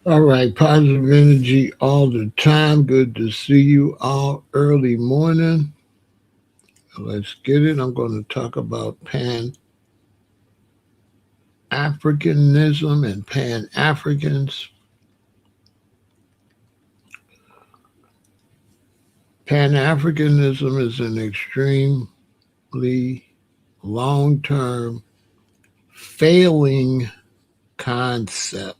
All right, positive energy all the time. Good to see you all early morning. Let's get it. I'm going to talk about Pan Africanism and Pan Africans. Pan Africanism is an extremely long term failing concept.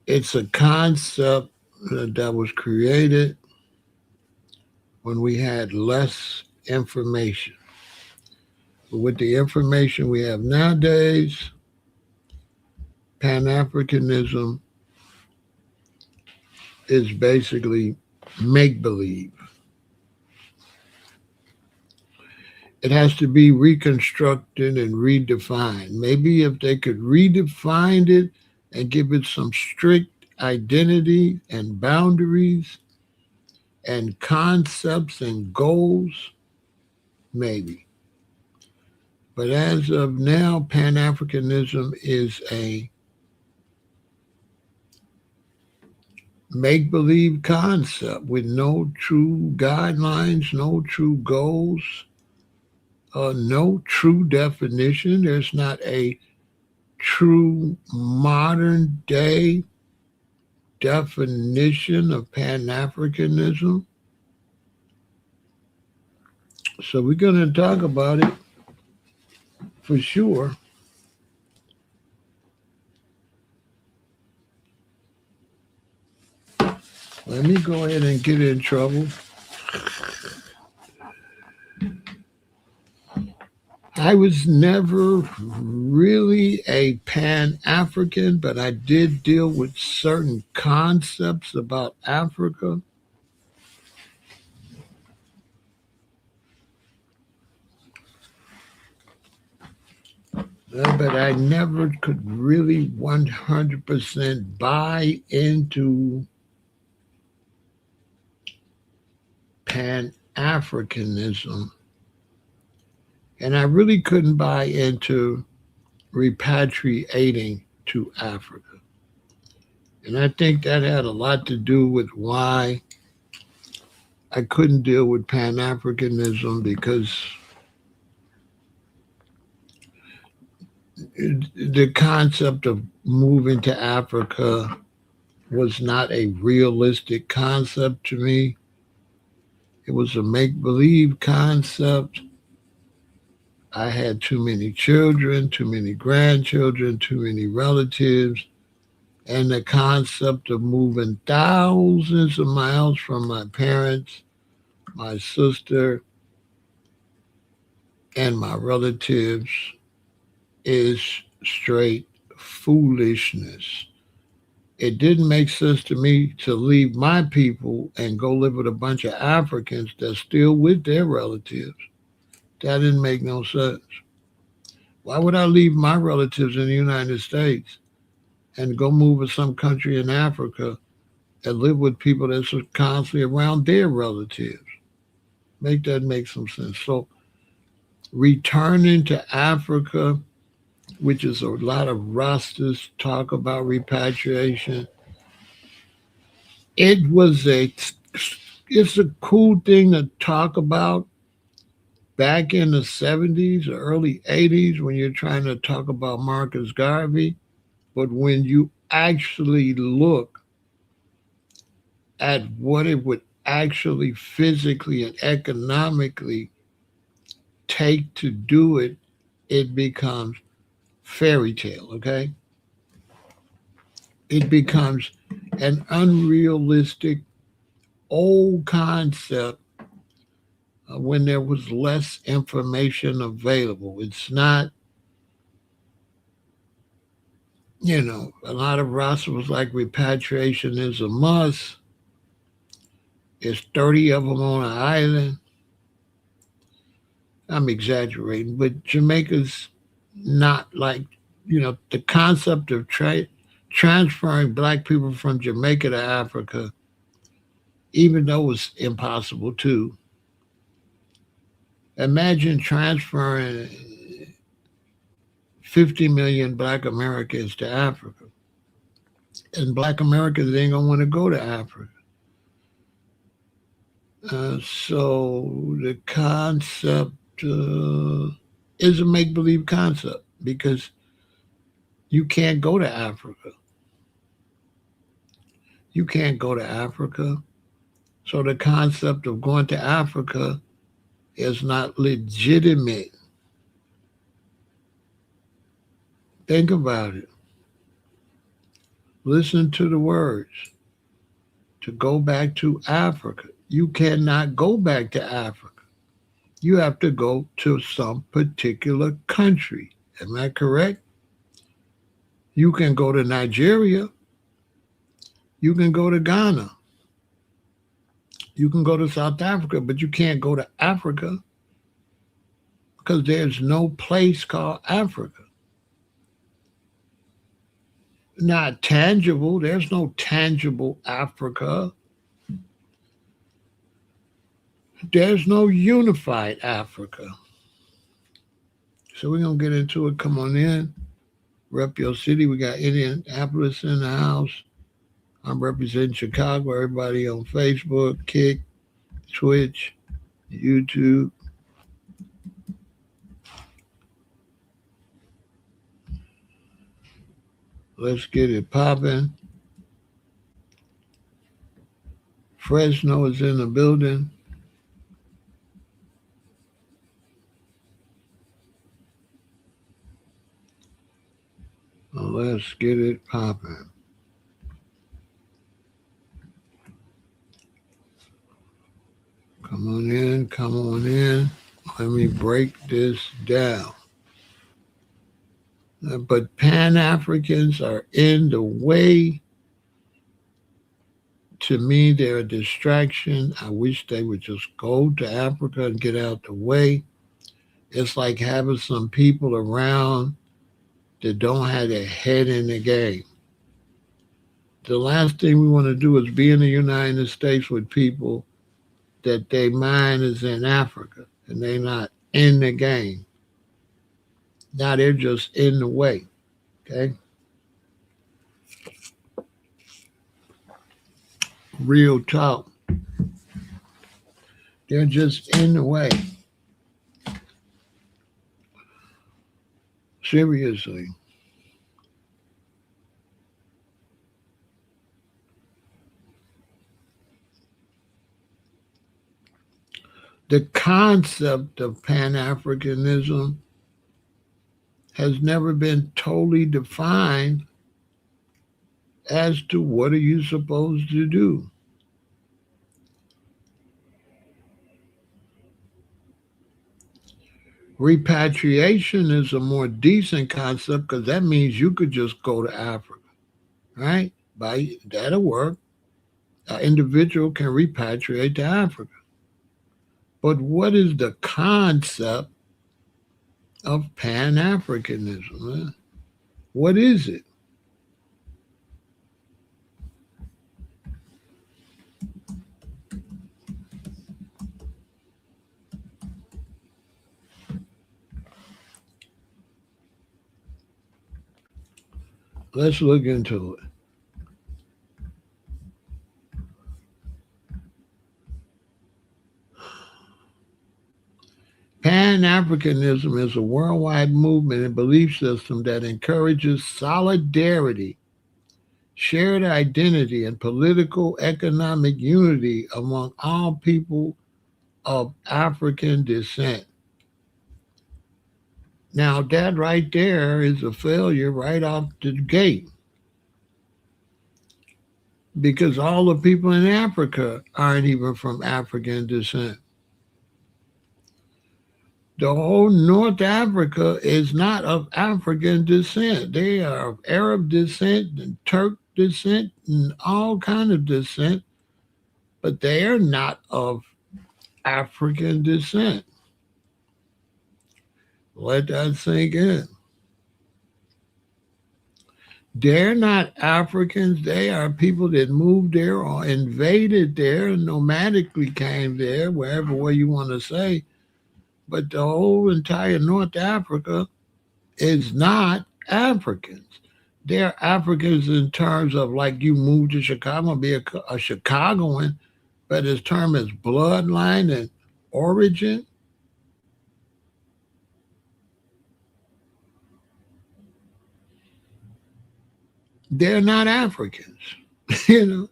It's a concept that was created when we had less information. But with the information we have nowadays, Pan Africanism is basically make believe. It has to be reconstructed and redefined. Maybe if they could redefine it and give it some strict identity and boundaries and concepts and goals, maybe. But as of now, Pan Africanism is a make believe concept with no true guidelines, no true goals, no true definition. There's not a true modern day definition of Pan Africanism. So we're going to talk about it for sure. Let me go ahead and get in trouble. I was never really a Pan African, but I did deal with certain concepts about Africa. But I never could really 100% buy into Pan Africanism. And I really couldn't buy into repatriating to Africa. And I think that had a lot to do with why I couldn't deal with Pan Africanism because the concept of moving to Africa was not a realistic concept to me. It was a make believe concept. I had too many children, too many grandchildren, too many relatives, and the concept of moving thousands of miles from my parents, my sister, and my relatives is straight foolishness. It didn't make sense to me to leave my people and go live with a bunch of Africans that's still with their relatives. That didn't make no sense. Why would I leave my relatives in the United States and go move to some country in Africa and live with people that's constantly around their relatives? Make that make some sense. So returning to Africa, which is a lot of Rastas talk about repatriation, it was a it's a cool thing to talk about back in the 70s or early 80s when you're trying to talk about Marcus Garvey. But when you actually look at what it would actually physically and economically take to do it, it becomes fairy tale, okay? It becomes an unrealistic old concept when there was less information available. It's not, a lot of Rasta was like repatriation is a must. There's 30 of them on an island. I'm exaggerating, but Jamaica's not like, the concept of transferring black people from Jamaica to Africa, even though it's impossible too. Imagine transferring 50 million black Americans to Africa. And black Americans ain't going to want to go to Africa. So the concept is a make-believe concept because you can't go to Africa. You can't go to Africa. So the concept of going to Africa is not legitimate. Think about it. Listen to the words. To go back to Africa. You cannot go back to Africa. You have to go to some particular country. Am I correct? You can go to Nigeria. You can go to Ghana. You can go to South Africa, but you can't go to Africa because there's no place called Africa. Not tangible. There's no tangible Africa. There's no unified Africa. So we're going to get into it. Come on in. Rep your city. We got Indianapolis in the house. I'm representing Chicago. Everybody on Facebook, Kick, Twitch, YouTube. Let's get it popping. Fresno is in the building. Let's get it popping. Come on in, come on in. Let me break this down. But Pan-Africans are in the way. To me, they're a distraction. I wish they would just go to Africa and get out the way. It's like having some people around that don't have their head in the game. The last thing we want to do is be in the United States with people that their mind is in Africa and they're not in the game. Now they're just in the way, okay? Real talk. They're just in the way. Seriously. The concept of Pan-Africanism has never been totally defined as to what are you supposed to do. Repatriation is a more decent concept because that means you could just go to Africa, right? That'll work. An individual can repatriate to Africa. But what is the concept of Pan-Africanism? What is it? Let's look into it. Pan-Africanism is a worldwide movement and belief system that encourages solidarity, shared identity, and political economic unity among all people of African descent. Now, that right there is a failure right off the gate because all the people in Africa aren't even from African descent. The whole North Africa is not of African descent. They are of Arab descent and Turk descent and all kind of descent, but they are not of African descent. Let that sink in. They're not Africans. They are people that moved there or invaded there and nomadically came there, wherever way you want to say. But the whole entire North Africa is not Africans. They're Africans in terms of like you move to Chicago, be a Chicagoan, but his term is bloodline and origin. They're not Africans. you know,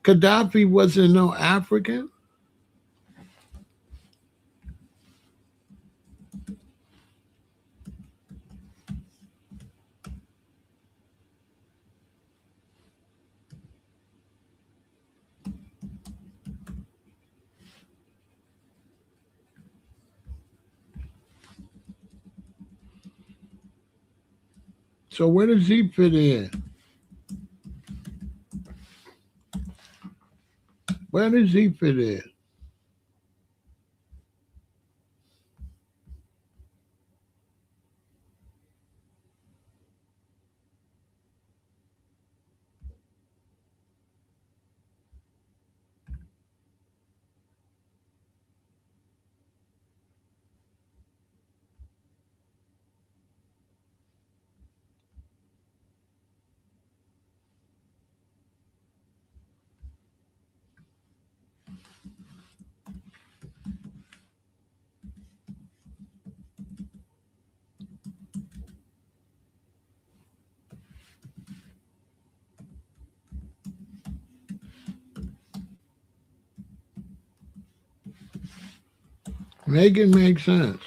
Gaddafi wasn't no African. So where does he fit in? Where does he fit in? Make it make sense.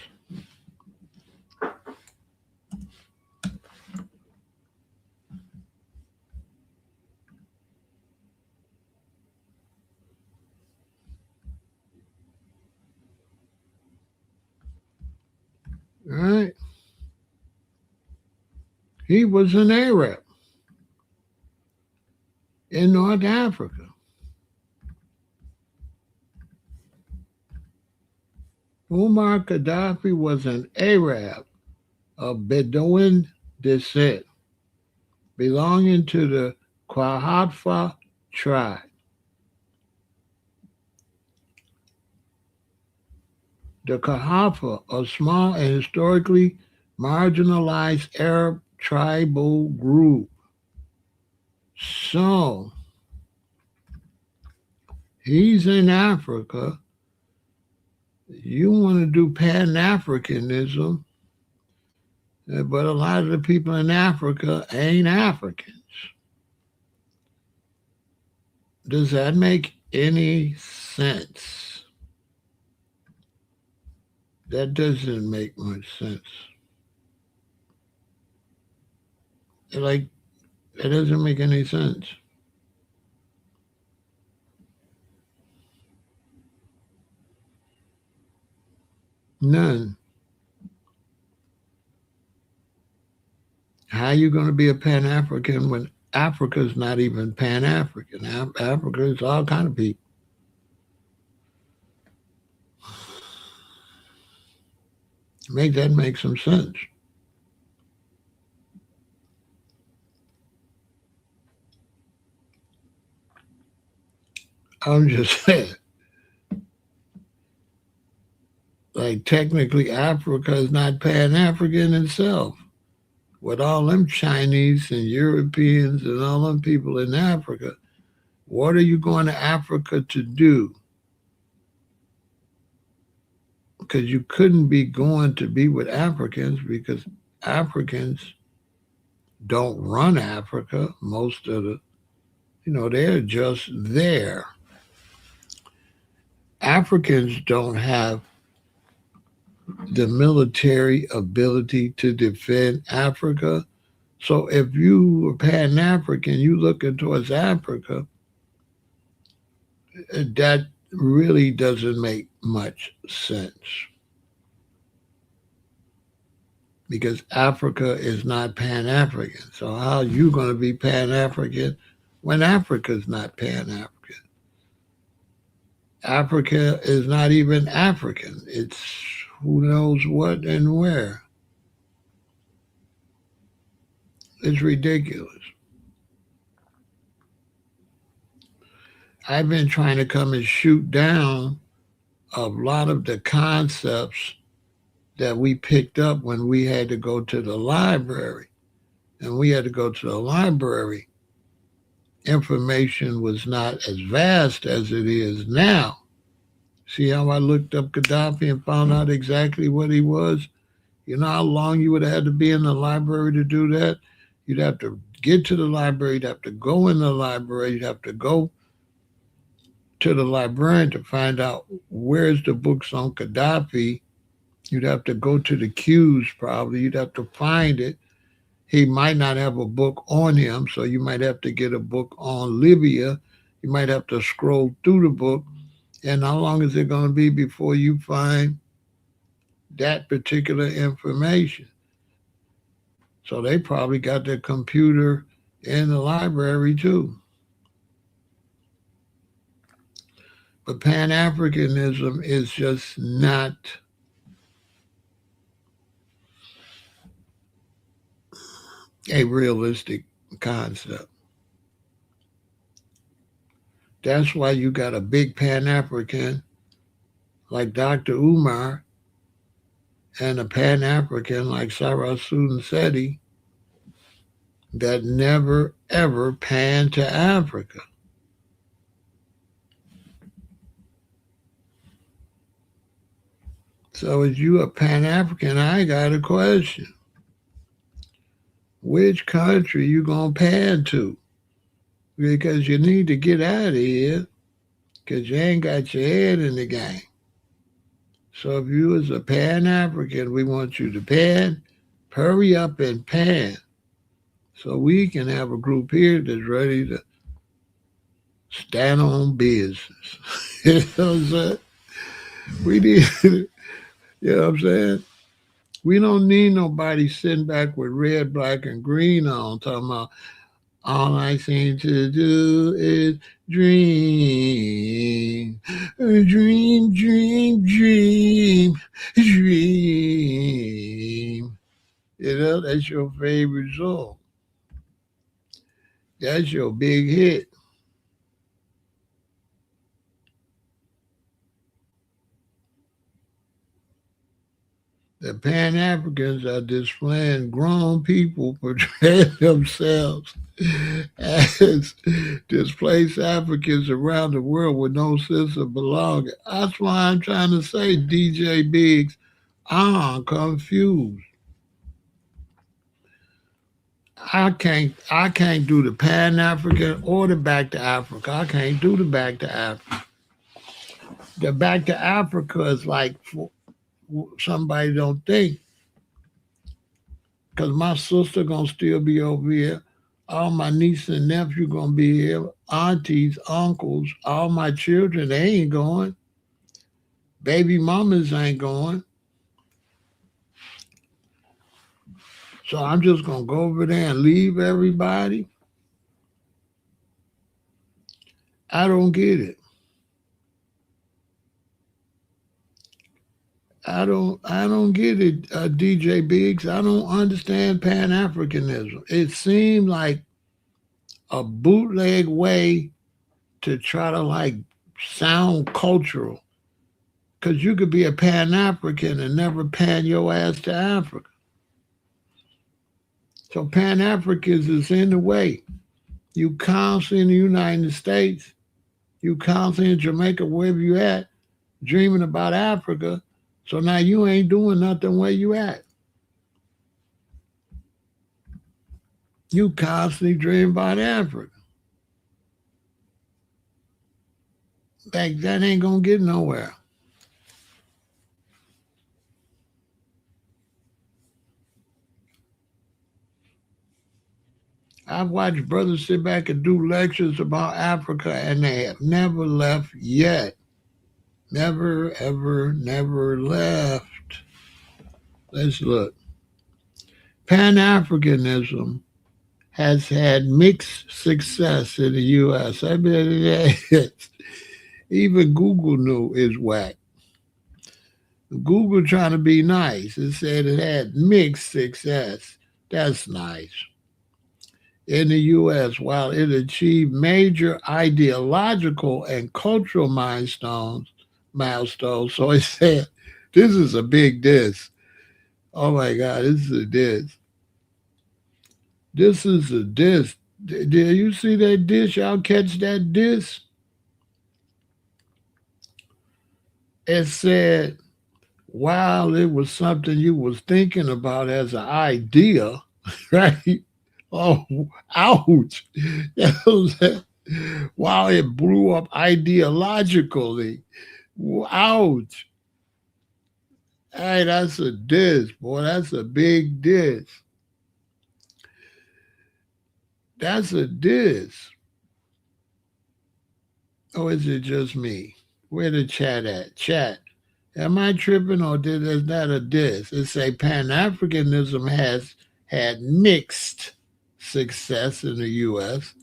All right. He was an Arab in North Africa. Muammar Gaddafi was an Arab of Bedouin descent, belonging to the Qahafah tribe. The Qahafah, a small and historically marginalized Arab tribal group. So, he's in Africa. You want to do Pan Africanism, but a lot of the people in Africa ain't Africans. Does that make any sense? That doesn't make much sense. Like, it doesn't make any sense. None. How are you going to be a Pan African when Africa's not even Pan African? Africa is all kind of people. Make that make some sense. I'm just saying, like technically Africa is not Pan African itself. With all them Chinese and Europeans and all them people in Africa, what are you going to Africa to do? Because you couldn't be going to be with Africans because Africans don't run Africa. Most of they're just there. Africans don't have the military ability to defend Africa. So if you are Pan African, you looking towards Africa, that really doesn't make much sense. Because Africa is not Pan African. So how are you going to be Pan African when Africa is not Pan African? Africa is not even African. It's who knows what and where. It's ridiculous. I've been trying to come and shoot down a lot of the concepts that we picked up when we had to go to the library. And we had to go to the library. Information was not as vast as it is now. See how I looked up Gaddafi and found out exactly what he was? You know how long you would have had to be in the library to do that? You'd have to get to the library, you'd have to go in the library, you'd have to go to the librarian to find out where's the books on Gaddafi. You'd have to go to the queues probably, you'd have to find it. He might not have a book on him, so you might have to get a book on Libya. You might have to scroll through the book. And how long is it going to be before you find that particular information? So they probably got their computer in the library too. But Pan-Africanism is just not a realistic concept. That's why you got a big Pan-African like Dr. Umar and a Pan-African like Sarah Seti that never ever panned to Africa. So as you a Pan-African, I got a question. Which country you gonna pan to? Because you need to get out of here because you ain't got your head in the game. So if you as a Pan-African, we want you to pan, hurry up and pan so we can have a group here that's ready to stand on business. You know what I'm saying? We need, you know what I'm saying? We don't need nobody sitting back with red, black, and green on talking about all I seem to do is dream, dream, dream, dream, dream. You know, that's your favorite song. That's your big hit. The Pan-Africans are displaying grown people portraying themselves as displaced Africans around the world with no sense of belonging. That's why I'm trying to say, DJ Biggs, I'm confused. I can't do the Pan-African or the Back to Africa. I can't do the Back to Africa. The Back to Africa is like somebody don't think. Because my sister gonna still be over here. All my niece and nephew gonna be here. Aunties, uncles, all my children, they ain't going. Baby mamas ain't going. So I'm just gonna go over there and leave everybody. I don't get it. I don't get it, DJ Biggs. I don't understand Pan-Africanism. It seemed like a bootleg way to try to like sound cultural. Because you could be a Pan-African and never pan your ass to Africa. So Pan-Africans is in the way. You constantly in the United States, you constantly in Jamaica, wherever you at, dreaming about Africa. So now you ain't doing nothing where you at. You constantly dream about Africa. Like that ain't gonna get nowhere. I've watched brothers sit back and do lectures about Africa and they have never left yet. Never, ever, never left. Let's look. Pan-Africanism has had mixed success in the U.S. I mean, even Google knew is whack. Google trying to be nice. It said it had mixed success. That's nice. In the U.S., while it achieved major ideological and cultural milestones. So it said, this is a big diss. Oh my God, this is a dish. This is a dish. Did you see that dish? Y'all catch that dish? It said, while it was something you was thinking about as an idea, right? Oh, ouch. While it blew up ideologically. Ouch. Hey, that's a diss, boy. That's a big diss. That's a diss. Or is it just me? Where the chat at? Chat. Am I tripping or is that a diss? It say Pan Africanism has had mixed success in the U.S.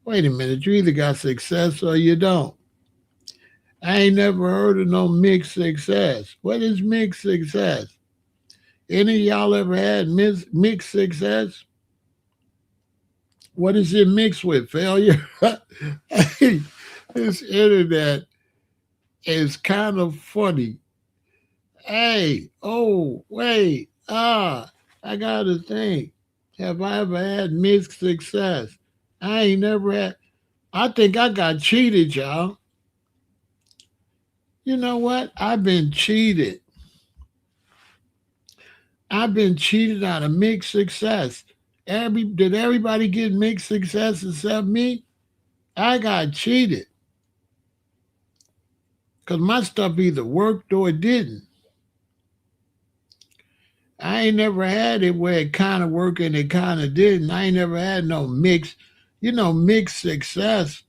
Wait a minute, you either got success or you don't. I ain't never heard of no mixed success. What is mixed success? Any of y'all ever had mixed success? What is it mixed with? Failure? Hey, this internet is kind of funny. Hey, oh, wait, I gotta think. Have I ever had mixed success? I ain't never had. I think I got cheated, y'all. You know what? I've been cheated. I've been cheated out of mixed success. Did everybody get mixed success except me? I got cheated because my stuff either worked or it didn't. I ain't never had it where it kind of worked and it kind of didn't. I ain't never had no mixed, mixed success.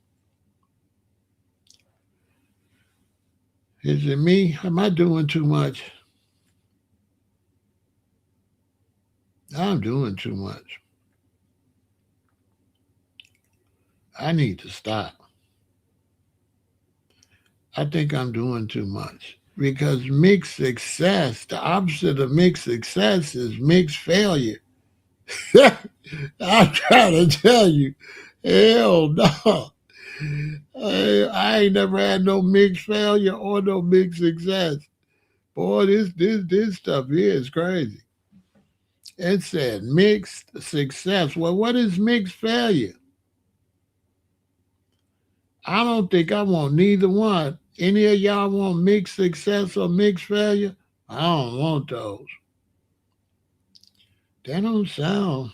Is it me? Am I doing too much? I'm doing too much. I need to stop. I think I'm doing too much because mixed success, the opposite of mixed success is mixed failure. I'm trying to tell you, hell no. I ain't never had no mixed failure or no mixed success. Boy, this stuff here is crazy. It said mixed success. Well, what is mixed failure? I don't think I want neither one. Any of y'all want mixed success or mixed failure? I don't want those. They don't sound.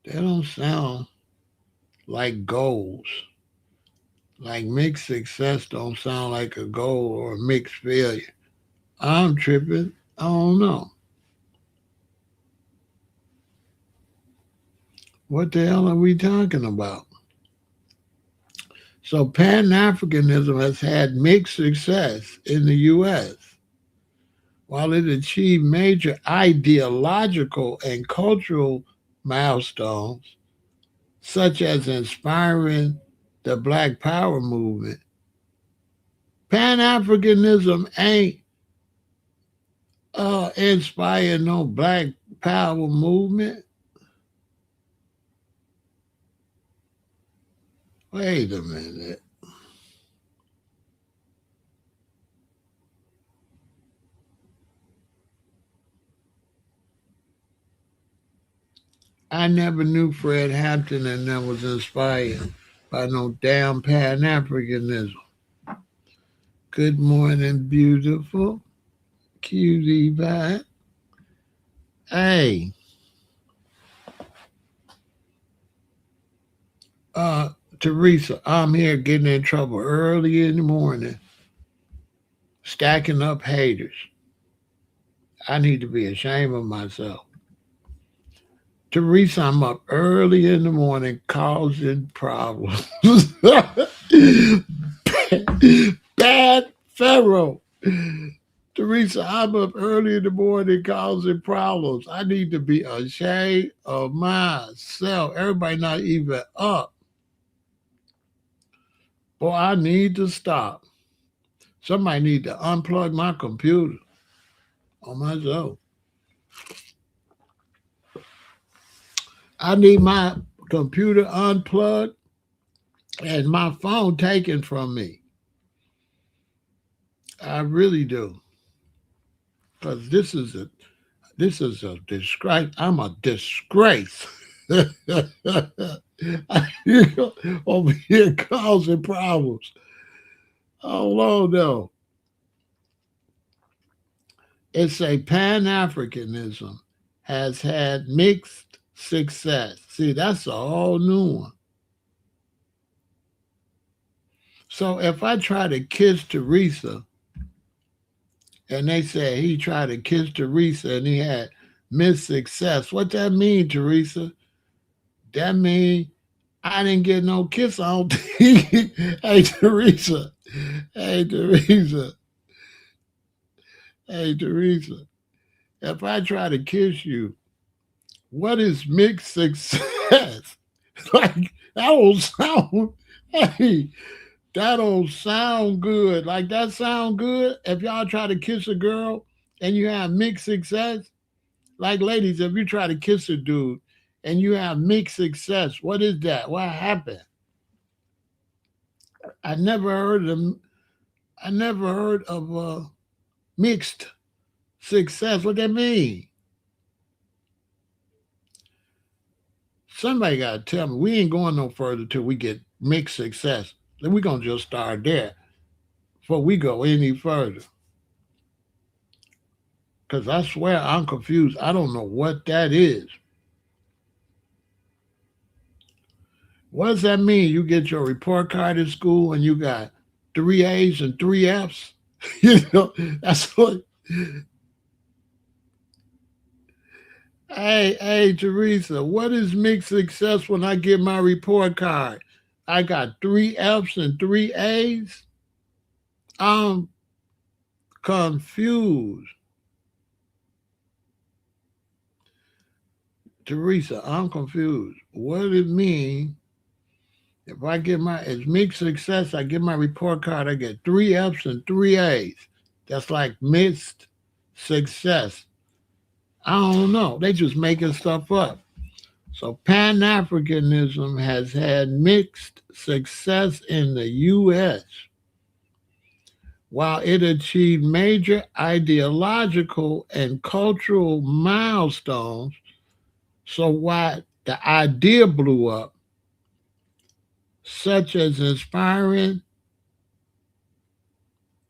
They don't sound like goals. Like mixed success don't sound like a goal or a mixed failure. I'm tripping. I don't know. What the hell are we talking about? So Pan Africanism has had mixed success in the U.S. While it achieved major ideological and cultural milestones, such as inspiring the Black Power movement, Pan Africanism ain't inspired no Black Power movement. Wait a minute. I never knew Fred Hampton and that was inspired by no damn Pan Africanism. Good morning, beautiful. Cutie pie. Hey, uh, Teresa, I'm here getting in trouble early in the morning, stacking up haters. I need to be ashamed of myself. Teresa, I'm up early in the morning causing problems. Bad Pharaoh. Teresa, I'm up early in the morning causing problems. I need to be ashamed of myself. Everybody not even up. Boy, I need to stop. Somebody need to unplug my computer on myself. I need my computer unplugged and my phone taken from me. I really do. because this is a disgrace. I'm a disgrace. Over here causing problems. Oh Lord, no. It's a Pan Africanism has had mixed success. See, that's a whole new one. So if I try to kiss Teresa and they say he tried to kiss Teresa and he had missed success, what that mean, Teresa? That mean I didn't get no kiss on. Hey Teresa, hey Teresa, hey Teresa. If I try to kiss you, what is mixed success? Like that don't sound. Hey, that don't sound good. Like that sound good if y'all try to kiss a girl and you have mixed success. Like ladies, if you try to kiss a dude and you have mixed success, what is that? What happened? I never heard of I never heard of mixed success. What that mean? Somebody got to tell me. We ain't going no further till we get mixed success. Then we gonna just start there before we go any further. Cause I swear I'm confused. I don't know what that is. What does that mean? You get your report card at school and you got three A's and three F's. You know, that's what. Hey, Teresa, what is mixed success when I get my report card? I got three F's and three A's. I'm confused. Teresa, I'm confused. What does it mean if I get my it's mixed success? I get my report card. I get three F's and three A's. That's like mixed success. I don't know. They just making stuff up. So Pan Africanism has had mixed success in the U.S. While it achieved major ideological and cultural milestones. So why the idea blew up, such as inspiring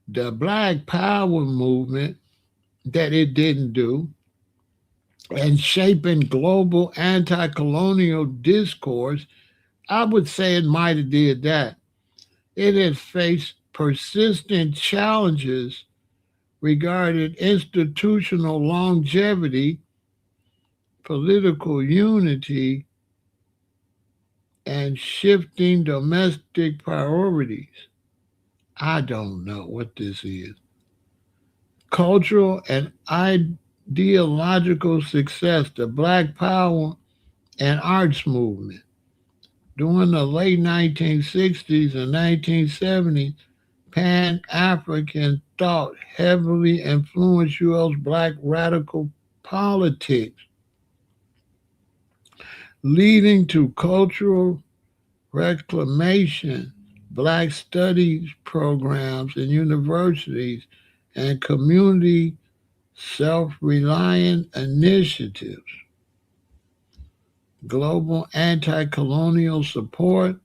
the Black Power movement that it didn't do, and shaping global anti colonial discourse, I would say it might have did that. It has faced persistent challenges regarding institutional longevity, political unity, and shifting domestic priorities. I don't know what this is. Cultural and ideological success, the Black Power and arts movement. During the late 1960s and 1970s, Pan African thought heavily influenced U.S. black radical politics, leading to cultural reclamation, black studies programs in universities, and community self reliant initiatives. Global anti colonial support,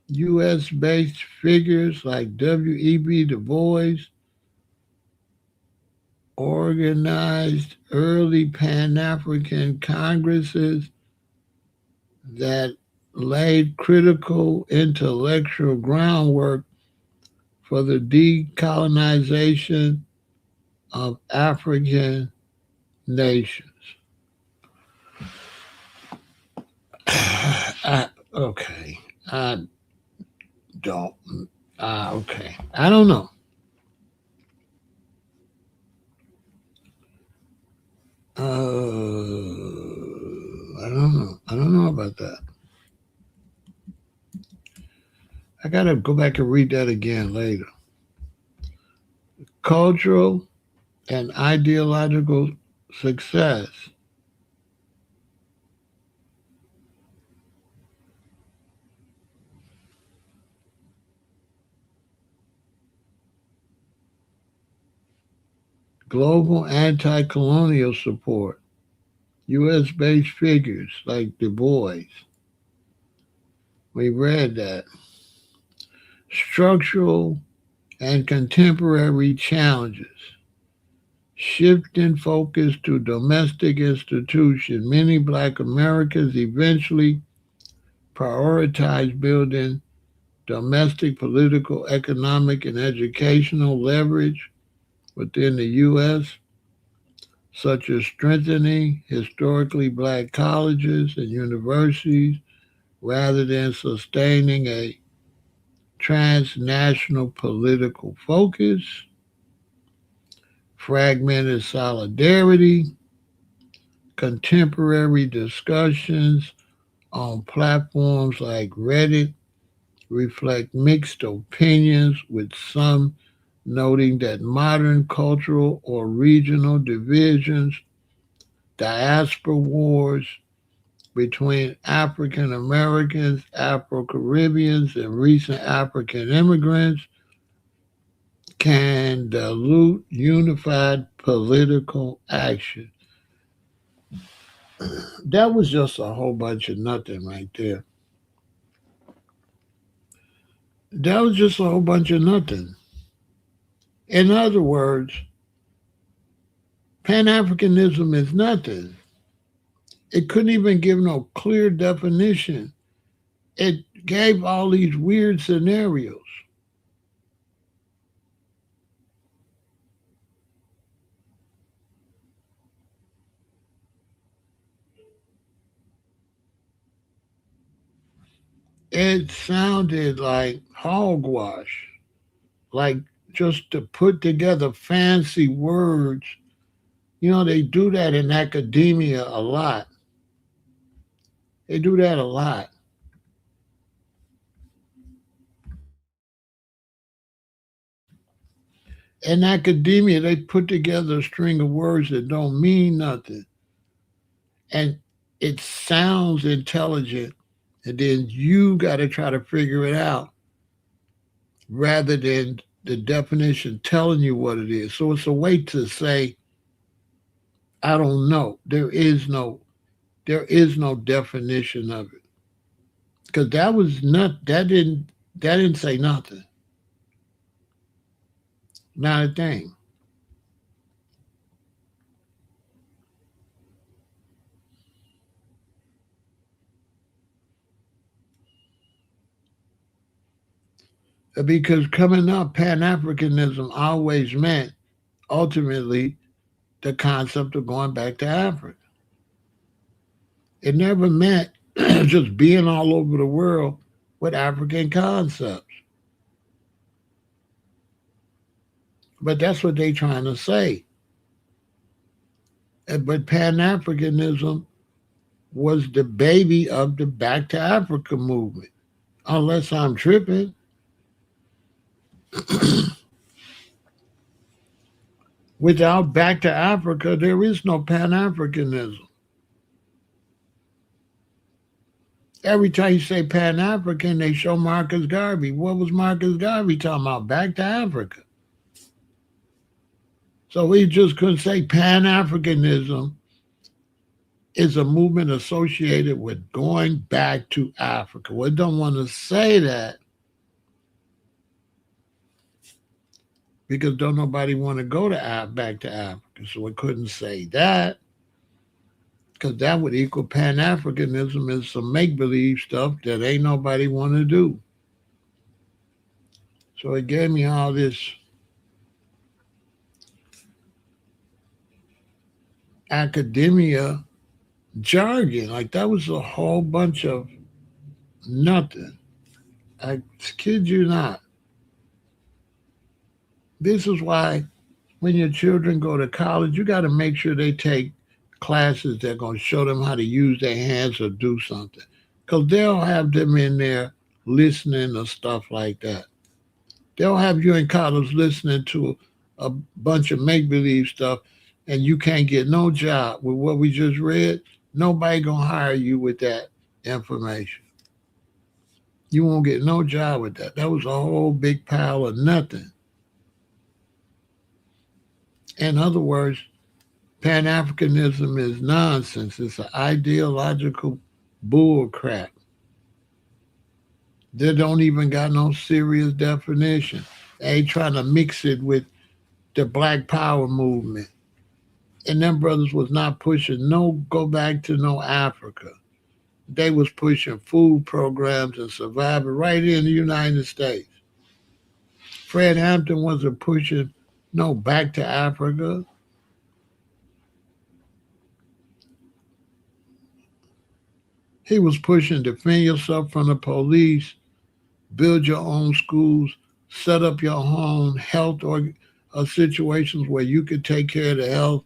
U.S. based figures like W.E.B. Du Bois organized early Pan African congresses that laid critical intellectual groundwork for the decolonization of African nations. Okay, I don't. Okay, I don't know. I don't know. I don't know about that. I gotta go back and read that again later. Cultural and ideological success. Global anti-colonial support. U.S.-based figures like Du Bois. We read that. Structural and contemporary challenges. Shifting focus to domestic institutions. Many black Americans eventually prioritize building domestic, political, economic, and educational leverage within the U.S., such as strengthening historically black colleges and universities rather than sustaining a transnational political focus, fragmented solidarity, contemporary discussions on platforms like Reddit reflect mixed opinions, with some noting that modern cultural or regional divisions, diaspora wars between African Americans, Afro Caribbeans, and recent African immigrants can dilute unified political action. That was just a whole bunch of nothing right there. That was just a whole bunch of nothing. In other words, Pan Africanism is nothing. It couldn't even give no clear definition. It gave all these weird scenarios. It sounded like hogwash, like just to put together fancy words. They do that in academia a lot. They do that a lot. In academia, they put together a string of words that don't mean nothing. And it sounds intelligent. And then you got to try to figure it out rather than the definition telling you what it is. So it's a way to say, I don't know. There is no definition of it. Because that didn't say nothing. Not a thing. Because coming up, Pan Africanism always meant ultimately the concept of going back to Africa. It never meant just being all over the world with African concepts. But that's what they're trying to say. But Pan Africanism was the baby of the Back to Africa movement. Unless I'm tripping. Without Back to Africa, there is no Pan Africanism. Every time you say Pan African, they show Marcus Garvey. What was Marcus Garvey talking about? Back to Africa. So we just couldn't say Pan Africanism is a movement associated with going back to Africa. We don't want to say that because don't nobody want to go to back to Africa. So we couldn't say that because that would equal Pan Africanism as some make believe stuff that ain't nobody want to do. So it gave me all this academia jargon. Like that was a whole bunch of nothing. I kid you not. This is why when your children go to college, you got to make sure they take classes that are going to show them how to use their hands or do something. Because they'll have them in there listening to stuff like that. They'll have you in college listening to a bunch of make believe stuff, and you can't get no job with what we just read. Nobody going to hire you with that information. You won't get no job with that. That was a whole big pile of nothing. In other words, Pan-Africanism is nonsense. It's an ideological bull crap. They don't even got no serious definition. They trying to mix it with the Black Power movement. And them brothers was not pushing no go back to no Africa. They was pushing food programs and survival right here in the United States. Fred Hampton wasn't pushing no back to Africa. He was pushing defend yourself from the police, build your own schools, set up your own health or situations where you could take care of the health,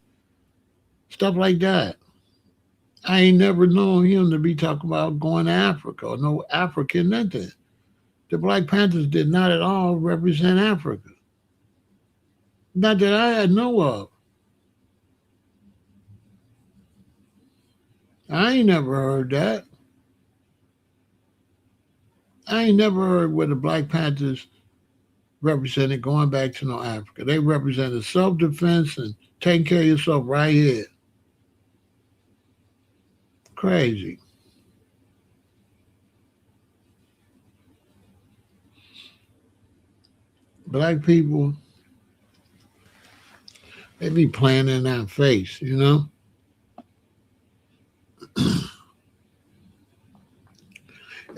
stuff like that. I ain't never known him to be talking about going to Africa or no African nothing. The Black Panthers did not at all represent Africa. Not that I had know of. I ain't never heard that. I ain't never heard where the Black Panthers represented going back to no Africa. They represented self-defense and taking care of yourself right here. Crazy. Black people, they be playing in our face, you know?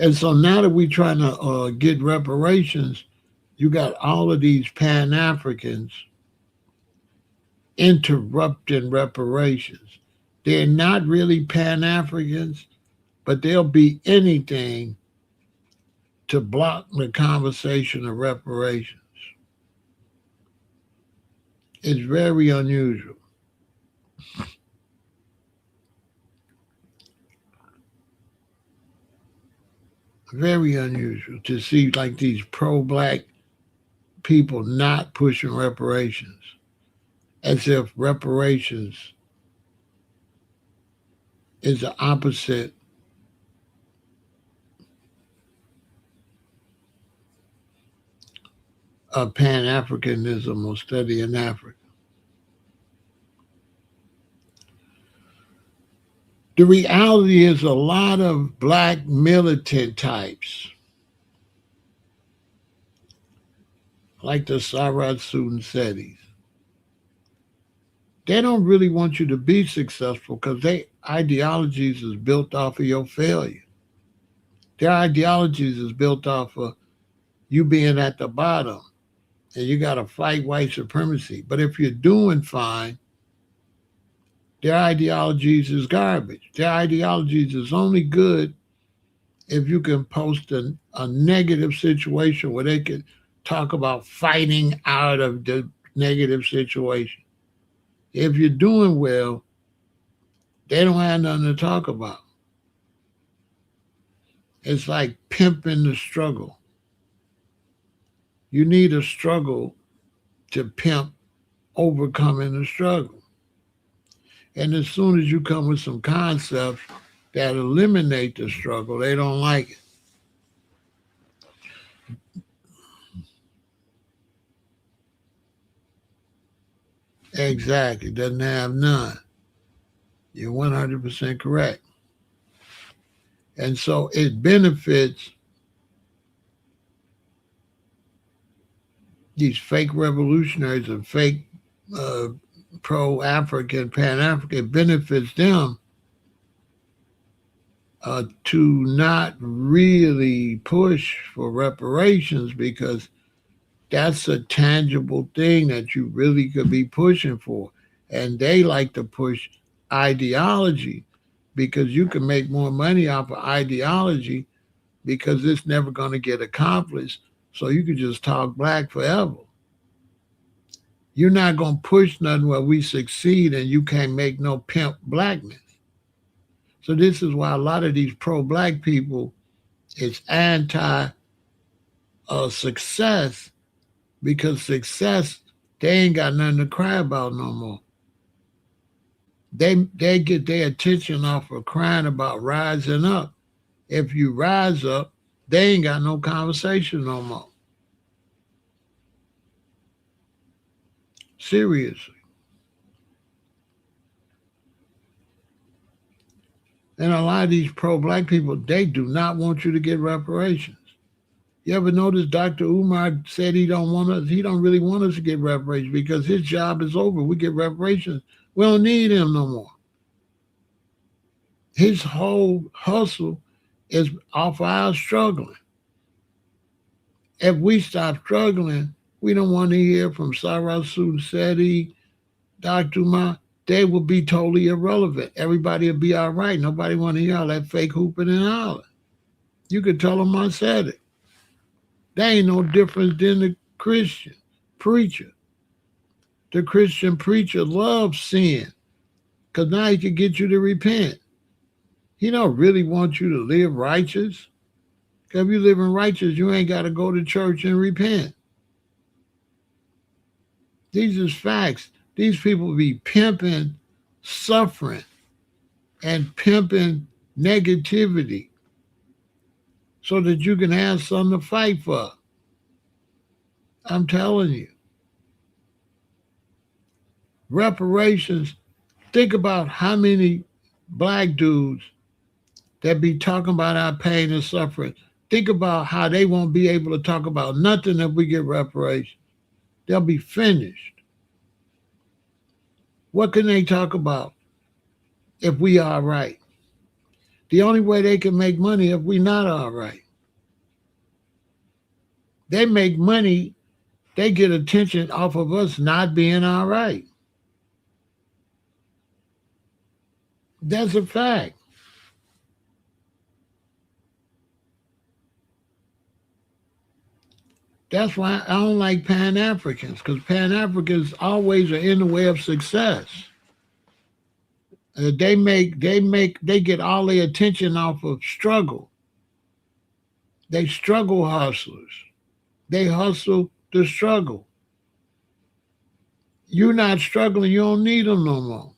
And so now that we're trying to get reparations, you got all of these Pan-Africans interrupting reparations. They're not really Pan-Africans, but they'll be anything to block the conversation of reparations. It's very unusual. Very unusual to see like these pro-black people not pushing reparations as if reparations is the opposite of Pan-Africanism or studying Africa. The reality is a lot of black militant types, like the Sarat Sunsetis, they don't really want you to be successful because their ideologies is built off of your failure. Their ideologies is built off of you being at the bottom and you got to fight white supremacy. But if you're doing fine, their ideologies is garbage. Their ideologies is only good if you can post a negative situation where they can talk about fighting out of the negative situation. If you're doing well, they don't have nothing to talk about. It's like pimping the struggle. You need a struggle to pimp overcoming the struggle. And as soon as you come with some concepts that eliminate the struggle, they don't like it. Exactly. Doesn't have none. You're 100% correct. And so it benefits these fake revolutionaries and fake pro-African, Pan-African, benefits them to not really push for reparations because that's a tangible thing that you really could be pushing for. And they like to push ideology because you can make more money off of ideology because it's never going to get accomplished. So you can just talk black forever. You're not going to push nothing where we succeed and you can't make no pimp blackness. So this is why a lot of these pro-black people is anti-success because success, they ain't got nothing to cry about no more. They get their attention off of crying about rising up. If you rise up, they ain't got no conversation no more. Seriously. And a lot of these pro-black people, they do not want you to get reparations. You ever notice Dr. Umar said he don't really want us to get reparations because his job is over. We get reparations. We don't need him no more. His whole hustle is off our struggling. If we stop struggling, we don't want to hear from Sarah Seti, Dr. Umar. They will be totally irrelevant. Everybody will be all right. Nobody want to hear all that fake hooping and hollering. You could tell them I said it. There ain't no difference than the Christian preacher. The Christian preacher loves sin because now he can get you to repent. He don't really want you to live righteous. Because if you live in righteous, you ain't got to go to church and repent. These is facts. These people be pimping suffering and pimping negativity so that you can have something to fight for. I'm telling you. Reparations, think about how many black dudes that be talking about our pain and suffering. Think about how they won't be able to talk about nothing if we get reparations. They'll be finished. What can they talk about if we are right? The only way they can make money if we not all right. They make money, they get attention off of us not being all right. That's a fact. That's why I don't like Pan-Africans, because Pan-Africans always are in the way of success. They get all their attention off of struggle. They struggle hustlers. They hustle to struggle. You're not struggling, you don't need them no more.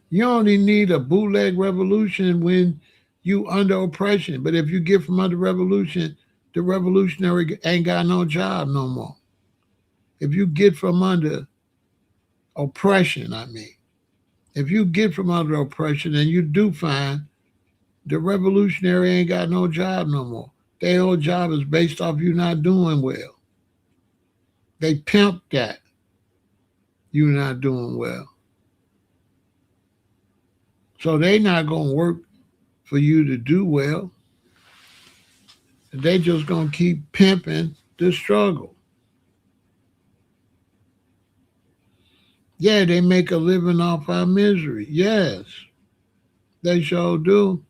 You only need a bootleg revolution when you under oppression. But if you get from under revolution, the revolutionary ain't got no job no more. If you get from under oppression, if you get from under oppression and you do find the revolutionary ain't got no job no more. Their whole job is based off you not doing well. They pimp that you not doing well. So they not going to work for you to do well. They just going to keep pimping the struggle. Yeah, they make a living off our misery. Yes, they sure do.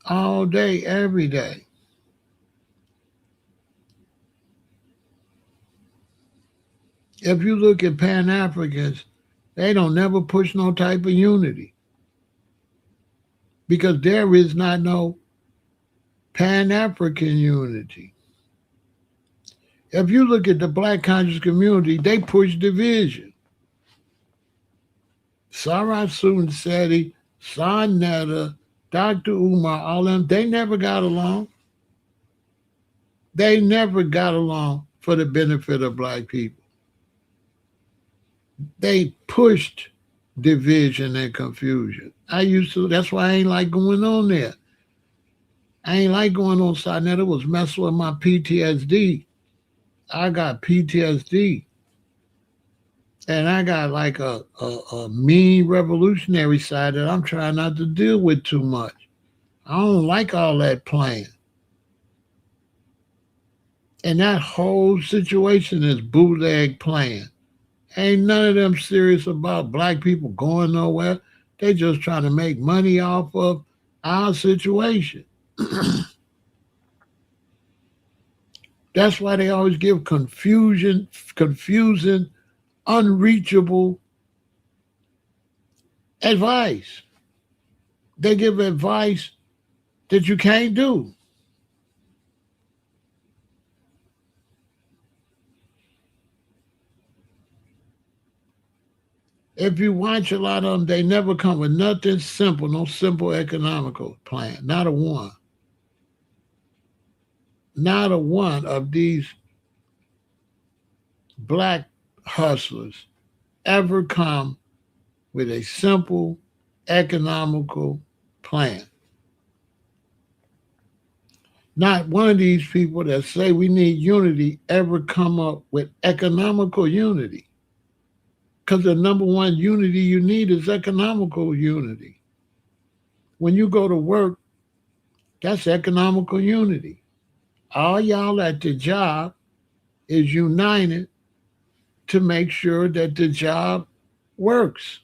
All day, every day. If you look at Pan-Africans, they don't never push no type of unity because there is not no Pan-African unity. If you look at the Black conscious community, they push division. Sarah Seti, Sonetta, Dr. Umar, all them, they never got along. They never got along for the benefit of black people. They pushed division and confusion. That's why I ain't like going on there. I ain't like going on Sonetta. It was messing with my PTSD. I got PTSD. And I got like a mean revolutionary side that I'm trying not to deal with too much. I don't like all that playing. And that whole situation is bootleg playing. Ain't none of them serious about black people going nowhere. They just trying to make money off of our situation. That's why they always give confusing, unreachable advice. They give advice that you can't do. If you watch a lot of them, they never come with nothing simple, no simple economical plan. Not a one. Not a one of these black hustlers ever come with a simple, economical plan. Not one of these people that say we need unity ever come up with economical unity. Because the number one unity you need is economical unity. When you go to work, that's economical unity. All y'all at the job is united to make sure that the job works.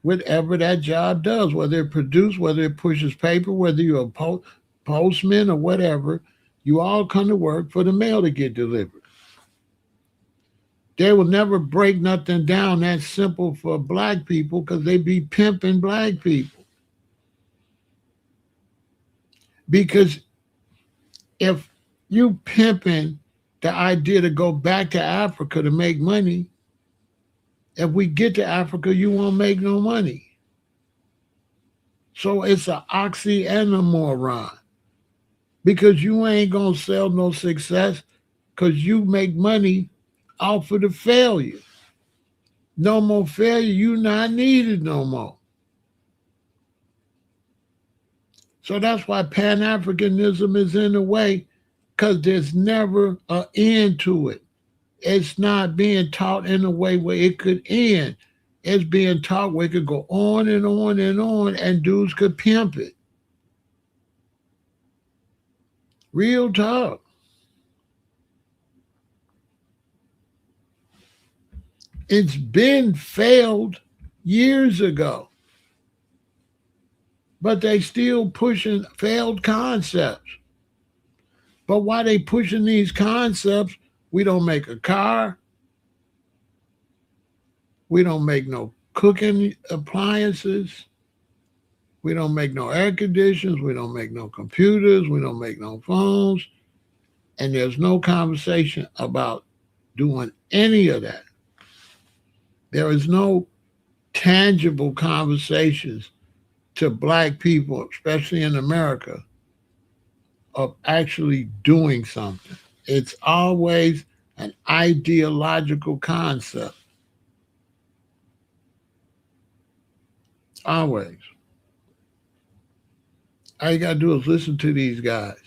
Whatever that job does, whether it produces, whether it pushes paper, whether you're a postman or whatever, you all come to work for the mail to get delivered. They will never break nothing down that simple for black people because they be pimping black people. Because if you pimping the idea to go back to Africa to make money, if we get to Africa, you won't make no money. So it's an oxymoron because you ain't going to sell no success because you make money off of the failure. No more failure, you not needed no more. So that's why Pan-Africanism is in the way because there's never an end to it. It's not being taught in a way where it could end. It's being taught where it could go on and on and on, and dudes could pimp it. Real talk. It's been failed years ago, but they still pushing failed concepts. But while they pushing these concepts, we don't make a car. We don't make no cooking appliances. We don't make no air conditioners. We don't make no computers. We don't make no phones. And there's no conversation about doing any of that. There is no tangible conversations to black people, especially in America, of actually doing something. It's always an ideological concept. Always. All you got to do is listen to these guys.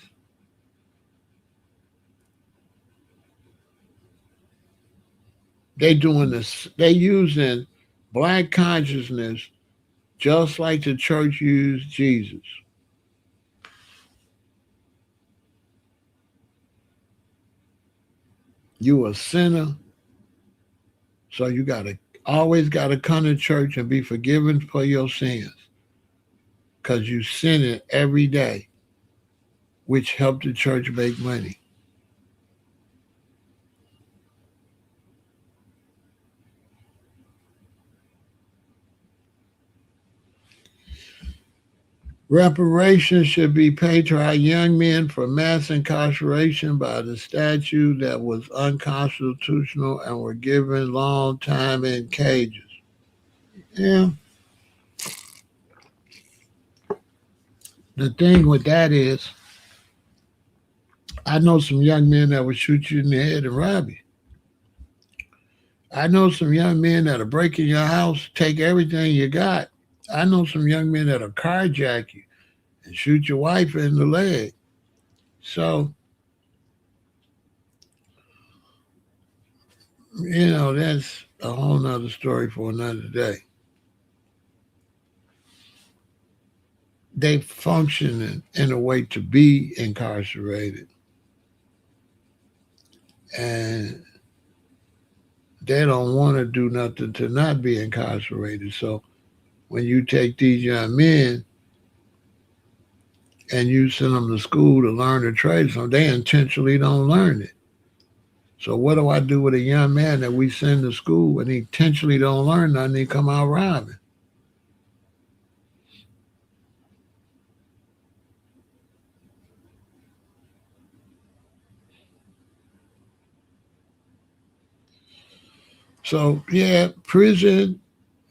They doing this. They using black consciousness just like the church used Jesus. You a sinner, so you always gotta come to church and be forgiven for your sins, cause you sinning every day, which helped the church make money. Reparations should be paid to our young men for mass incarceration by the statute that was unconstitutional and were given long time in cages. Yeah. The thing with that is, I know some young men that would shoot you in the head and rob you. I know some young men that'll break in your house, take everything you got. I know some young men that'll carjack you and shoot your wife in the leg. So, that's a whole nother story for another day. They function in a way to be incarcerated. And they don't want to do nothing to not be incarcerated. So when you take these young men and you send them to school to learn a trade, so they intentionally don't learn it. So what do I do with a young man that we send to school and he intentionally don't learn nothing, he come out robbing? So yeah, prison,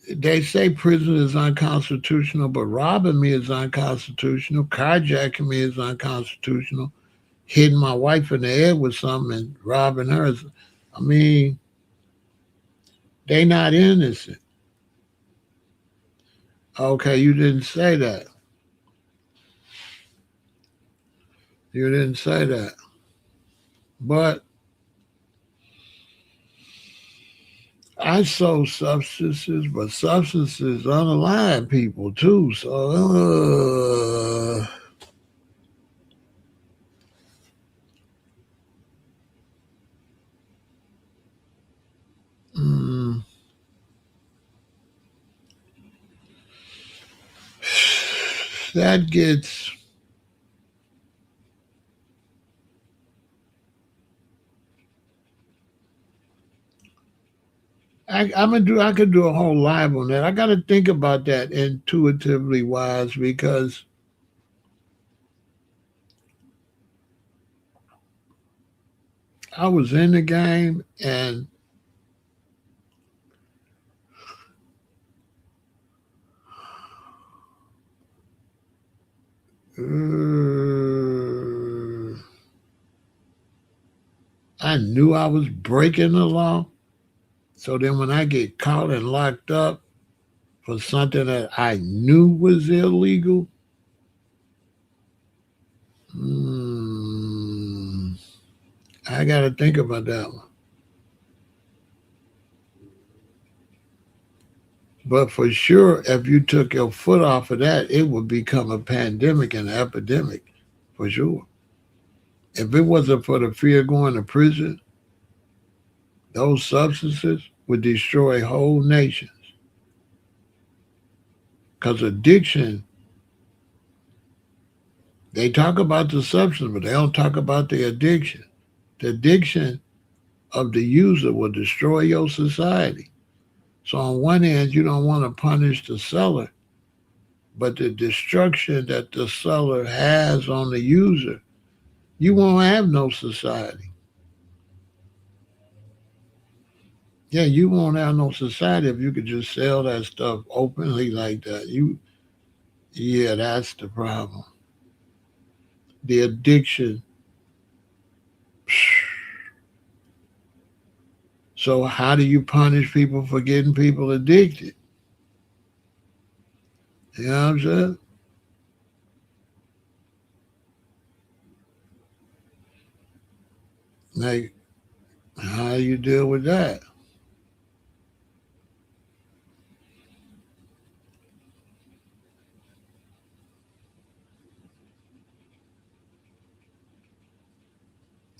they say prison is unconstitutional, but robbing me is unconstitutional, carjacking me is unconstitutional, hitting my wife in the head with something and robbing her is, I mean, They not innocent. Okay, you didn't say that. You didn't say that. But I sold substances, but substances unalive people too. So mm, that gets. I'm gonna do. I could do a whole live on that. I got to think about that intuitively wise because I was in the game and I knew I was breaking the law. So then when I get caught and locked up for something that I knew was illegal, mm, I got to think about that one. But for sure, if you took your foot off of that, it would become a pandemic and an epidemic, for sure. If it wasn't for the fear of going to prison, those substances would destroy whole nations. Because addiction, they talk about the substance, but they don't talk about the addiction. The addiction of the user will destroy your society. So on one hand, you don't want to punish the seller, but the destruction that the seller has on the user, you won't have no society. Yeah, you won't have no society if you could just sell that stuff openly like that. Yeah, that's the problem. The addiction. So how do you punish people for getting people addicted? You know what I'm saying? Like, how do you deal with that?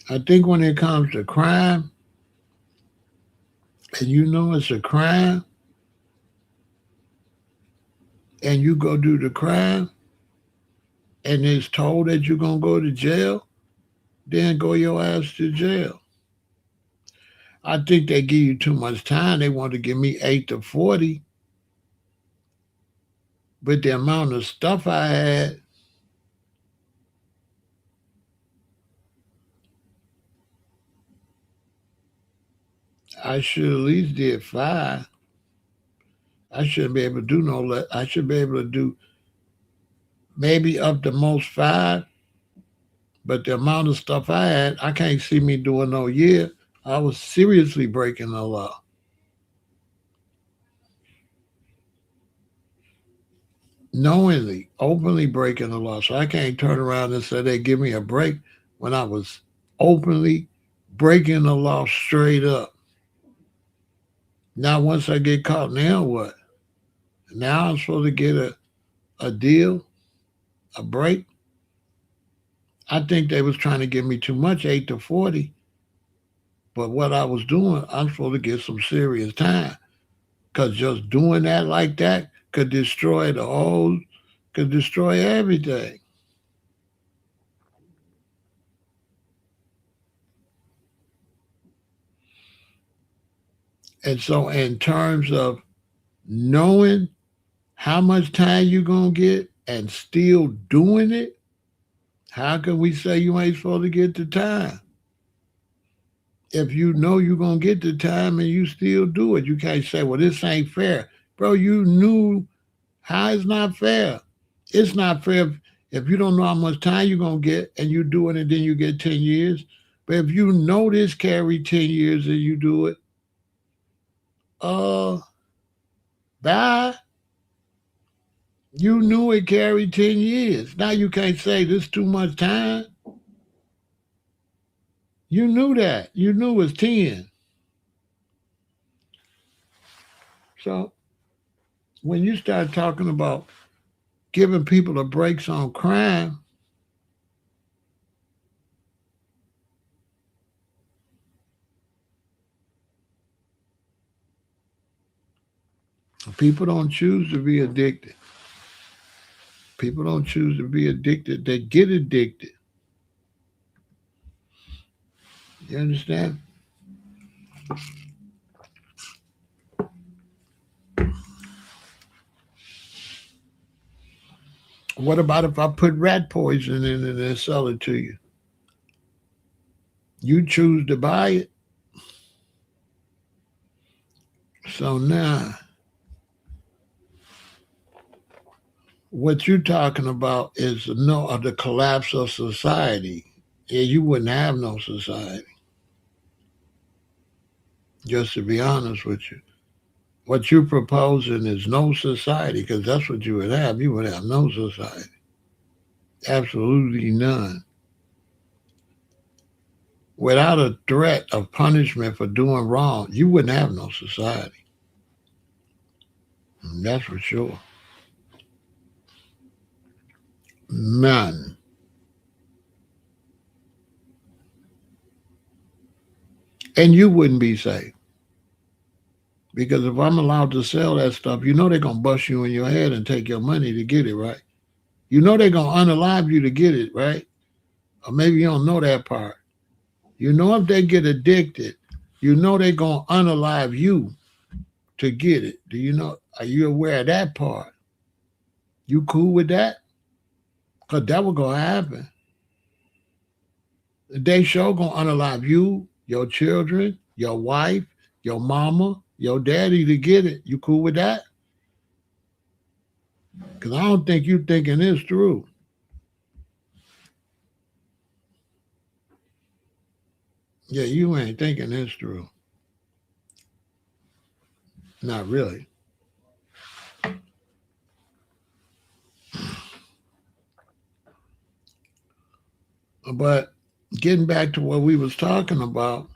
I think when it comes to crime, and you know it's a crime, and you go do the crime, and it's told that you're gonna go to jail, then go your ass to jail. I think they give you too much time. They want to give me 8 to 40, but the amount of stuff I had, I should at least did 5. I shouldn't be able to do no less. I should be able to do maybe up to most 5, but the amount of stuff I had, I can't see me doing no year. I was seriously breaking the law. Knowingly, openly breaking the law. So I can't turn around and say they give me a break when I was openly breaking the law straight up. Now, once I get caught, now what? Now I'm supposed to get a deal, a break. I think they was trying to give me too much, 8 to 40. But what I was doing, I'm supposed to get some serious time. Because just doing that like that could destroy the whole, could destroy everything. And so, in terms of knowing how much time you gonna get and still doing it, how can we say you ain't supposed to get the time? If you know you're gonna get the time and you still do it, you can't say, well, this ain't fair. Bro, you knew how it's not fair. It's not fair if you don't know how much time you're gonna get and you do it and then you get 10 years. But if you know this carry 10 years and you do it, bye. You knew it carried 10 years. Now you can't say this too much time. You knew that. You knew it was 10. So when you start talking about giving people the brakes on crime, people don't choose to be addicted. People don't choose to be addicted. They get addicted. You understand? What about if I put rat poison in it and sell it to you? You choose to buy it. So now, what you're talking about is the collapse of society. Yeah, you wouldn't have no society. Just to be honest with you, what you're proposing is no society, because that's what you would have. You would have no society, absolutely none. Without a threat of punishment for doing wrong, you wouldn't have no society. That's for sure. None. And you wouldn't be safe. Because if I'm allowed to sell that stuff, you know they're going to bust you in your head and take your money to get it, right? You know they're going to unalive you to get it, right? Or maybe you don't know that part. You know if they get addicted, you know they're going to unalive you to get it. Do you know? Are you aware of that part? You cool with that? Because that was going to happen. They sure going to unalive you, your children, your wife, your mama, your daddy to get it. You cool with that? Because I don't think you thinking this through. Yeah, you ain't thinking this through. Not really. But getting back to what we was talking about,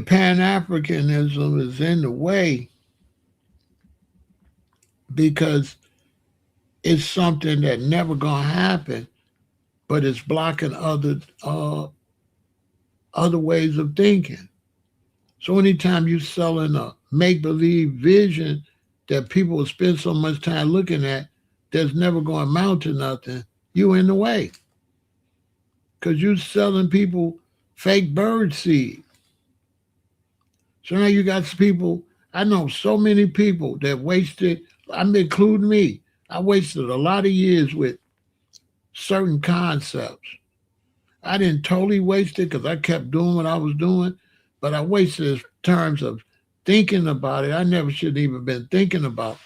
Pan-Africanism is in the way because it's something that never gonna happen, but it's blocking other ways of thinking. So anytime you're selling a make-believe vision that people will spend so much time looking at, that's never going to amount to nothing, you in the way. Because you're selling people fake bird seed. So now you got people, I know so many people that wasted, I'm including me, I wasted a lot of years with certain concepts. I didn't totally waste it because I kept doing what I was doing, but I wasted in terms of thinking about it. I never should have even been thinking about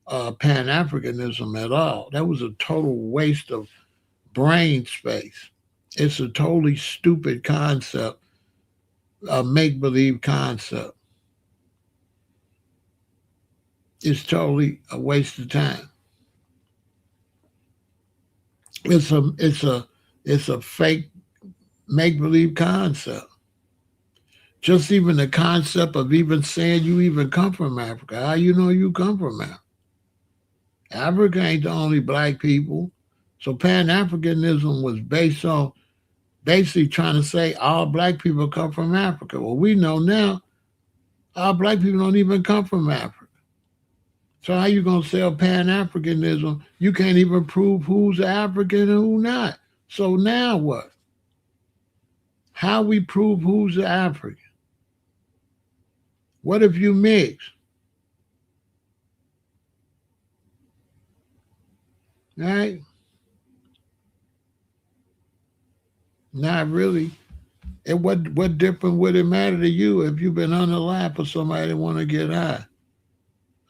Pan Africanism at all. That was a total waste of brain space. It's a totally stupid concept, a make believe concept. It's totally a waste of time. It's a fake make believe concept. Just even the concept of even saying you even come from Africa. How you know you come from Africa? Africa ain't the only black people. So Pan Africanism was based on basically trying to say all black people come from Africa. Well, we know now all black people don't even come from Africa. So how you gonna sell Pan Africanism? You can't even prove who's African and who not. So now what? How we prove who's African? What if you mix? Right? Not really. And what different would it matter to you if you've been on the line for somebody that want to get high?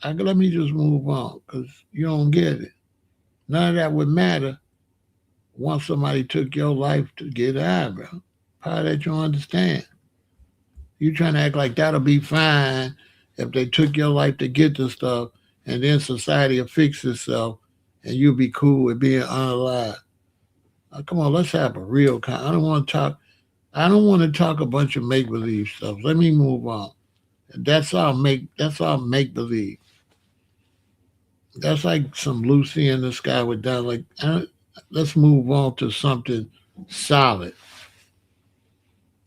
Let me just move on because you don't get it. None of that would matter once somebody took your life to get out, bro. How that you understand? You trying to act like that'll be fine if they took your life to get the stuff, and then society will fix itself, and you'll be cool with being unalive. Come on, let's have a real. I don't want to talk. I don't want to talk a bunch of make believe stuff. Let me move on. That's all make. That's all make believe. That's like some Lucy in the sky with that. Like, let's move on to something solid.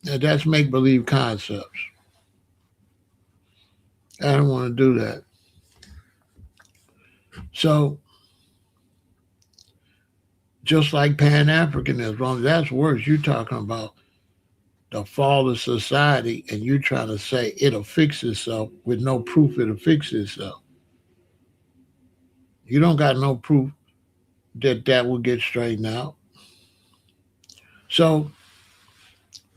And that's make believe concepts. I don't want to do that. So, just like Pan Africanism, that's worse. You're talking about the fall of society, and you're trying to say it'll fix itself with no proof it'll fix itself. You don't got no proof that that will get straightened out. So,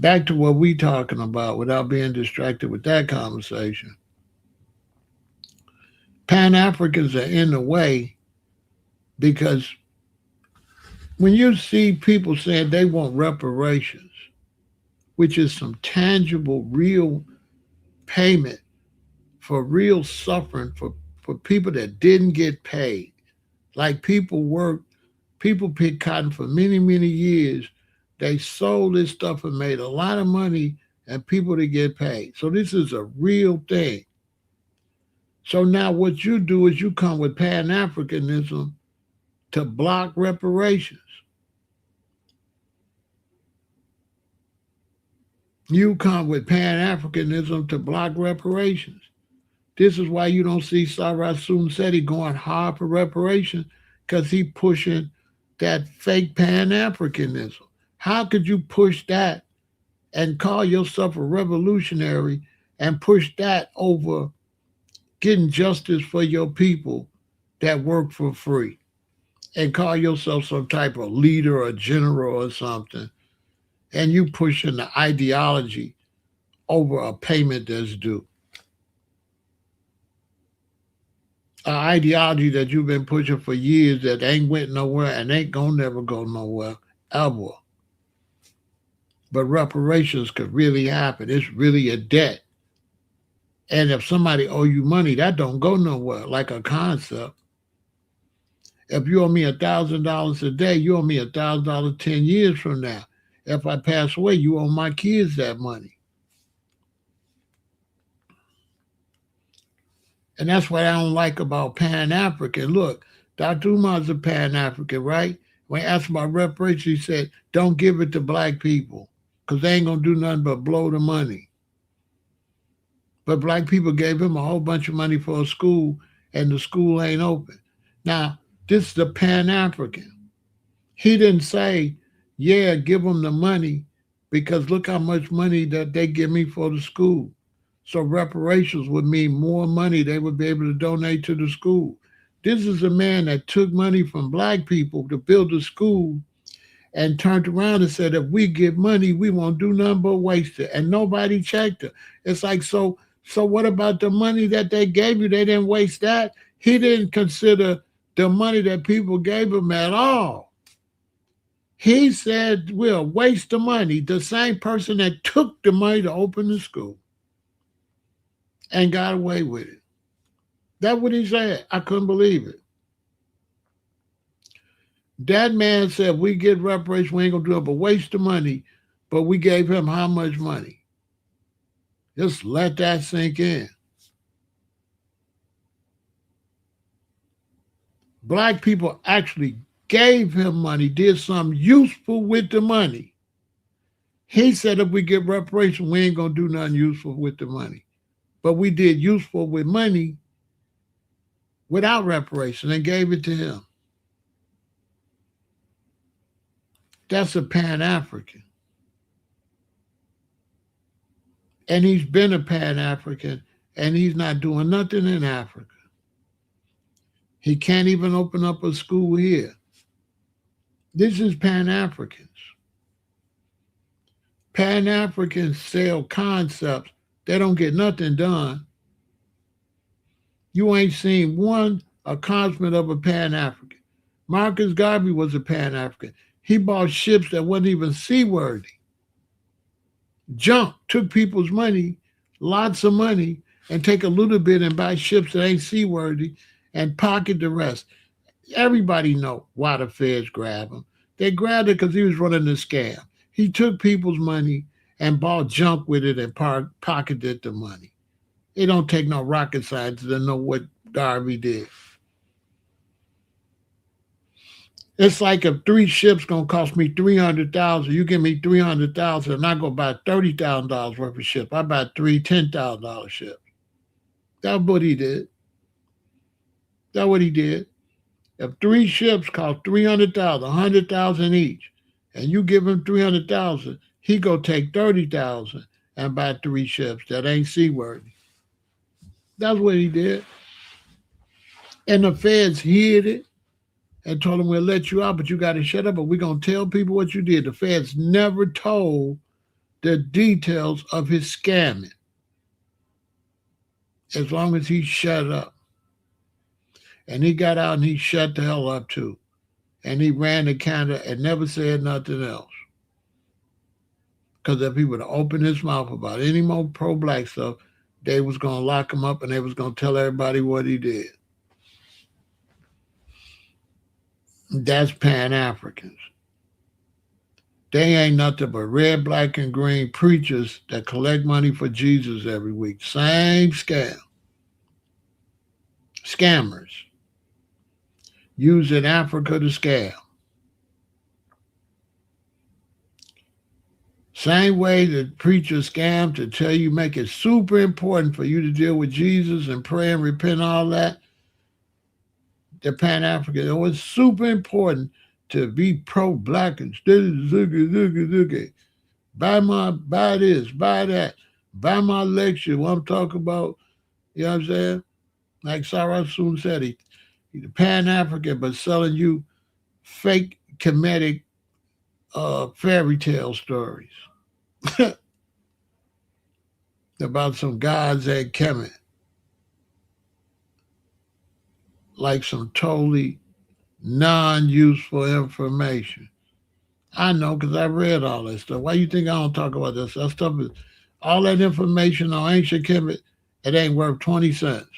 back to what we talking about without being distracted with that conversation. Pan Africans are in the way because when you see people saying they want reparations, which is some tangible, real payment for real suffering for people that didn't get paid, like people worked, people picked cotton for many, many years. They sold this stuff and made a lot of money and people to get paid. So this is a real thing. So now what you do is you come with Pan Africanism to block reparations. You come with Pan Africanism to block reparations. This is why you don't see Sarah Seti going hard for reparations, because he pushing that fake Pan Africanism. How could you push that and call yourself a revolutionary and push that over getting justice for your people that work for free and call yourself some type of leader or general or something, and you pushing the ideology over a payment that's due? An ideology that you've been pushing for years that ain't went nowhere and ain't gonna never go nowhere ever. But reparations could really happen. It's really a debt. And if somebody owe you money, that don't go nowhere, like a concept. If you owe me $1,000 a day, you owe me $1,000 10 years from now. If I pass away, you owe my kids that money. And that's what I don't like about Pan African. Look, Dr. Umar's a Pan African, right? When he asked about reparations, he said, don't give it to black people because they ain't going to do nothing but blow the money. But black people gave him a whole bunch of money for a school, and the school ain't open. Now, this is the Pan African. He didn't say, yeah, give them the money because look how much money that they give me for the school. So reparations would mean more money they would be able to donate to the school. This is a man that took money from black people to build a school and turned around and said, if we get money, we won't do nothing but waste it. And nobody checked it. It's like, so what about the money that they gave you? They didn't waste that. He didn't consider the money that people gave him at all. He said, we'll waste the money. The same person that took the money to open the school and got away with it. That's what he said. I couldn't believe it. That man said, we get reparations, we ain't going to do it, but waste the money. But we gave him how much money? Just let that sink in. Black people actually gave him money, did something useful with the money. He said, if we get reparations, we ain't going to do nothing useful with the money. But we did useful with money without reparation and gave it to him. That's a Pan-African. And he's been a Pan-African, and he's not doing nothing in Africa. He can't even open up a school here. This is Pan-Africans. Pan-Africans sell concepts. They don't get nothing done. You ain't seen one accomplishment of a Pan-African. Marcus Garvey was a Pan-African. He bought ships that wasn't even seaworthy. Junk, took people's money, lots of money, and take a little bit and buy ships that ain't seaworthy and pocket the rest. Everybody know why the feds grab him. They grabbed it because he was running a scam. He took people's money and bought junk with it and pocketed the money. It don't take no rocket science to know what Garvey did. It's like if 3 ships gonna cost me 300,000, you give me 300,000, and I go buy $30,000 worth of ship. I buy three $10,000 ships. That's what he did. That's what he did. If 3 ships cost 300,000, 100,000 each, and you give him 300,000, he go take 30,000 and buy 3 ships that ain't seaworthy. That's what he did. And the feds hid it and told him, we'll let you out, but you got to shut up, but we're going to tell people what you did. The feds never told the details of his scamming as long as he shut up. And he got out and he shut the hell up too. And he ran to Canada and never said nothing else. Because if he would have opened his mouth about any more pro-black stuff, they was going to lock him up and they was going to tell everybody what he did. That's Pan-Africans. They ain't nothing but red, black, and green preachers that collect money for Jesus every week. Same scam. Scammers. Using Africa to scam. Same way that preachers scam to tell you, make it super important for you to deal with Jesus and pray and repent, all that. The Pan-African, it was super important to be pro-black and buy this, buy that, buy my lecture. What I'm talking about, you know what I'm saying? Like Sarah Soon said, he's a Pan-African, but selling you fake comedic fairy tale stories about some gods at Kemet. Like some totally non-useful information. I know because I read all that stuff. Why you think I don't talk about this? That stuff is, all that information on ancient Kemet, it ain't worth 20 cents.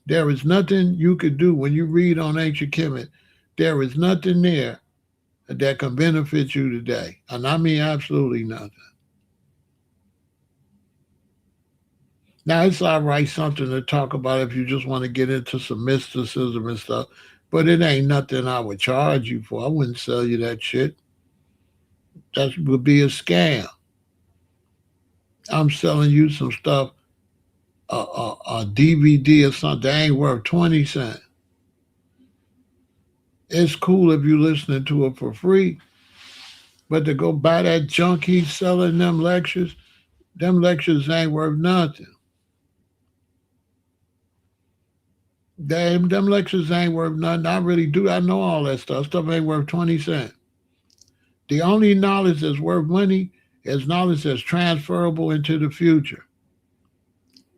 There is nothing you could do when you read on ancient Kemet. There is nothing there that can benefit you today. And I mean absolutely nothing. Now, it's all right, something to talk about if you just want to get into some mysticism and stuff, but it ain't nothing I would charge you for. I wouldn't sell you that shit. That would be a scam. I'm selling you some stuff, a DVD or something that ain't worth 20 cents. It's cool if you're listening to it for free, but to go buy that junk he's selling them lectures ain't worth nothing. Them lectures ain't worth nothing. I really do. I know all that stuff. Stuff ain't worth 20 cents. The only knowledge that's worth money is knowledge that's transferable into the future.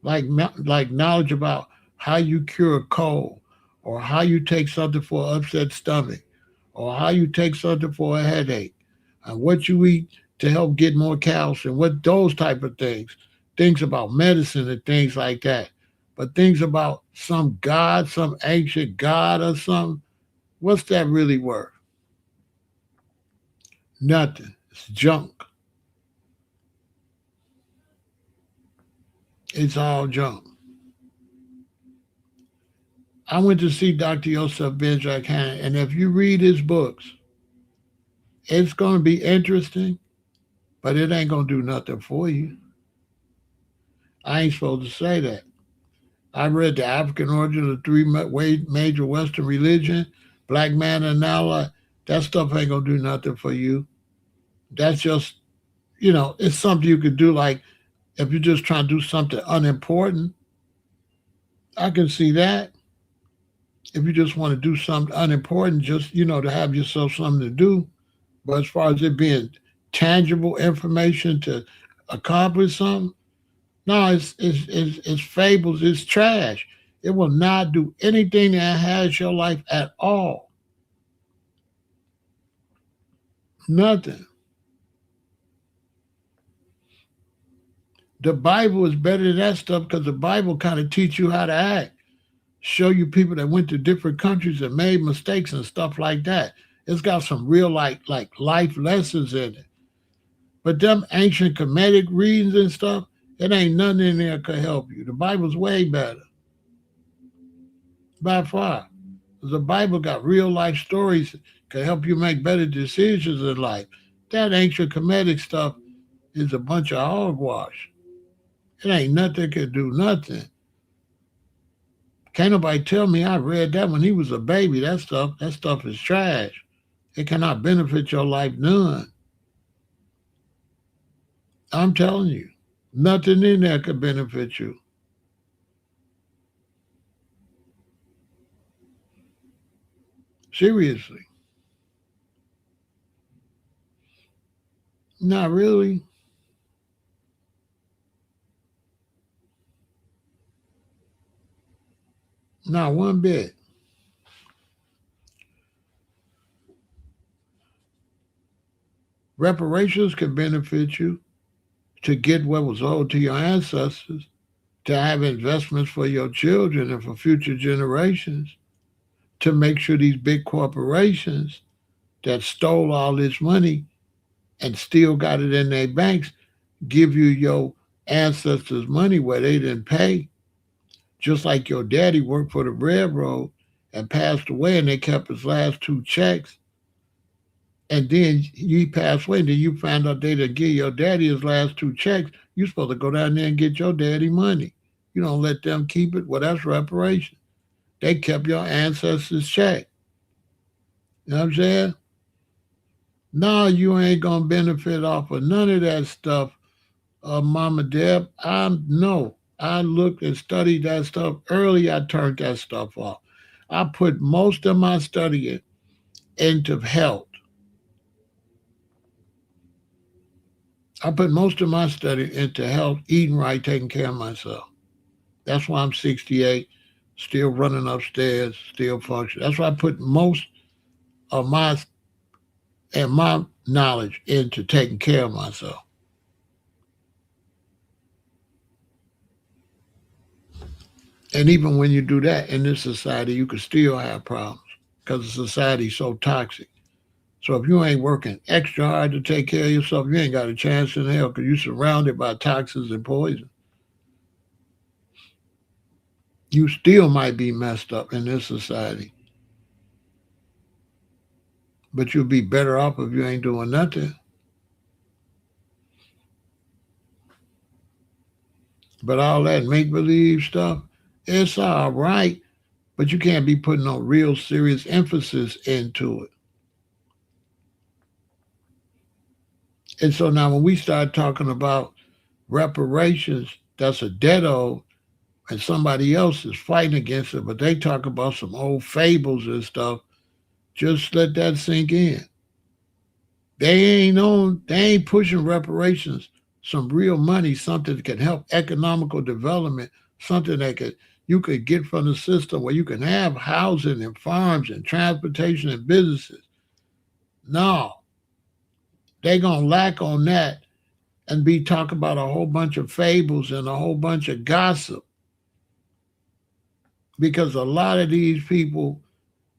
Like knowledge about how you cure a cold, or how you take something for an upset stomach, or how you take something for a headache, and what you eat to help get more calcium, what those type of things. Things about medicine and things like that. But things about some god, some ancient god or something, what's that really worth? Nothing. It's junk. It's all junk. I went to see Dr. Yosef Ben Jacquin, and if you read his books, it's going to be interesting, but it ain't going to do nothing for you. I ain't supposed to say that. I read the African origin of 3 major Western religions, Black Man and Allah. That stuff ain't going to do nothing for you. That's just, it's something you could do, like if you're just trying to do something unimportant. I can see that. If you just want to do something unimportant, just, to have yourself something to do. But as far as it being tangible information to accomplish something, no, it's fables, it's trash. It will not do anything that enhance your life at all. Nothing. The Bible is better than that stuff because the Bible kind of teach you how to act, show you people that went to different countries and made mistakes and stuff like that. It's got some real like life lessons in it. But them ancient comedic readings and stuff, it ain't nothing in there could help you. The Bible's way better by far. The Bible got real life stories can help you make better decisions in life. That ancient comedic stuff is a bunch of hogwash. It ain't nothing can do nothing. Can't nobody tell me I read that when he was a baby. That stuff is trash. It cannot benefit your life none. I'm telling you, nothing in there could benefit you. Seriously. Not really. Not one bit. Reparations can benefit you to get what was owed to your ancestors, to have investments for your children and for future generations, to make sure these big corporations that stole all this money and still got it in their banks give you your ancestors' money where they didn't pay. Just like your daddy worked for the railroad and passed away and they kept his last two checks. And then you passed away, and then you found out they didn't give your daddy his last two checks. You're supposed to go down there and get your daddy money. You don't let them keep it. Well, that's reparation. They kept your ancestors' check. You know what I'm saying? No, you ain't gonna benefit off of none of that stuff, Mama Deb. No. I looked and studied that stuff early. I turned that stuff off. I put most of my studying into health. I put most of my study into health, eating right, taking care of myself. That's why I'm 68, still running upstairs, still functioning. That's why I put most of my knowledge into taking care of myself. And even when you do that in this society, you can still have problems because the society's so toxic. So if you ain't working extra hard to take care of yourself, you ain't got a chance in hell because you're surrounded by toxins and poison. You still might be messed up in this society, but you'll be better off if you ain't doing nothing. But all that make believe stuff, it's all right, but you can't be putting no real serious emphasis into it. And so now when we start talking about reparations, that's a debt owed, and somebody else is fighting against it, but they talk about some old fables and stuff. Just let that sink in. They ain't pushing reparations, some real money, something that can help economical development, something that could you could get from the system where you can have housing and farms and transportation and businesses. No, they gonna lack on that and be talking about a whole bunch of fables and a whole bunch of gossip because a lot of these people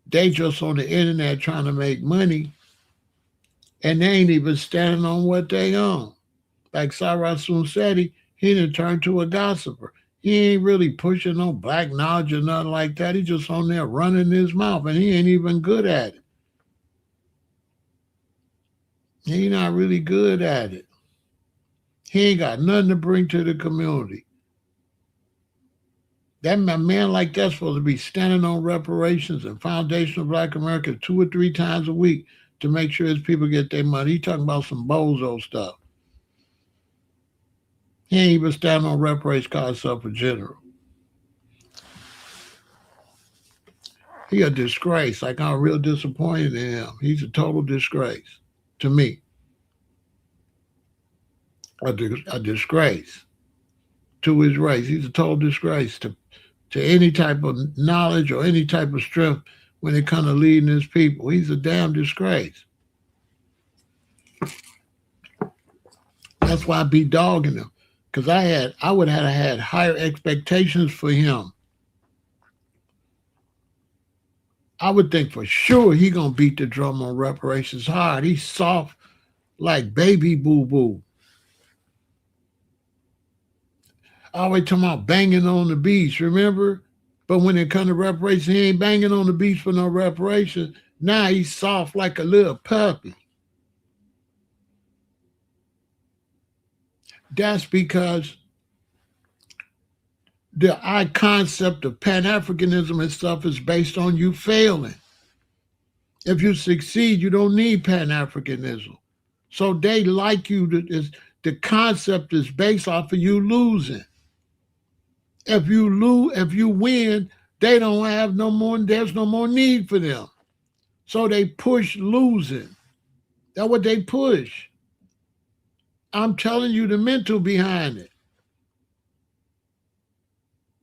they just on the internet trying to make money and they ain't even standing on what they own. Like Sarah Sunseti, he didn't turn to a gossiper. He ain't really pushing no black knowledge or nothing like that. He just on there running his mouth and he ain't even good at it. He not really good at it. He ain't got nothing to bring to the community. That man like that's supposed to be standing on reparations and Foundation of Black America 2 or 3 times a week to make sure his people get their money. He talking about some bozo stuff. He ain't even standing on reparations call himself a general. He a disgrace. Like I'm real disappointed in him. He's a total disgrace to me. A disgrace to his race. He's a total disgrace to to any type of knowledge or any type of strength when it comes to leading his people. He's a damn disgrace. That's why I be dogging him. Because I would have had higher expectations for him. I would think for sure he gonna beat the drum on reparations hard. He's soft like baby boo boo. Always talking about banging on the beach, remember? But when it comes to reparations, he ain't banging on the beach for no reparations. Now he's soft like a little puppy. That's because the concept of Pan-Africanism and stuff is based on you failing. If you succeed, you don't need Pan-Africanism. So they like you. The concept is based off of you losing. If you win, they don't have no more, there's no more need for them. So they push losing. That's what they push. I'm telling you the mental behind it.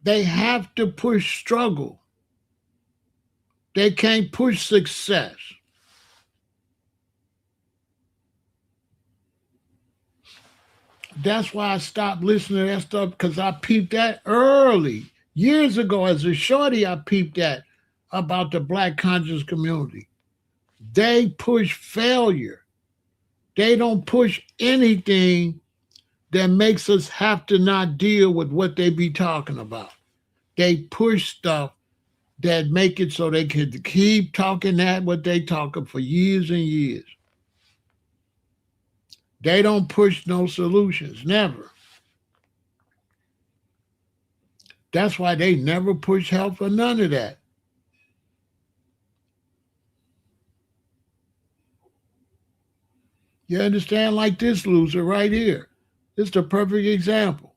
They have to push struggle. They can't push success. That's why I stopped listening to that stuff, because I peeped that early. Years ago, as a shorty, I peeped that about the Black conscious community. They push failure. They don't push anything that makes us have to not deal with what they be talking about. They push stuff that make it so they can keep talking that what they talking for years and years. They don't push no solutions, never. That's why they never push help for none of that. You understand? Like this loser right here. It's the perfect example.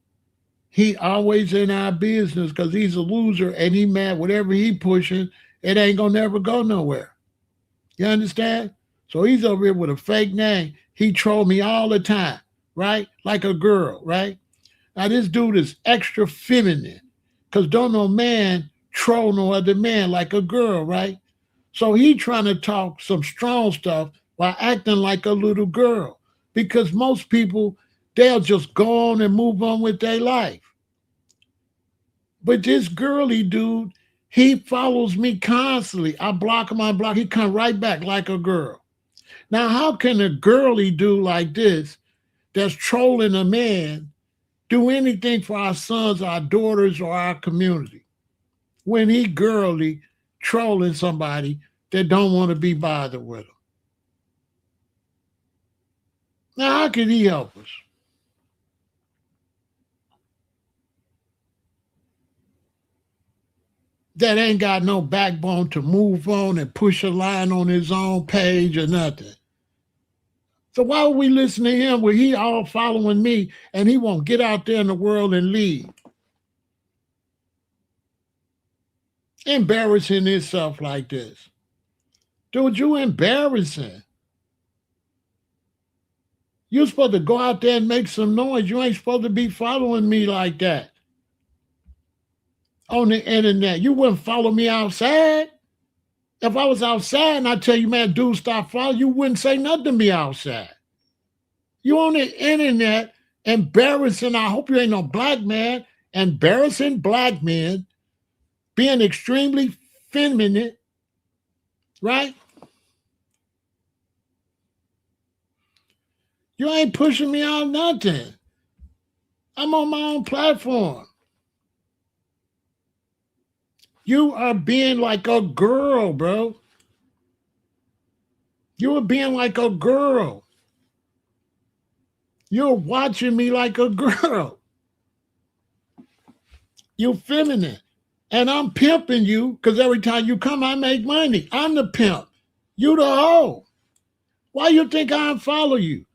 He always in our business because he's a loser and he mad whatever he pushing, it ain't gonna never go nowhere. You understand? So he's over here with a fake name. He troll me all the time, right? Like a girl, right? Now this dude is extra feminine because don't no man troll no other man like a girl, right? So he trying to talk some strong stuff while acting like a little girl because most people, they'll just go on and move on with their life. But this girly dude, he follows me constantly. I block him, he come right back like a girl. Now, how can a girly dude like this that's trolling a man do anything for our sons, our daughters, or our community when he girly trolling somebody that don't want to be bothered with him? Now, how can he help us? That ain't got no backbone to move on and push a line on his own page or nothing. So why would we listen to him when he all following me and he won't get out there in the world and lead? Embarrassing himself like this. Dude, you embarrassing. You're supposed to go out there and make some noise. You ain't supposed to be following me like that on the internet. You wouldn't follow me outside. If I was outside and I tell you, man, dude, stop following, you wouldn't say nothing to me outside. You on the internet embarrassing, I hope you ain't no black man, embarrassing black men, being extremely feminine, right? You ain't pushing me out nothing. I'm on my own platform. You are being like a girl, bro. You are being like a girl. You're watching me like a girl. You're feminine. And I'm pimping you because every time you come, I make money. I'm the pimp. You the hoe. Why you think I unfollow you?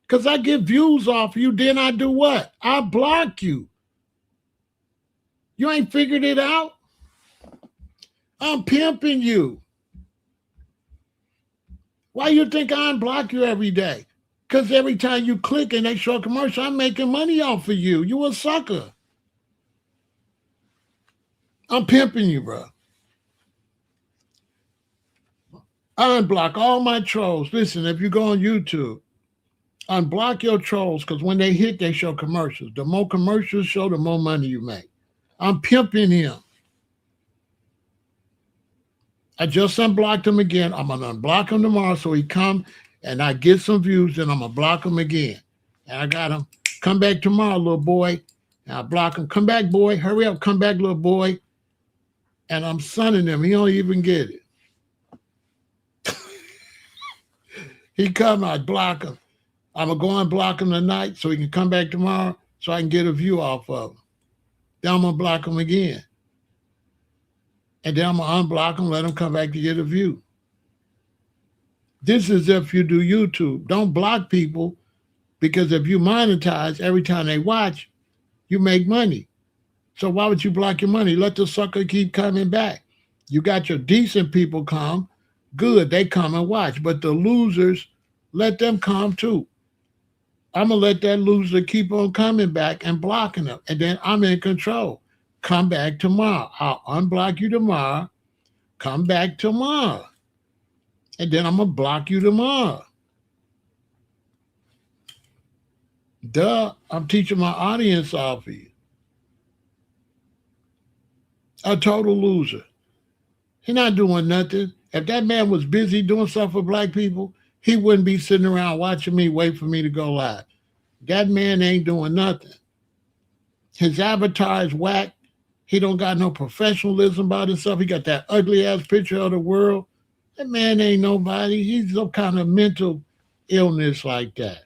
Because I get views off you, then I do what? I block you. You ain't figured it out? I'm pimping you. Why you think I unblock you every day? Because every time you click and they show a commercial, I'm making money off of you. You a sucker. I'm pimping you, bro. I unblock all my trolls. Listen, if you go on YouTube, unblock your trolls because when they hit, they show commercials. The more commercials show, the more money you make. I'm pimping him. I just unblocked him again. I'm gonna unblock him tomorrow so he come and I get some views. Then I'm gonna block him again. And I got him. Come back tomorrow, little boy. And I block him. Come back, boy. Hurry up. Come back, little boy. And I'm sunning him. He don't even get it. He come, I block him. I'm gonna go and block him tonight so he can come back tomorrow so I can get a view off of him. Then I'm gonna block him again. And then I'm gonna unblock him, let him come back to get a view. This is if you do YouTube. Don't block people because if you monetize every time they watch, you make money. So why would you block your money? Let the sucker keep coming back. You got your decent people come, good, they come and watch. But the losers, let them come too. I'm gonna let that loser keep on coming back and blocking them. And then I'm in control. Come back tomorrow. I'll unblock you tomorrow. Come back tomorrow. And then I'm going to block you tomorrow. Duh, I'm teaching my audience off of you. A total loser. He's not doing nothing. If that man was busy doing stuff for black people, he wouldn't be sitting around watching me wait for me to go live. That man ain't doing nothing. His avatar is whack. He don't got no professionalism about himself. He got that ugly ass picture of the world. That man ain't nobody. He's some kind of mental illness like that.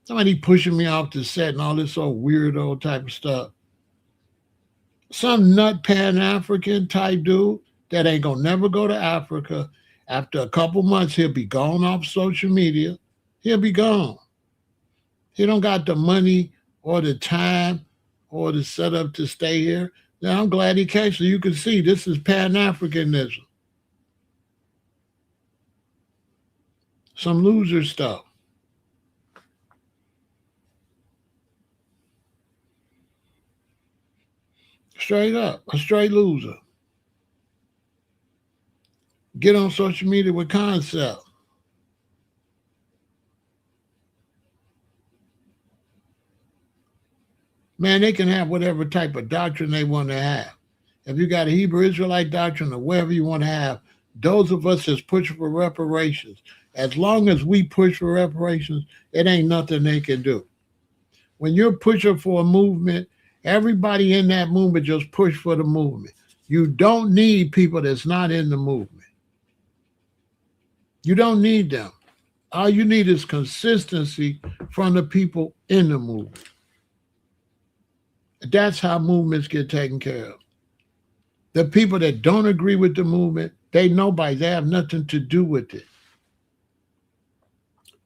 Somebody pushing me off the set and all this old weirdo type of stuff. Some nut Pan-African type dude that ain't gonna never go to Africa. After a couple months, he'll be gone off social media. He'll be gone. He don't got the money or the time or the setup to stay here. Now, I'm glad he came so you can see this is Pan-Africanism. Some loser stuff. Straight up, a straight loser. Get on social media with concept. Man, they can have whatever type of doctrine they want to have. If you got a Hebrew Israelite doctrine or whatever you want to have, those of us that's pushing for reparations, as long as we push for reparations, it ain't nothing they can do. When you're pushing for a movement, everybody in that movement just push for the movement. You don't need people that's not in the movement. You don't need them. All you need is consistency from the people in the movement. That's how movements get taken care of. The people that don't agree with the movement, they have nothing to do with it.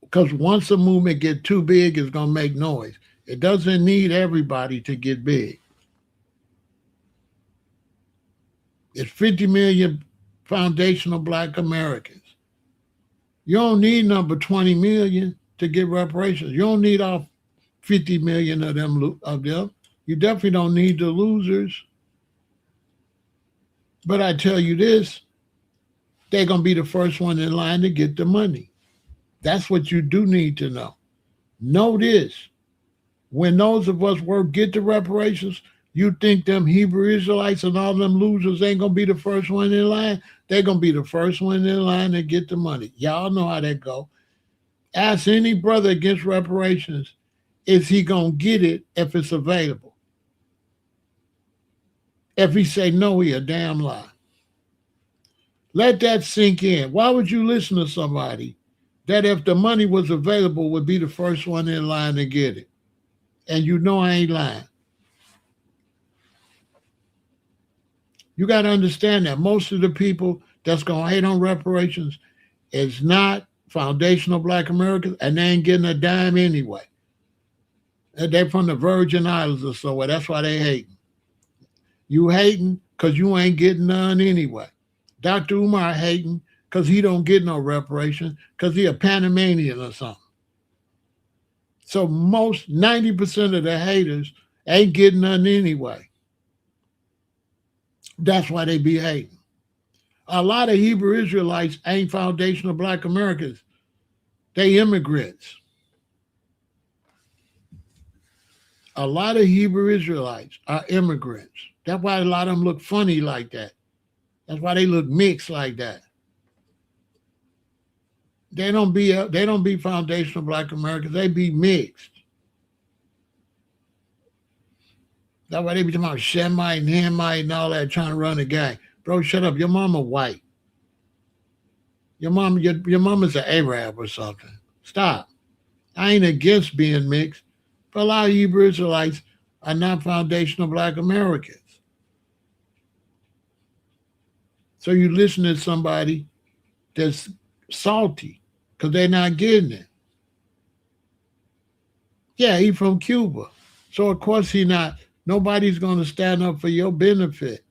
Because once a movement gets too big, it's going to make noise. It doesn't need everybody to get big. It's 50 million foundational Black Americans. You don't need number 20 million to get reparations. You don't need all 50 million of them. You definitely don't need the losers. But I tell you this, they're going to be the first one in line to get the money. That's what you do need to know. Know this. When those of us get the reparations, you think them Hebrew Israelites and all them losers ain't going to be the first one in line? They're going to be the first one in line to get the money. Y'all know how that go. Ask any brother against reparations, is he going to get it if it's available? If he say no, he a damn lie. Let that sink in. Why would you listen to somebody that if the money was available would be the first one in line to get it? And you know I ain't lying. You got to understand that most of the people that's going to hate on reparations is not foundational Black Americans, and they ain't getting a dime anyway. They're from the Virgin Islands or somewhere. That's why they hating. You hating because you ain't getting none anyway. Dr. Umar hating because he don't get no reparations because he a Panamanian or something. So 90% of the haters ain't getting none anyway. That's why they be hating. A lot of Hebrew Israelites ain't foundational black Americans. They immigrants. A lot of Hebrew Israelites are immigrants. That's why a lot of them look funny like that. That's why they look mixed like that. They don't be foundational black Americans. They be mixed. That's why they be talking about Shemite and Hamite and all that trying to run the gang. Bro, shut up. Your mama white. Your mama's an Arab or something. Stop. I ain't against being mixed, but a lot of Hebrew Israelites are not foundational black Americans. So you listen to somebody that's salty because they're not getting it. Yeah, he from Cuba. So of course he not. Nobody's going to stand up for your benefit.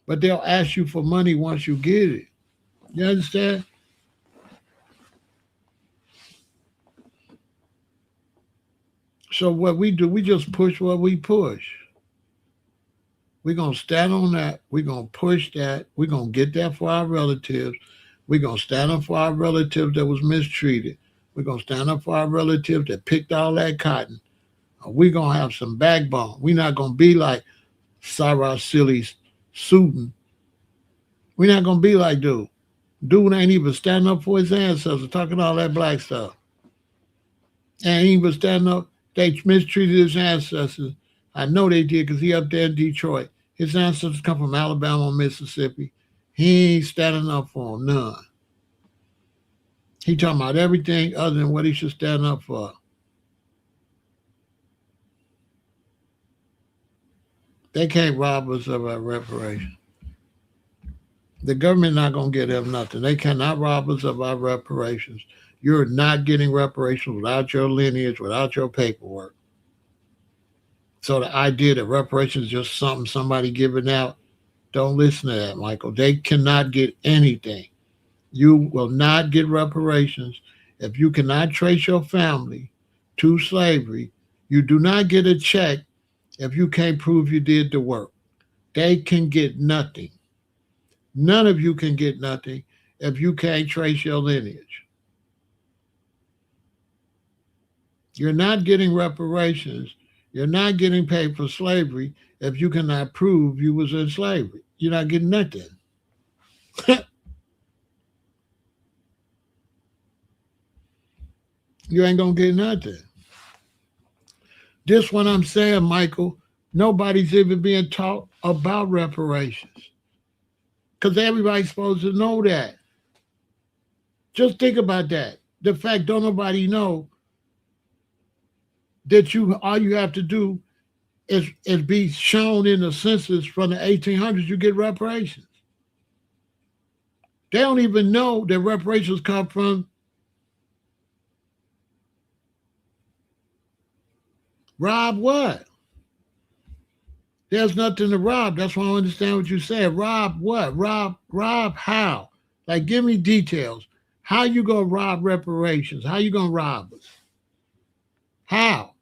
But they'll ask you for money once you get it. You understand? So what we do, we just push what we push. We're going to stand on that. We're going to push that. We're going to get that for our relatives. We're going to stand up for our relatives that was mistreated. We're going to stand up for our relatives that picked all that cotton. We're going to have some backbone. We're not going to be like Sarah Silly's Sudan. We're not going to be like dude. Dude ain't even standing up for his ancestors, talking all that black stuff. And he even standing up. They mistreated his ancestors. I know they did because he up there in Detroit. His ancestors come from Alabama and Mississippi. He ain't standing up for them, none. He talking about everything other than what he should stand up for. They can't rob us of our reparations. The government not going to get them nothing. They cannot rob us of our reparations. You're not getting reparations without your lineage, without your paperwork. So the idea that reparations is just something somebody giving out, don't listen to that, Michael. They cannot get anything. You will not get reparations if you cannot trace your family to slavery. You do not get a check if you can't prove you did the work. They can get nothing. None of you can get nothing if you can't trace your lineage. You're not getting reparations. You're not getting paid for slavery if you cannot prove you was in slavery. You're not getting nothing. You ain't going to get nothing. This what I'm saying, Michael. Nobody's even being taught about reparations. Because everybody's supposed to know that. Just think about that. The fact don't nobody know that all you have to do is be shown in the census from the 1800s, you get reparations. They don't even know that reparations come from rob what? There's nothing to rob. That's why I understand what you said. Rob what? Rob how? Like, give me details. How you gonna rob reparations? How you gonna rob us? How?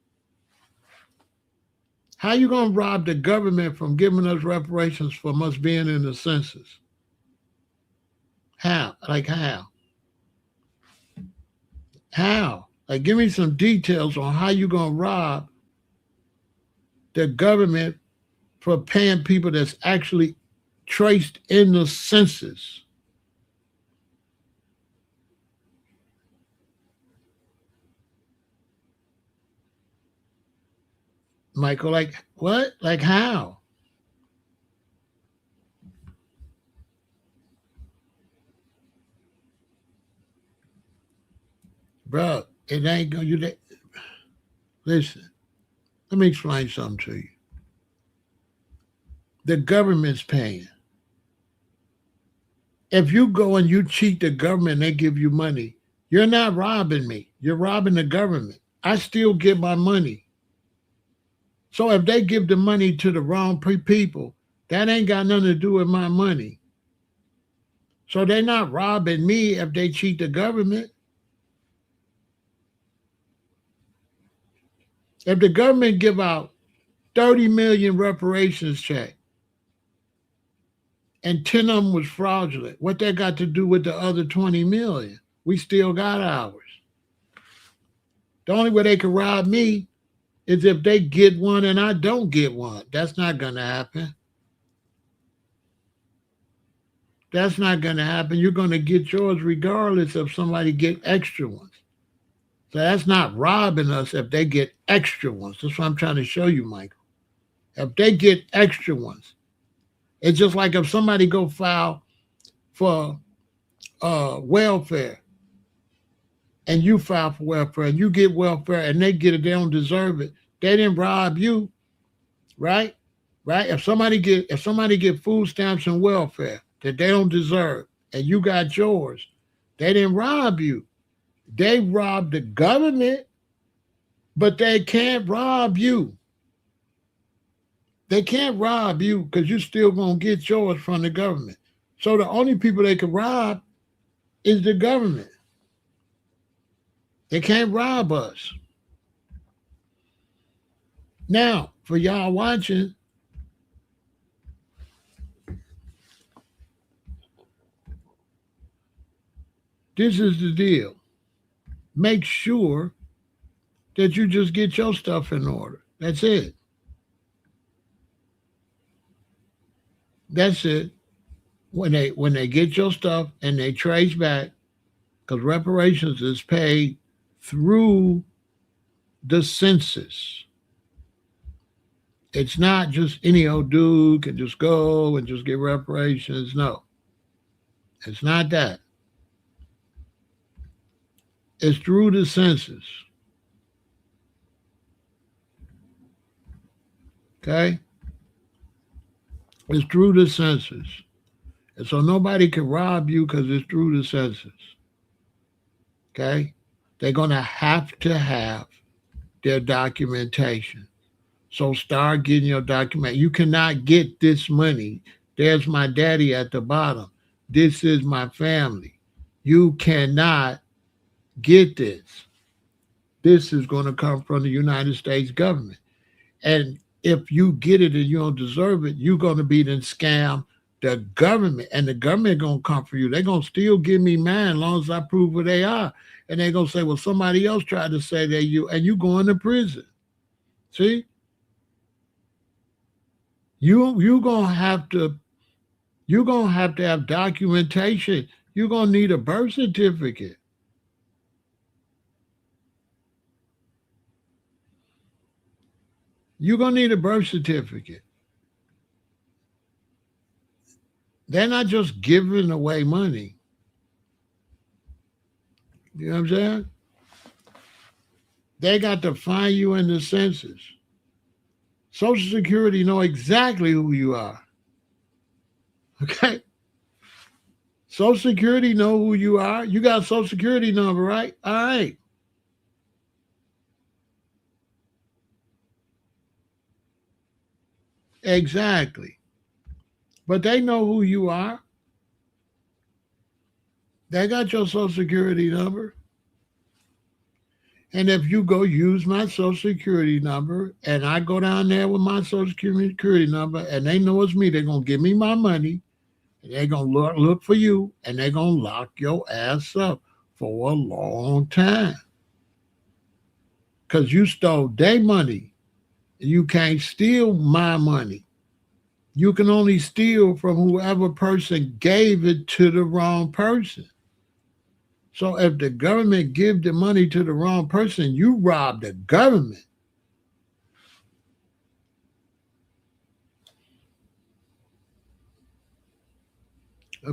How you gonna rob the government from giving us reparations from us being in the census? How? Like how? How? Like, give me some details on how you gonna rob the government for paying people that's actually traced in the census. Michael, like what? Like how? Bro, it ain't gonna listen, let me explain something to you. The government's paying. If you go and you cheat the government and they give you money, you're not robbing me. You're robbing the government. I still get my money. So if they give the money to the wrong people, that ain't got nothing to do with my money. So they're not robbing me if they cheat the government. If the government give out 30 million reparations check, and 10 of them was fraudulent. What that got to do with the other 20 million? We still got ours. The only way they can rob me is if they get one and I don't get one. That's not going to happen. That's not going to happen. You're going to get yours regardless if somebody get extra ones. So that's not robbing us if they get extra ones. That's what I'm trying to show you, Michael. If they get extra ones, it's just like if somebody go file for welfare and you file for welfare and you get welfare and they get it, they don't deserve it. They didn't rob you, right? Right? If somebody get food stamps and welfare that they don't deserve and you got yours, they didn't rob you. They robbed the government, but they can't rob you. They can't rob you because you're still going to get yours from the government. So the only people they can rob is the government. They can't rob us. Now, for y'all watching, this is the deal. Make sure that you just get your stuff in order. That's it. That's it. When they get your stuff and they trace back, because reparations is paid through the census. It's not just any old dude can just go and just get reparations. No, it's not that. It's through the census. Okay? It's through the census. And so nobody can rob you because it's through the census. Okay? They're going to have their documentation. So start getting your document. You cannot get this money. There's my daddy at the bottom. This is my family. You cannot get this. This is going to come from the United States government. And if you get it and you don't deserve it, you're going to be then scam the government. And the government going to come for you. They're going to still give me mine as long as I prove who they are. And they're going to say, well, somebody else tried to say that you, and you going to prison. See? You're going to have to have documentation. You're going to need a birth certificate. You're going to need a birth certificate. They're not just giving away money. You know what I'm saying? They got to find you in the census. Social Security know exactly who you are. Okay? Social Security know who you are. You got a Social Security number, right? All right. Exactly. But they know who you are. They got your Social Security number. And if you go use my Social Security number and I go down there with my Social Security number and they know it's me, they're going to give me my money and they're going to look for you and they're going to lock your ass up for a long time. Because you stole their money. You can't steal my money. You can only steal from whoever person gave it to the wrong person. So if the government give the money to the wrong person, you rob the government.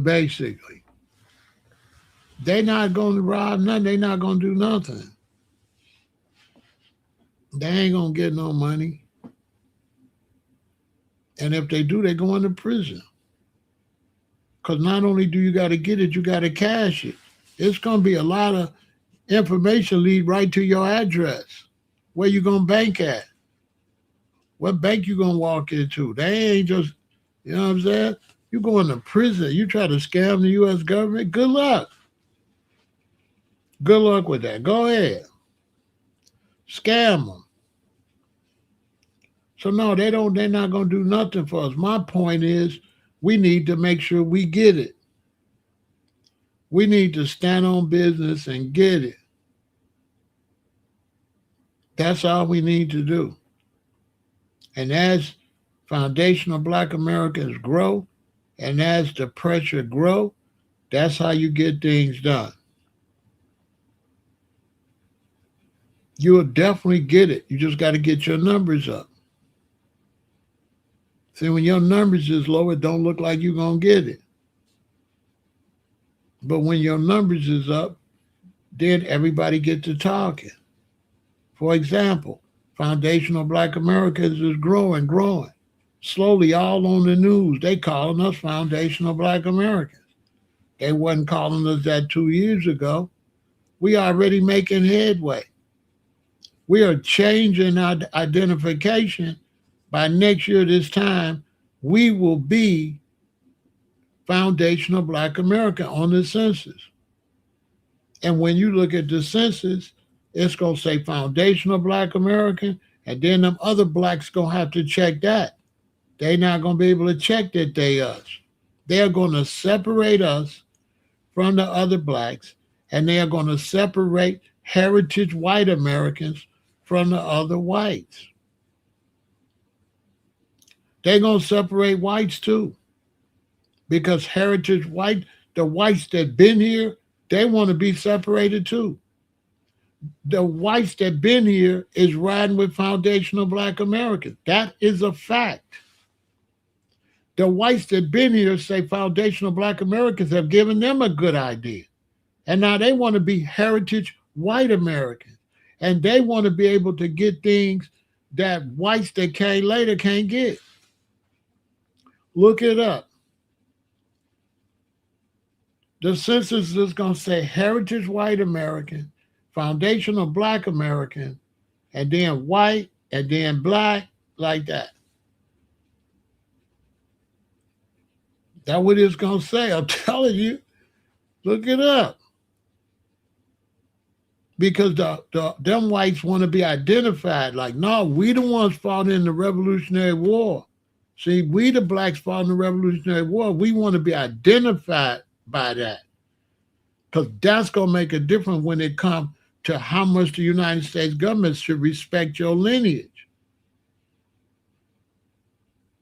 Basically. They're not going to rob nothing. They're not going to do nothing. They ain't going to get no money. And if they do, they're going to prison. Because not only do you got to get it, you got to cash it. It's going to be a lot of information lead right to your address. Where you going to bank at? What bank you going to walk into? They ain't just, you know what I'm saying? You going to prison. You try to scam the U.S. government. Good luck. Good luck with that. Go ahead. Scam them. So no, they're not going to do nothing for us. My point is, We need to make sure we get it. We need to stand on business and get it. That's all we need to do. And as foundational Black Americans grow, and as the pressure grow, that's how you get things done. You'll definitely get it. You just got to get your numbers up. See, when your numbers is low, it don't look like you're going to get it. But when your numbers is up, then everybody get to talking. For example, foundational Black Americans is growing. Slowly all on the news. They calling us foundational Black Americans. They wasn't calling us that 2 years ago. We already making headway. We are changing our identification. By next year this time, we will be foundational Black America on the census. And when you look at the census, it's going to say foundational Black American, and then them other blacks going to have to check that. They're not going to be able to check that they us. They're going to separate us from the other blacks, and they are going to separate heritage white Americans from the other whites. They're going to separate whites too, because heritage white, the whites that been here, they want to be separated too. The whites that been here is riding with foundational Black Americans. That is a fact. The whites that been here say foundational Black Americans have given them a good idea. And now they want to be heritage white Americans. And they want to be able to get things that whites that came later can't get. Look it up. The census is going to say heritage white American, foundational Black American, and then white, and then black, like that. That's what it's going to say. I'm telling you. Look it up. Because them whites want to be identified. Like, no, we the ones fought in the Revolutionary War. See, we the blacks fought in the Revolutionary War. We want to be identified by that. Because that's going to make a difference when it comes to how much the United States government should respect your lineage.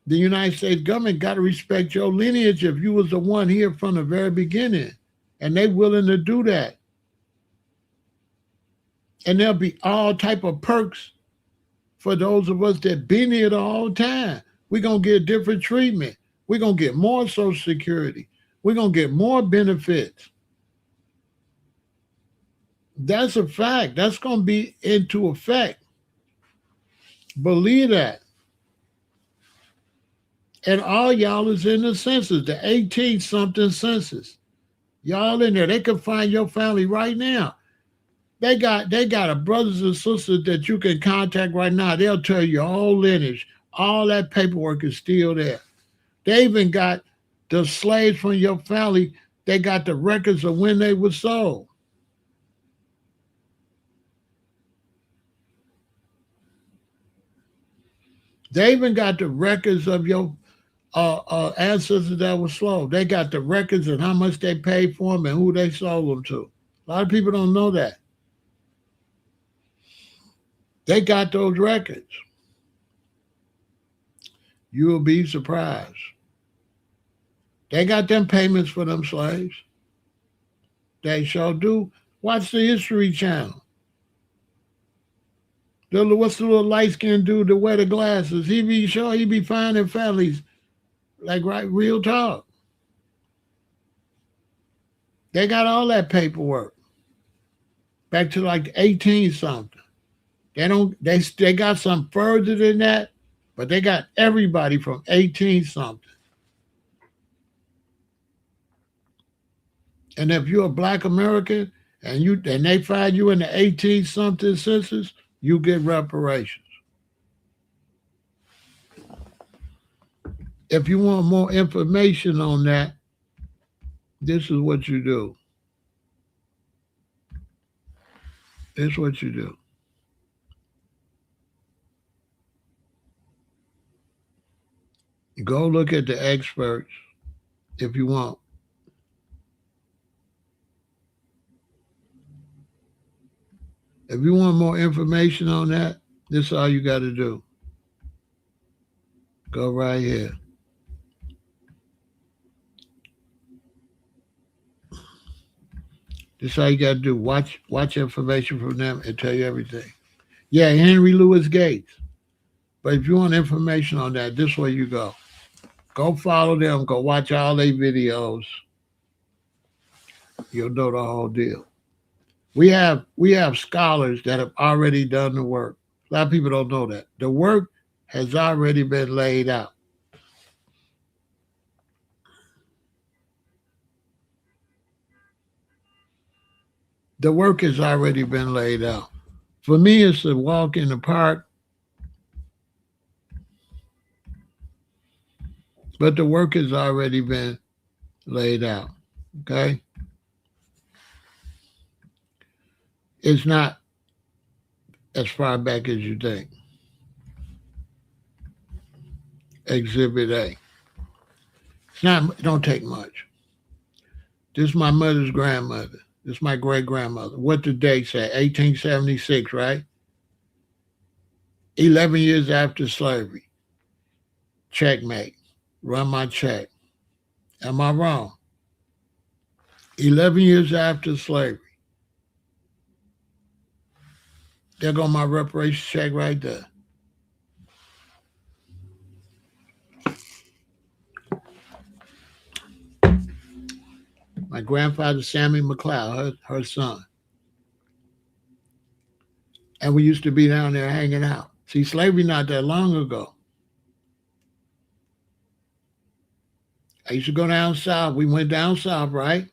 The United States government got to respect your lineage if you was the one here from the very beginning. And they willing to do that. And there'll be all type of perks for those of us that been here the whole time. We're going to get different treatment. We're going to get more Social Security. We're going to get more benefits. That's a fact. That's going to be into effect. Believe that. And all y'all is in the census, the 18-something census. Y'all in there. They can find your family right now. They got a brothers and sisters that you can contact right now. They'll tell you all lineage. All that paperwork is still there. They even got the slaves from your family. They got the records of when they were sold. They even got the records of your ancestors that were sold. They got the records and how much they paid for them and who they sold them to. A lot of people don't know that. They got those records. You'll be surprised. They got them payments for them slaves. They sure do. Watch the History Channel. What's the little light-skinned dude that wear the glasses? He be finding families, like, right, real talk. They got all that paperwork. Back to like 18-something. They got some further than that, but they got everybody from 18-something. And if you're a Black American and they find you in the 18-something census, you get reparations. If you want more information on that, this is what you do. This is what you do. Go look at the experts if you want. If you want more information on that, this is all you got to do. Go right here. This is all you got to do. Watch information from them and tell you everything. Yeah, Henry Louis Gates. But if you want information on that, this way you go. Go follow them. Go watch all their videos. You'll know the whole deal. We have scholars that have already done the work. A lot of people don't know that. The work has already been laid out. The work has already been laid out. For me, it's a walk in the park, but the work has already been laid out. Okay? It's not as far back as you think. Exhibit A. It's not. It don't take much. This is my mother's grandmother. This is my great grandmother. What did they say? 1876, right? 11 years after slavery. Checkmate. Run my check. Am I wrong? 11 years after slavery. There go my reparations check right there. My grandfather, Sammy McLeod, her son. And we used to be down there hanging out. See, slavery not that long ago. I used to go down south. We went down south, right?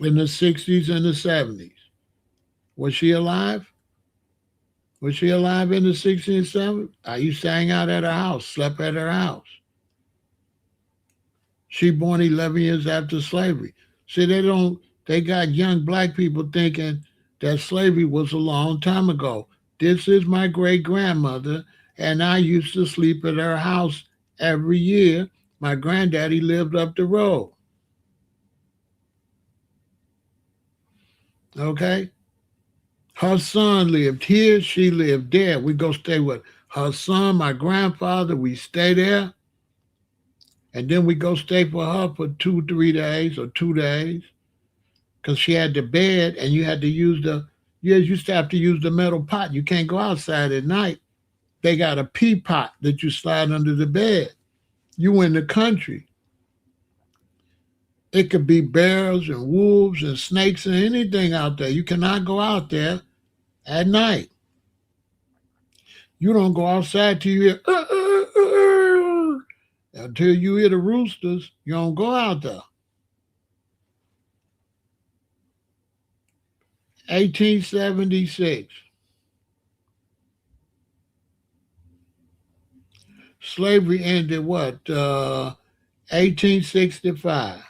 In the 60s and the 70s. Was she alive? Was she alive in the 60s and 70s? I used to hang out at her house, slept at her house. She born 11 years after slavery. See, they got young black people thinking that slavery was a long time ago. This is my great grandmother, and I used to sleep at her house every year. My granddaddy lived up the road. Okay? Her son lived here, she lived there. We go stay with her son, my grandfather. We stay there. And then we go stay for her for 2-3 days or 2 days. Because she had the bed and you had to use you used to have to use the metal pot. You can't go outside at night. They got a pea pot that you slide under the bed. You in the country. It could be bears and wolves and snakes and anything out there. You cannot go out there at night. You don't go outside till you hear, until you hear the roosters. You don't go out there. 1876. Slavery ended what? 1865.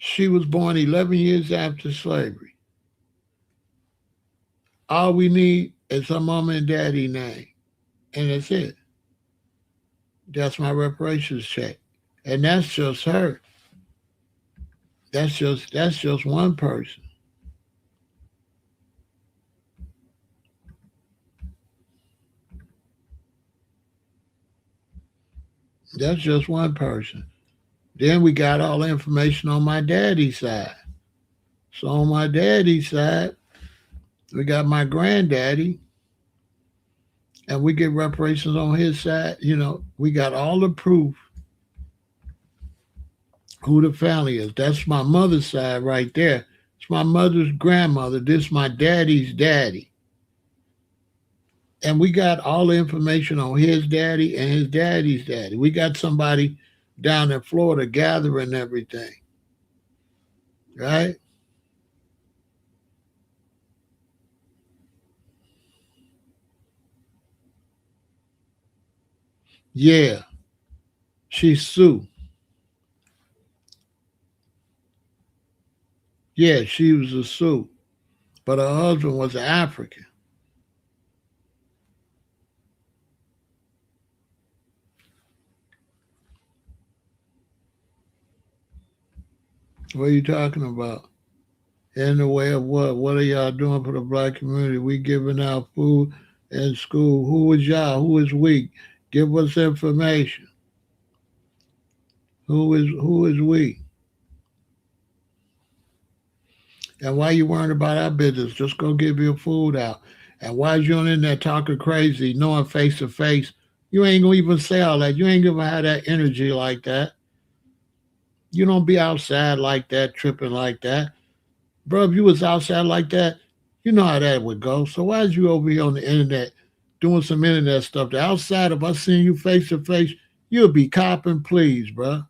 She was born 11 years after slavery. All we need is her mama and daddy name. And that's it. That's my reparations check. And that's just her. That's just one person. That's just one person. Then we got all the information on my daddy's side. So on my daddy's side, we got my granddaddy, and we get reparations on his side. We got all the proof who the family is. That's my mother's side right there. It's my mother's grandmother. This is my daddy's daddy. And we got all the information on his daddy and his daddy's daddy. We got somebody down in Florida gathering everything. Right? Yeah. She's Sue. Yeah, she was a Sioux. But her husband was an African. What are you talking about? In the way of what? What are y'all doing for the black community? We giving out food in school. Who is y'all? Who is we? Give us information. Who is we? And why you worrying about our business? Just go give your food out. And why is you on in there talking crazy, knowing face to face? You ain't gonna even say all that. You ain't gonna have that energy like that. You don't be outside like that, tripping like that. Bro, if you was outside like that, you know how that would go. So why is you over here on the internet doing some internet stuff? The outside, if I seen you face to face, you'll be copping, please, bro.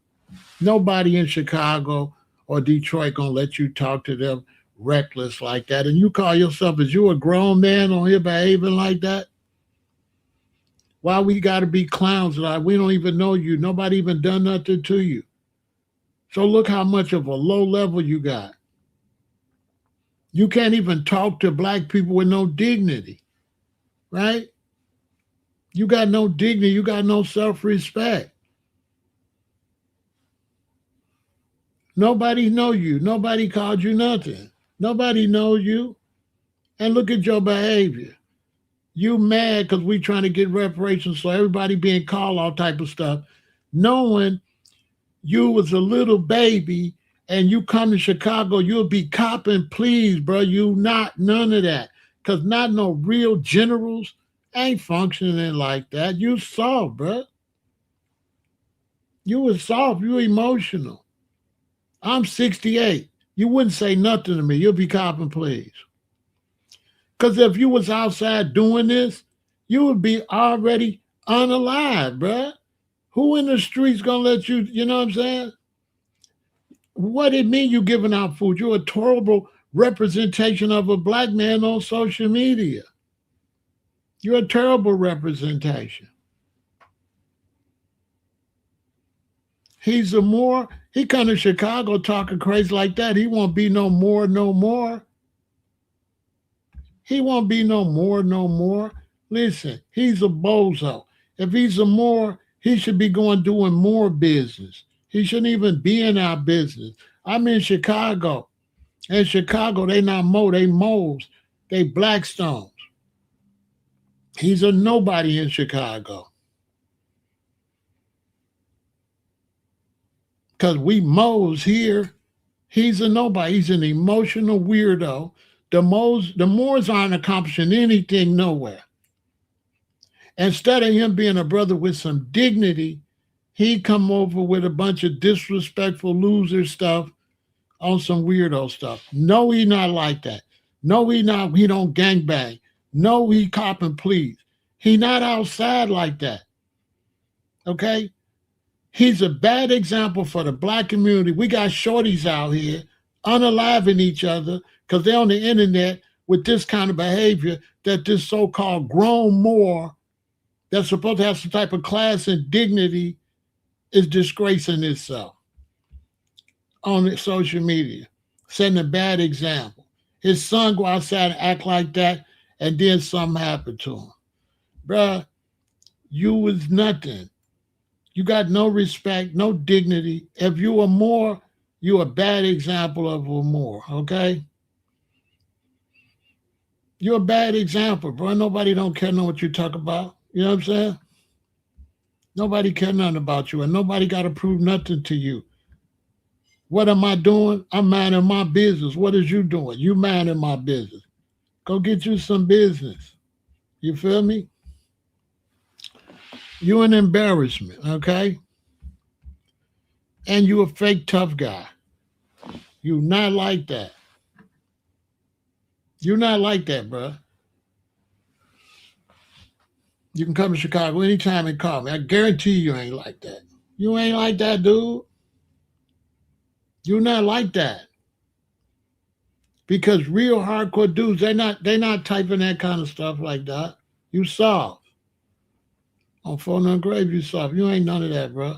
Nobody in Chicago or Detroit gonna let you talk to them reckless like that. And you call yourself, is you a grown man on here behaving like that? Why we gotta be clowns? Like we don't even know you. Nobody even done nothing to you. So look how much of a low level you got. You can't even talk to black people with no dignity, right? You got no dignity. You got no self respect. Nobody know you. Nobody called you nothing. Nobody knows you. And look at your behavior. You mad because we trying to get reparations, so everybody being called all type of stuff, knowing you was a little baby and you come to Chicago, you'll be copping, please, bro. You not none of that. Cause not no real generals ain't functioning like that. You soft, bro. You was soft. You emotional. I'm 68. You wouldn't say nothing to me. You'll be copping, please. Cause if you was outside doing this, you would be already unalive, bro. Who in the streets gonna let you? You know what I'm saying? What it mean you giving out food? You're a terrible representation of a black man on social media. You're a terrible representation. He's a more he come to Chicago talking crazy like that. He won't be no more, no more. He won't be no more, no more. Listen, he's a bozo. If he's a more, he should be going doing more business. He shouldn't even be in our business. I'm in Chicago. In Chicago, they not Mo, they moles. They Blackstones. He's a nobody in Chicago. Because we moles here. He's a nobody. He's an emotional weirdo. The Moors aren't accomplishing anything nowhere. Instead of him being a brother with some dignity, he come over with a bunch of disrespectful loser stuff on some weirdo stuff. No, he not like that. No, he not. He don't gangbang. No, he cop and please. He not outside like that. Okay, he's a bad example for the black community. We got shorties out here unaliving each other because they're on the internet with this kind of behavior that this so-called grown Moor that's supposed to have some type of class and dignity is disgracing itself on social media, setting a bad example. His son go outside and act like that, and then something happened to him. Bruh, you was nothing. You got no respect, no dignity. If you were more, you a bad example of a more, okay? You're a bad example, bro. Nobody don't care know what you talk about. You know what I'm saying? Nobody care nothing about you, and nobody got to prove nothing to you. What am I doing? I'm minding my business. What is you doing? You minding my business. Go get you some business. You feel me? You an embarrassment, okay? And you a fake tough guy. You not like that. You not like that, bro. You can come to Chicago anytime and call me. I guarantee you ain't like that. You ain't like that, dude. You not like that. Because real hardcore dudes, they not typing that kind of stuff like that. You soft. On phone and grave, you soft. You ain't none of that, bro.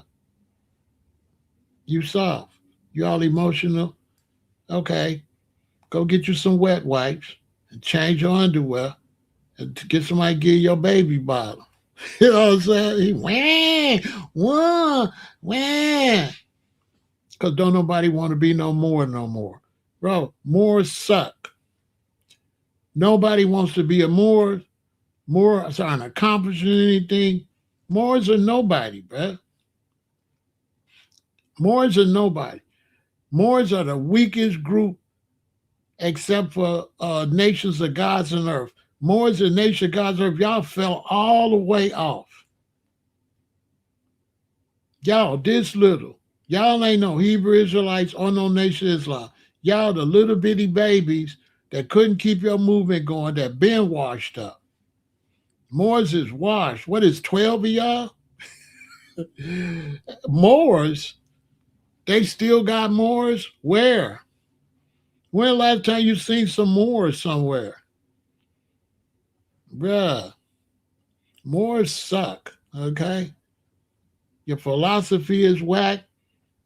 You soft. You all emotional. Okay. Go get you some wet wipes and change your underwear and to get somebody to give you your baby bottle. You know what I'm saying? He wah, wah, wah. Because don't nobody want to be no more no more. Bro, Moors suck. Nobody wants to be a Moor. Moors aren't accomplishing anything. Moors are nobody, bro. Moors are nobody. Moors are the weakest group except for nations of gods and earth. Moors and nation of gods and earth, y'all fell all the way off. Y'all this little. Y'all ain't no Hebrew Israelites or no Nation of Islam. Y'all the little bitty babies that couldn't keep your movement going, that been washed up. Moors is washed. What is 12 of y'all? Moors? They still got Moors? Where? When the last time you seen some Moors somewhere? Bruh, Moors suck, okay? Your philosophy is whack.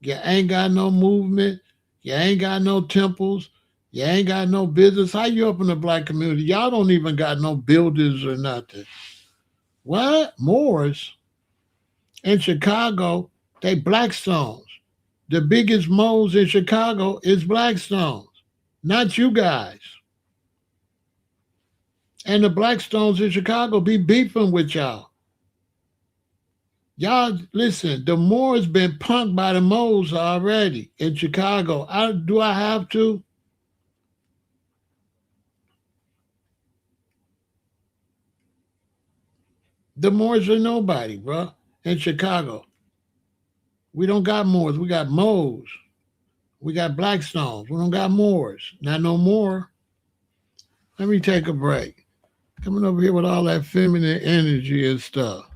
You ain't got no movement. You ain't got no temples. You ain't got no business. How you up in the black community? Y'all don't even got no buildings or nothing. What? Moors in Chicago, they Blackstones. The biggest moles in Chicago is Blackstones, not you guys. And the Blackstones in Chicago be beefing with y'all. Y'all, listen, the Moors been punked by the moles already in Chicago. Do I have to? The Moors are nobody, bro, in Chicago. We don't got Moors. We got moles. We got Blackstones. We don't got Moors. Not no more. Let me take a break. Coming over here with all that feminine energy and stuff.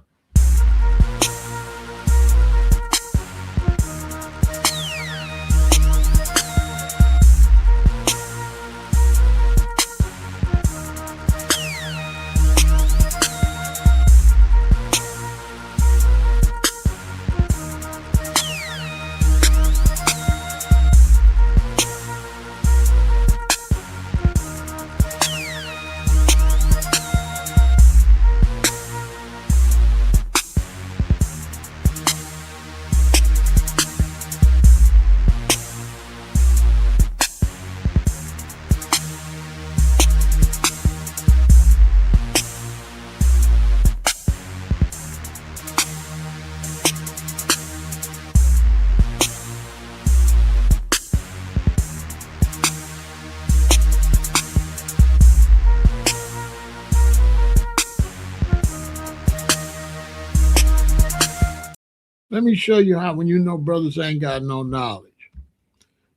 Let me show you how when you know brothers ain't got no knowledge.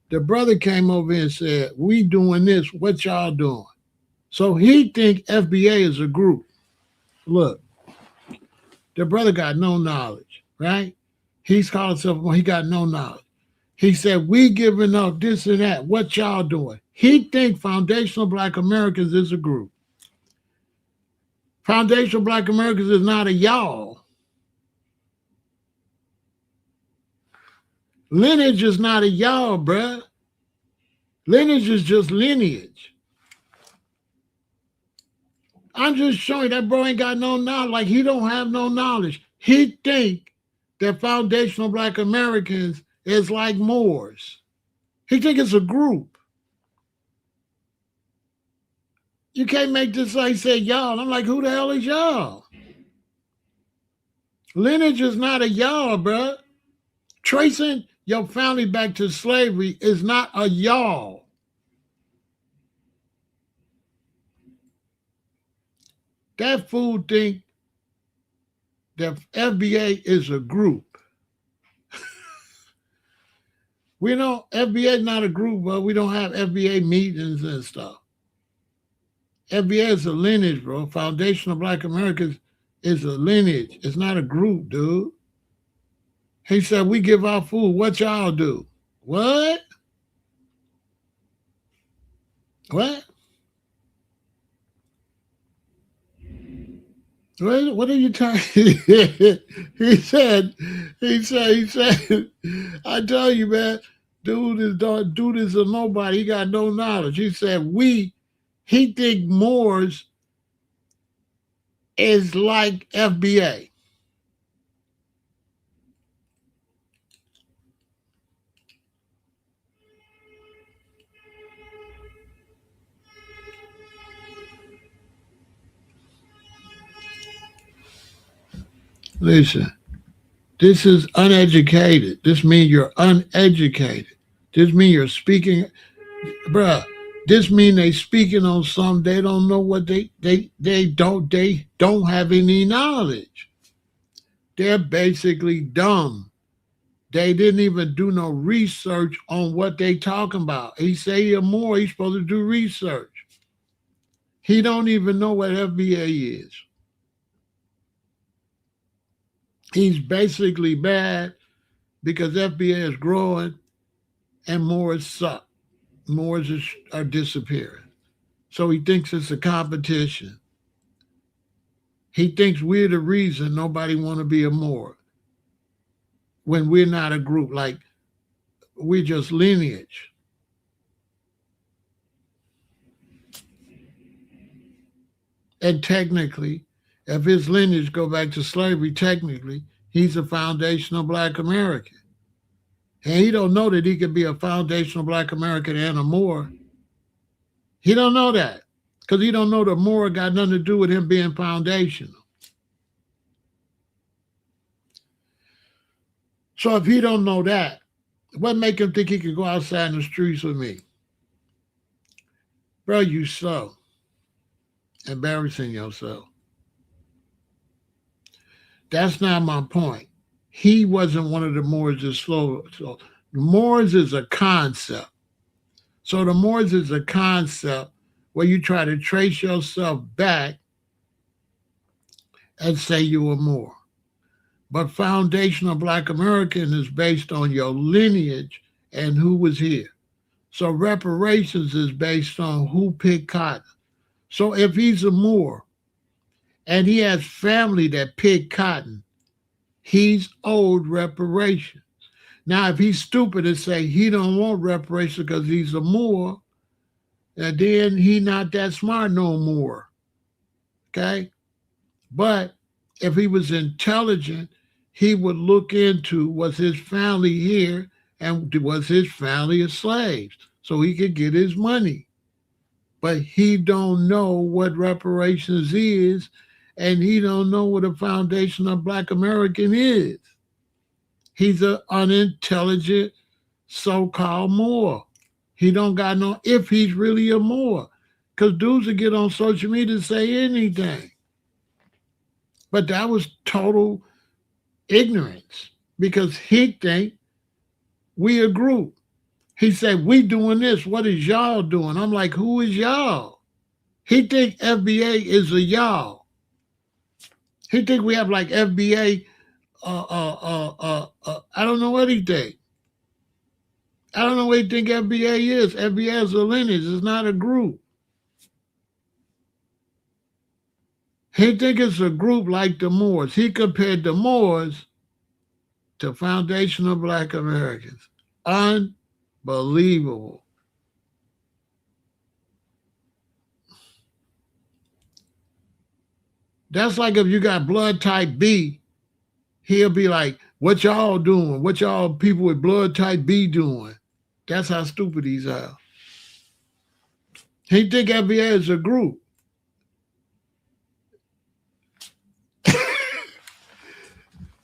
The brother came over and said, we doing this, what y'all doing? So he think FBA is a group. Look, the brother got no knowledge, right? He's called himself, he got no knowledge. He said, we giving up this and that, what y'all doing? He think Foundational Black Americans is a group. Foundational Black Americans is not a y'all. Lineage is not a y'all, bruh. Lineage is just lineage. I'm just showing that bro ain't got no knowledge. Like he don't have no knowledge. He think that Foundational Black Americans is like Moors. He think it's a group. You can't make this like say y'all. I'm like, who the hell is y'all? Lineage is not a y'all, bruh. Tracing your family back to slavery is not a y'all. That fool think that FBA is a group. We don't, FBA is not a group, but we don't have FBA meetings and stuff. FBA is a lineage, bro. Foundational Black Americans is a lineage. It's not a group, dude. He said, we give out food. What y'all do? What? What? What are you talking? he said, I tell you, man, dude is a nobody. He got no knowledge. He said, he think Moors is like FBA. Listen, this is uneducated. This means you're uneducated. This means you're speaking, bruh. This means they speaking on something they don't know what they don't have any knowledge. They're basically dumb. They didn't even do no research on what they talking about. He say you're more, he's supposed to do research. He don't even know what FBA is. He's basically bad because FBA is growing and Moors suck. Moors are disappearing. So he thinks it's a competition. He thinks we're the reason nobody want to be a Moor when we're not a group. Like, we're just lineage. And technically, if his lineage go back to slavery, technically, he's a foundational Black American. And he don't know that he could be a foundational Black American and a Moor. He don't know that because he don't know the Moor got nothing to do with him being foundational. So if he don't know that, what make him think he could go outside in the streets with me? Bro, you slow. Embarrassing yourself. That's not my point. He wasn't one of the Moors that's slow. So the Moors is a concept. So the Moors is a concept where you try to trace yourself back and say you were Moor. But foundational Black American is based on your lineage and who was here. So reparations is based on who picked cotton. So if he's a Moor and he has family that picked cotton, he's owed reparations. Now, if he's stupid and say he don't want reparations because he's a Moor, then he not that smart no more. Okay? But if he was intelligent, he would look into was his family here and was his family as slaves so he could get his money. But he don't know what reparations is, and he don't know what a foundation of Black American is. He's an unintelligent so-called Moor. He don't got no, if he's really a Moor, because dudes will get on social media and say anything. But that was total ignorance because he think we a group. He said, we doing this. What is y'all doing? I'm like, who is y'all? He think FBA is a y'all. He think we have like FBA. I don't know what he think. I don't know what he think FBA is. FBA is a lineage. It's not a group. He think it's a group like the Moors. He compared the Moors to foundational Black Americans. Unbelievable. That's like if you got blood type B, he'll be like, what y'all doing? What y'all people with blood type B doing? That's how stupid he's are. He think FBA is a group.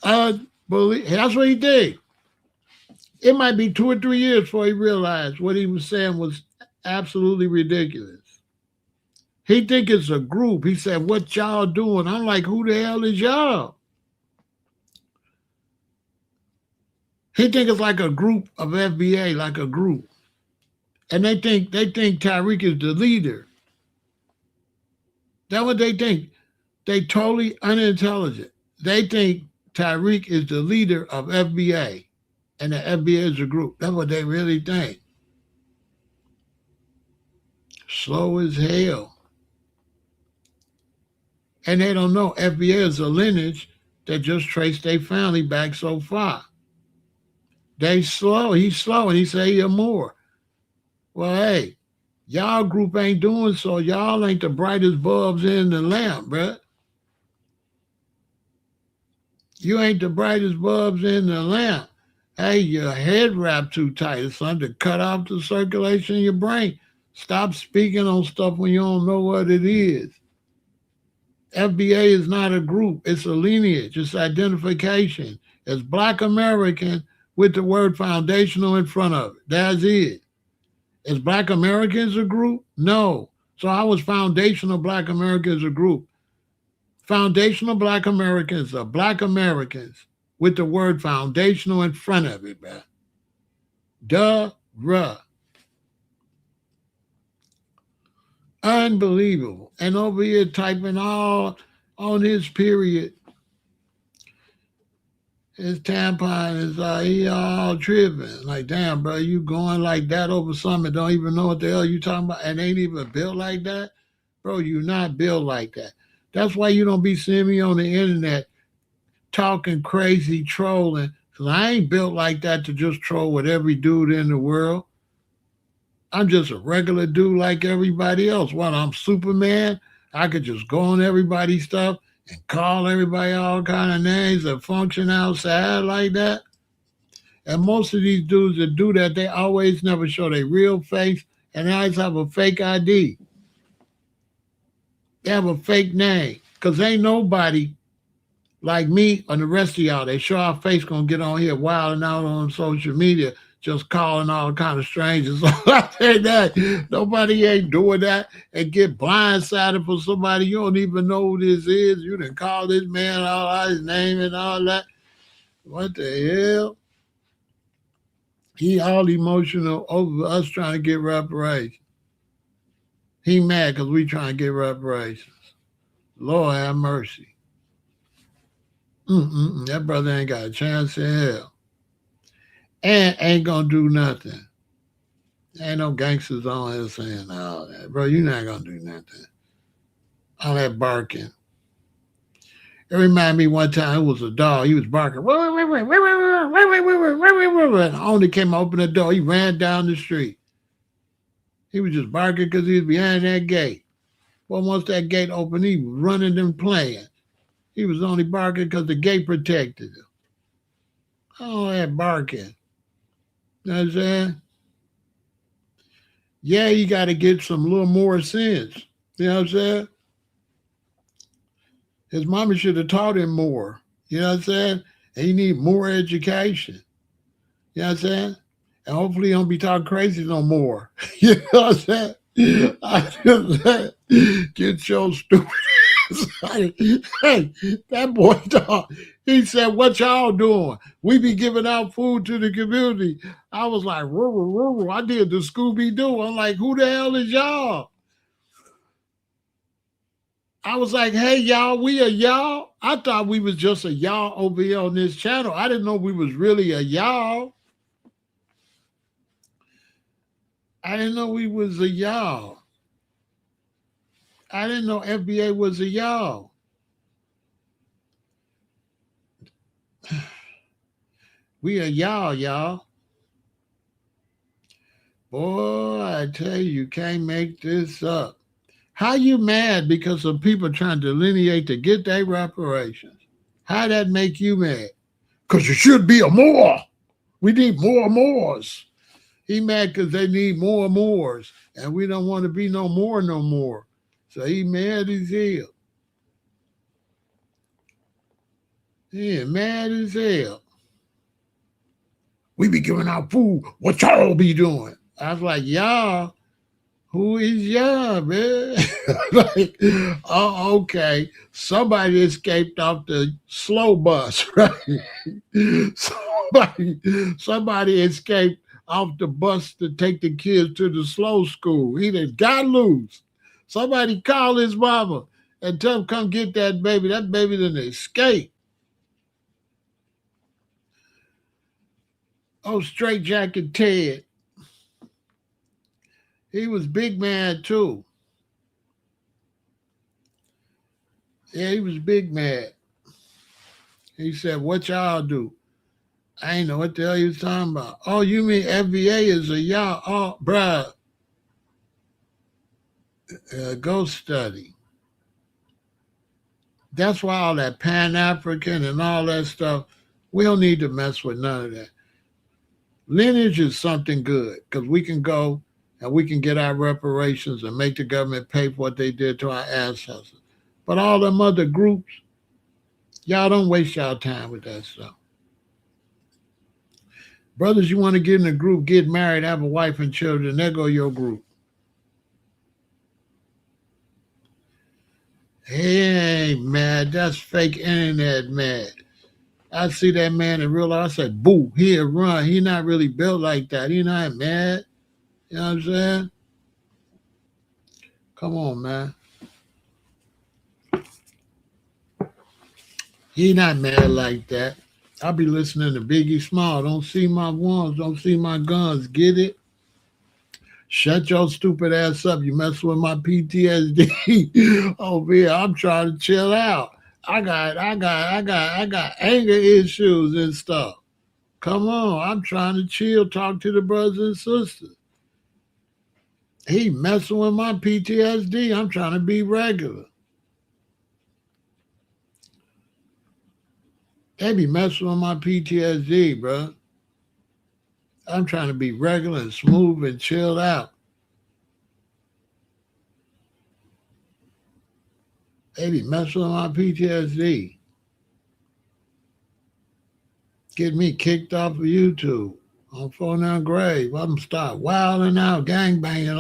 That's what he did. It might be 2 or 3 years before he realized what he was saying was absolutely ridiculous. He think it's a group. He said, what y'all doing? I'm like, who the hell is y'all? He think it's like a group of FBA, like a group. And they think Tariq is the leader. That's what they think. They totally unintelligent. They think Tariq is the leader of FBA. And the FBA is a group. That's what they really think. Slow as hell. And they don't know FBA is a lineage that just traced their family back so far. They slow. He's slow, and he say you're more. Well, hey, y'all group ain't doing so. Y'all ain't the brightest bulbs in the lamp, bruh. You ain't the brightest bulbs in the lamp. Hey, your head wrapped too tight. It's something to cut off the circulation in your brain. Stop speaking on stuff when you don't know what it is. FBA is not a group, it's a lineage, it's identification. It's Black American with the word foundational in front of it. That's it. Is Black Americans a group? No. So how was foundational Black Americans a group? Foundational Black Americans are Black Americans with the word foundational in front of it, man. Duh. Unbelievable. And over here typing all on his period. His tampon is he all tripping. Like, damn, bro, you going like that over something, don't even know what the hell you talking about, and ain't even built like that? Bro, you not built like that. That's why you don't be seeing me on the internet talking crazy, trolling, because I ain't built like that to just troll with every dude in the world. I'm just a regular dude like everybody else. What, I'm Superman? I could just go on everybody's stuff and call everybody all kind of names and function outside like that. And most of these dudes that do that, they always never show their real face, and they always have a fake ID. They have a fake name. Because ain't nobody like me and the rest of y'all, they show our face gonna get on here wilding out on social media, just calling all kind of strangers. I say that nobody ain't doing that and get blindsided for somebody you don't even know who this is. You done call this man all out his name and all that. What the hell? He all emotional over us trying to get reparations. He mad because we trying to get reparations. Lord have mercy. That brother ain't got a chance in hell. And ain't gonna do nothing. Ain't no gangsters on here saying all that. Bro, you not gonna do nothing. All that barking. It reminded me one time it was a dog. He was barking. And I only came to open the door. He ran down the street. He was just barking because he was behind that gate. Well, once that gate opened, he was running and playing. He was only barking because the gate protected him. All that barking. You know what I'm saying? Yeah, you got to get some little more sense. You know what I'm saying? His mama should have taught him more. You know what I'm saying? And he need more education. You know what I'm saying? And hopefully he don't be talking crazy no more. You know what I'm saying? I just said, get your stupid hey, that boy dog, he said, what y'all doing? We be giving out food to the community. I was like, I did the Scooby-Doo. I'm like, who the hell is y'all? I was like, hey, y'all, we a y'all? I thought we was just a y'all over here on this channel. I didn't know we was really a y'all. I didn't know we was a y'all. I didn't know FBA was a y'all. We a y'all. Boy, I tell you can't make this up. How you mad because some people trying to delineate to get their reparations? How that make you mad? Because it should be a more. We need more mores. He mad because they need more mores. And we don't want to be no more. So he mad as hell. He mad as hell. We be giving out food. What y'all be doing? I was like, y'all, who is y'all, man? Like, oh, okay. Somebody escaped off the slow bus, right? somebody escaped off the bus to take the kids to the slow school. He done got loose. Somebody call his mama and tell him come get that baby. That baby done escaped. Oh, Straight Jacket Ted. He was big man too. Yeah, he was big mad. He said, what y'all do? I ain't know what the hell he was talking about. Oh, you mean FBA is a y'all? Oh, bruh. Go study. That's why all that Pan-African and all that stuff, we don't need to mess with none of that. Lineage is something good because we can go and we can get our reparations and make the government pay for what they did to our ancestors. But all them other groups, y'all don't waste y'all time with that stuff. Brothers, you want to get in a group, get married, have a wife and children, there go your group. Hey, man, that's fake internet, man. I see that man in real life. I said, boo, he'll run. He not really built like that. He not mad. You know what I'm saying? Come on, man. He not mad like that. I be listening to Biggie Small. Don't see my ones. Don't see my guns. Get it? Shut your stupid ass up. You mess with my PTSD over here. I'm trying to chill out. I got anger issues and stuff. Come on. I'm trying to chill, talk to the brothers and sisters. He messing with my PTSD. I'm trying to be regular. They be messing with my PTSD, bro. I'm trying to be regular and smooth and chilled out. They be messing with my PTSD. Get me kicked off of YouTube on Phone Down Grave. I'm start wilding out, gangbanging. You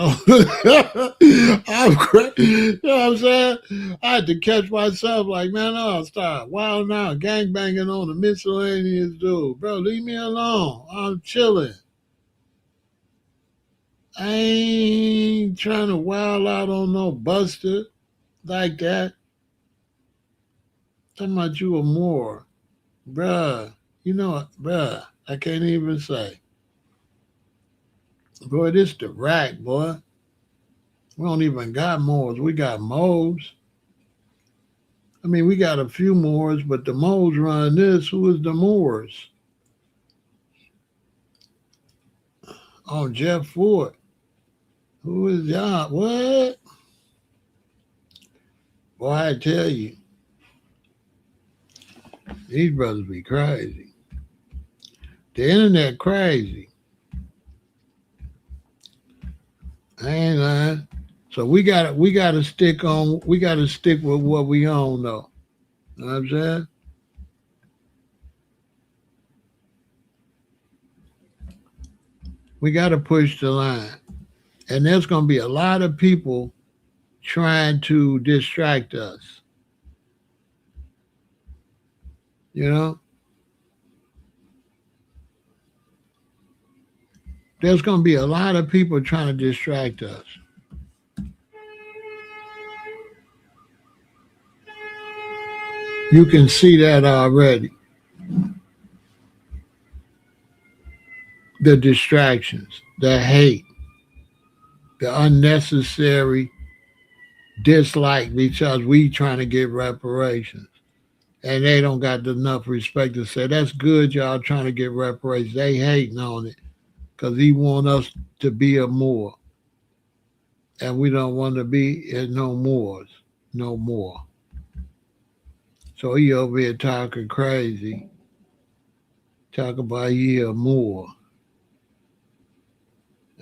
know what I'm saying? I had to catch myself like, man, I'll start wilding out, gangbanging on the miscellaneous dude. Bro, leave me alone. I'm chilling. I ain't trying to wild out on no buster like that. Talking about you a Moor. Bruh. You know what, bruh, I can't even say. Boy, this the rack, boy. We don't even got Moors. We got Moes. I mean, we got a few Moors, but the Moes run this. Who is the Moors? Oh, Jeff Ford. Who is y'all? What? Boy, I tell you, these brothers be crazy. The internet crazy. I ain't lying. So we gotta stick with what we own though. You know what I'm saying? We gotta push the line. And there's gonna be a lot of people trying to distract us. You know? There's gonna be a lot of people trying to distract us. You can see that already. The distractions, the hate, the unnecessary dislike because we trying to get reparations. And they don't got enough respect to say, that's good, y'all trying to get reparations. They hating on it because he want us to be a Moor. And we don't want to be no Moors no more. So he over here talking crazy, talking about he a Moor.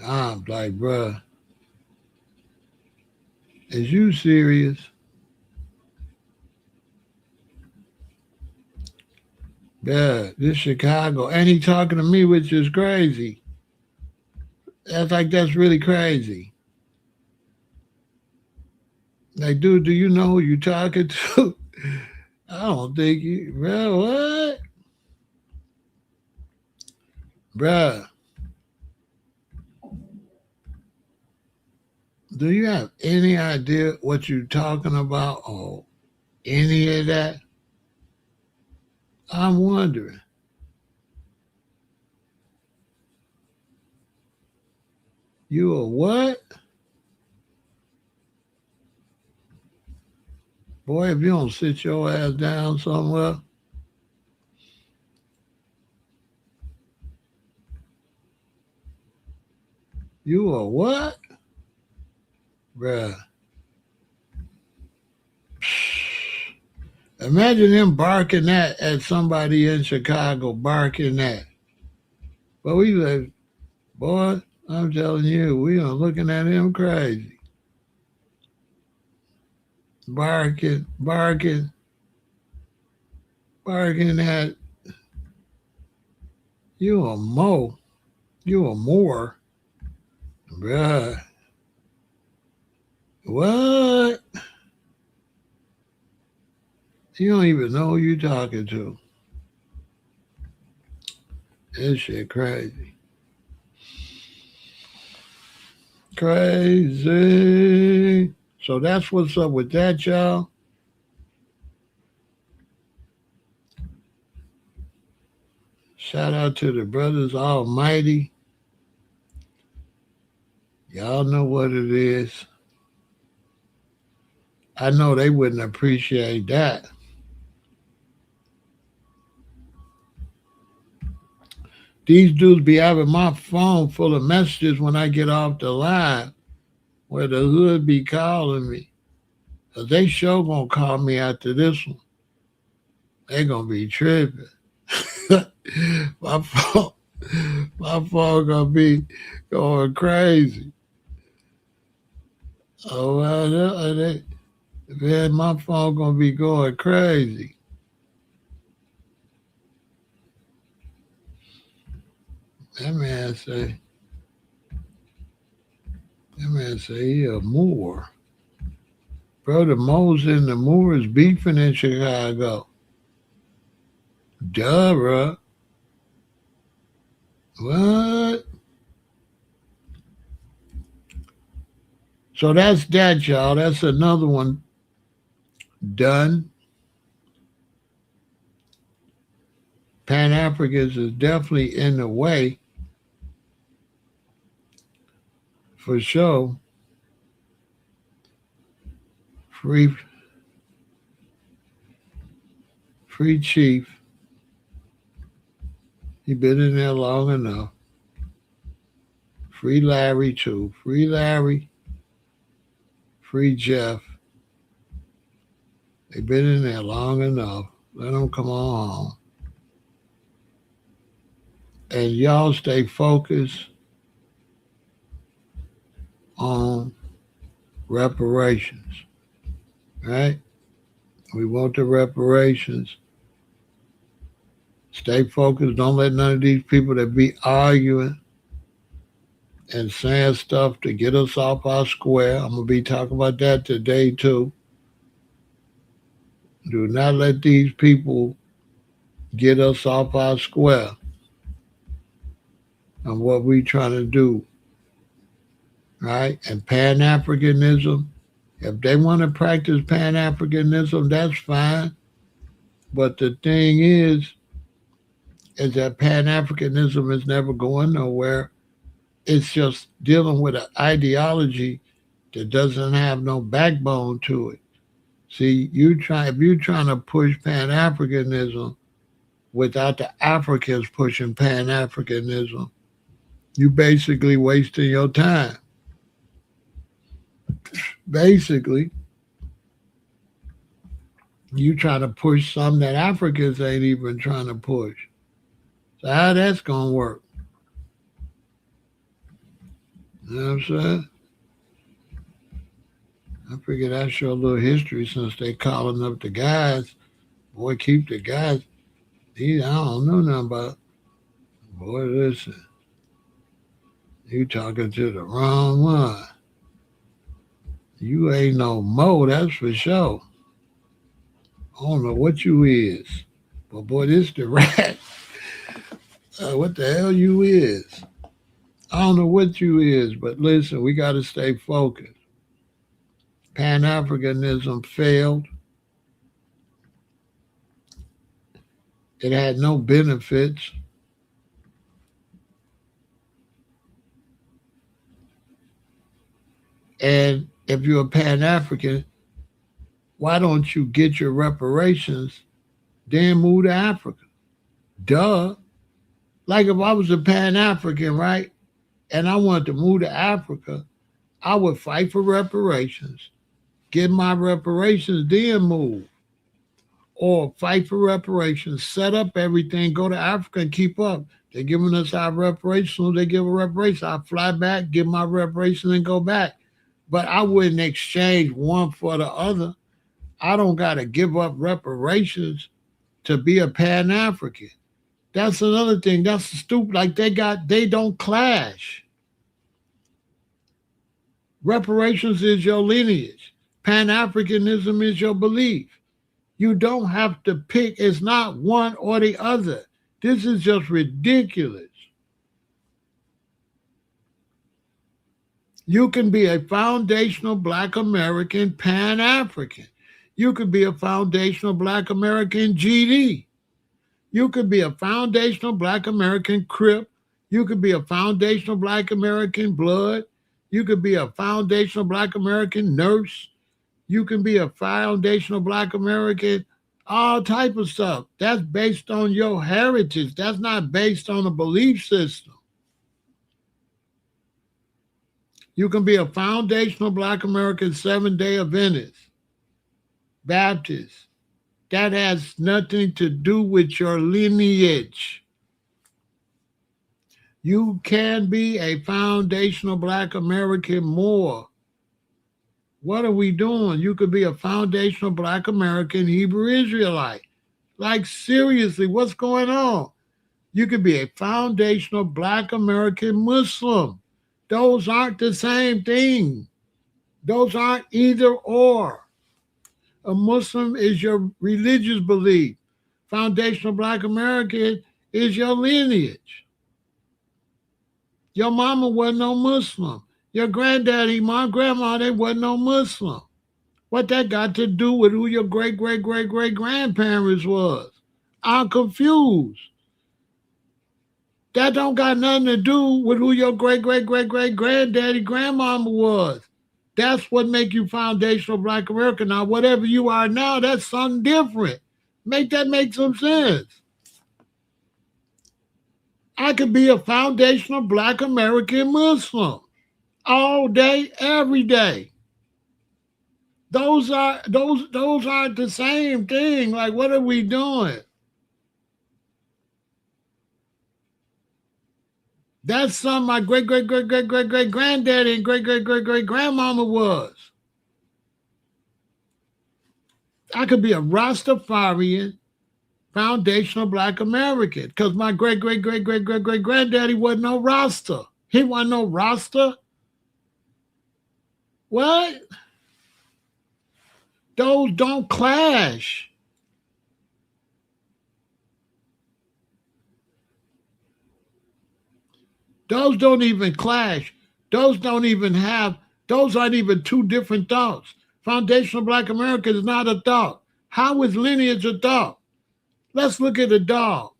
I'm like, bruh, is you serious? Yeah, this Chicago. And he talking to me, which is crazy. That's really crazy. Like, dude, do you know who you talking to? I don't think you, bro, what? Bruh, do you have any idea what you talking about or any of that? I'm wondering. You a what? Boy, if you don't sit your ass down somewhere, you a what? Bruh. Imagine him barking that at somebody in Chicago, barking that. But we like, boy, I'm telling you, we are looking at him crazy. barking at you a mo, you a more, bruh. What? You don't even know who you talking to. This shit crazy. Crazy. So that's what's up with that, y'all. Shout out to the brothers almighty. Y'all know what it is. I know they wouldn't appreciate that. These dudes be having my phone full of messages when I get off the line where the hood be calling me. Cause they sure gonna call me after this one. They gonna be tripping. my phone, my phone gonna be going crazy. Oh well, man, my phone gonna be going crazy. That man say, that man say he a Moor. Bro, the Moors and the Moors beefing in Chicago. Duh, bro. What? So that's that, y'all. That's another one done. Pan Africans is definitely in the way for sure. Free, free chief. He been in there long enough. Free Larry too. Free Larry. Free Jeff. They been in there long enough. Let them come on home. And y'all stay focused on reparations, right? We want the reparations. Stay focused. Don't let none of these people that be arguing and saying stuff to get us off our square. I'm going to be talking about that today too. Do not let these people get us off our square on what we trying to do, right? And Pan-Africanism, if they want to practice Pan-Africanism, that's fine. But the thing is that Pan-Africanism is never going nowhere. It's just dealing with an ideology that doesn't have no backbone to it. See, if you're trying to push Pan-Africanism without the Africans pushing Pan-Africanism, you basically wasting your time. Basically, you trying to push something that Africans ain't even trying to push. So how that's gonna work? You know what I'm saying? I figured I'd show a little history since they calling up the guys. Boy, keep the guys. I don't know nothing about. Boy, listen. You talking to the wrong one. You ain't no Mo, that's for sure. I don't know what you is. But boy, this the rat. What the hell you is? I don't know what you is, but listen, we got to stay focused. Pan-Africanism failed. It had no benefits. And if you're a Pan-African, why don't you get your reparations, then move to Africa? Duh. Like if I was a Pan-African, right, and I wanted to move to Africa, I would fight for reparations, get my reparations, then move. Or fight for reparations, set up everything, go to Africa and keep up. They're giving us our reparations. So they give a reparation, I fly back, give my reparations, and go back. But I wouldn't exchange one for the other. I don't got to give up reparations to be a Pan African. That's another thing. That's stupid. Like they don't clash. Reparations is your lineage. Pan Africanism is your belief. You don't have to pick. It's not one or the other. This is just ridiculous. You can be a foundational Black American Pan African. You could be a foundational Black American GD. You could be a foundational Black American Crip. You could be a foundational Black American Blood. You could be a foundational Black American nurse. You can be a foundational Black American, all type of stuff. That's based on your heritage. That's not based on a belief system. You can be a foundational Black American Seventh-day Adventist, Baptist. That has nothing to do with your lineage. You can be a foundational Black American Moor. What are we doing? You could be a foundational Black American Hebrew Israelite. Like, seriously, what's going on? You could be a foundational Black American Muslim. Those aren't the same thing. Those aren't either or. A Muslim is your religious belief. Foundational Black American is your lineage. Your mama wasn't no Muslim. Your granddaddy, my grandma, they wasn't no Muslim. What that got to do with who your great-great-great-great-grandparents was? I'm confused. That don't got nothing to do with who your great-great-great-great-granddaddy, grandmama was. That's what make you foundational Black American. Now, whatever you are now, that's something different. Make that make some sense. I could be a foundational Black American Muslim all day, every day. Those aren't the same thing. Like, what are we doing? That's something my great-great-great-great-great-great-granddaddy and great-great-great-great-grandmama was. I could be a Rastafarian foundational Black American because my great-great-great-great-great-great-granddaddy wasn't no Rasta. He wasn't no Rasta. What? Those don't clash. Those don't even clash. Those aren't even two different thoughts. Foundational Black America is not a thought. How is lineage a thought? Let's look at a dog.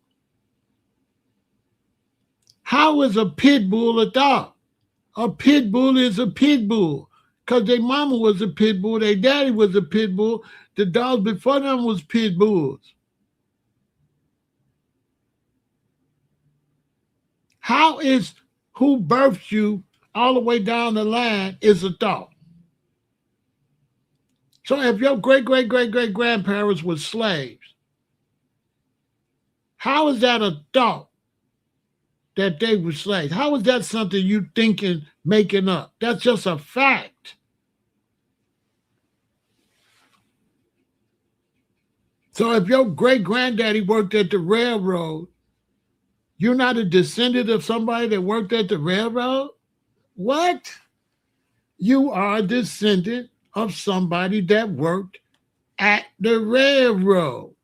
How is a pit bull a thought? A pit bull is a pit bull because their mama was a pit bull, their daddy was a pit bull, the dogs before them was pit bulls. How is who birthed you all the way down the line is a thought? So if your great-great-great-great-grandparents were slaves, how is that a thought that they were slaves? How is that something you thinking, making up? That's just a fact. So if your great-granddaddy worked at the railroad, you're not a descendant of somebody that worked at the railroad? What? You are a descendant of somebody that worked at the railroad.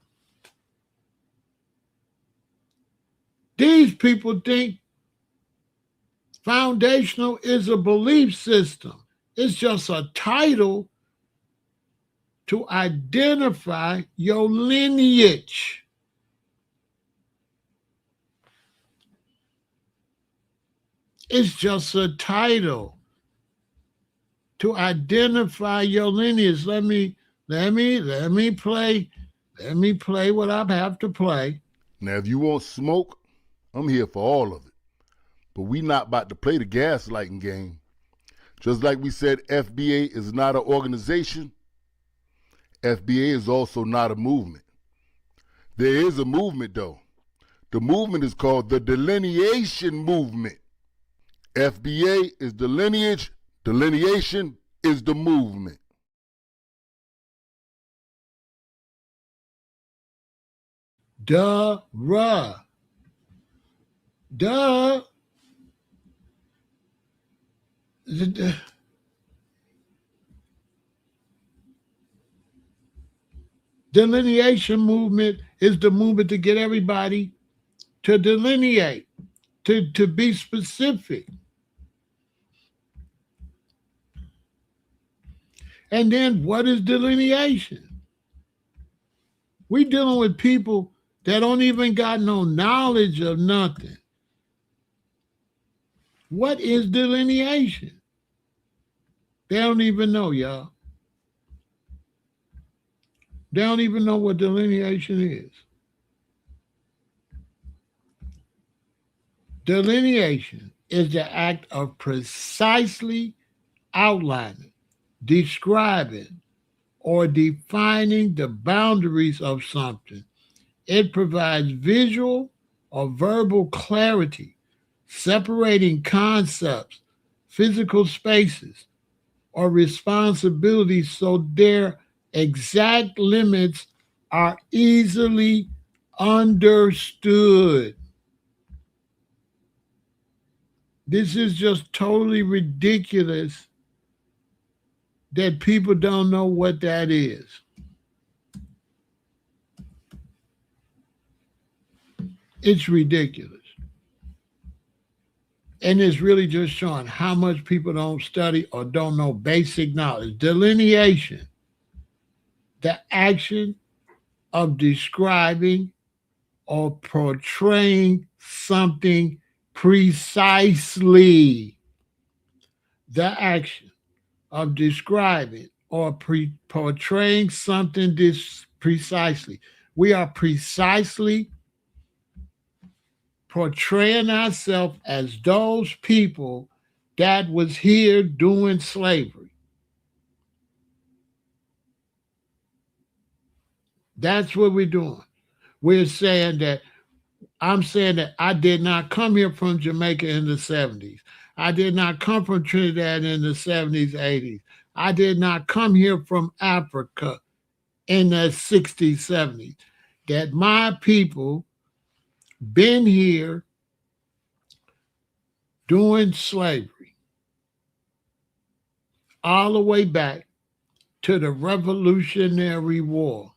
These people think foundational is a belief system. It's just a title to identify your lineage. It's just a title to identify your lineage. Let me play what I have to play. Now, if you want smoke, I'm here for all of it. But we not about to play the gaslighting game. Just like we said, FBA is not an organization, FBA is also not a movement. There is a movement, though. The movement is called the Delineation Movement. FBA is the lineage, delineation is the movement. Duh. Duh. The delineation movement is the movement to get everybody to delineate, to be specific. And then what is delineation? We dealing with people that don't even got no knowledge of nothing. What is delineation? They don't even know, y'all. They don't even know what delineation is. Delineation is the act of precisely outlining, describing, or defining the boundaries of something. It provides visual or verbal clarity, separating concepts, physical spaces, or responsibilities so their exact limits are easily understood. This is just totally ridiculous that people don't know what that is. It's ridiculous. And it's really just showing how much people don't study or don't know basic knowledge. Delineation, the action of describing or portraying something precisely. The action of describing or portraying something precisely. We are precisely portraying ourselves as those people that was here doing slavery. That's what we're doing. We're saying that I'm saying that I did not come here from Jamaica in the 70s. I did not come from Trinidad in the 70s, 80s. I did not come here from Africa in the 60s, 70s. That my people been here doing slavery all the way back to the Revolutionary War.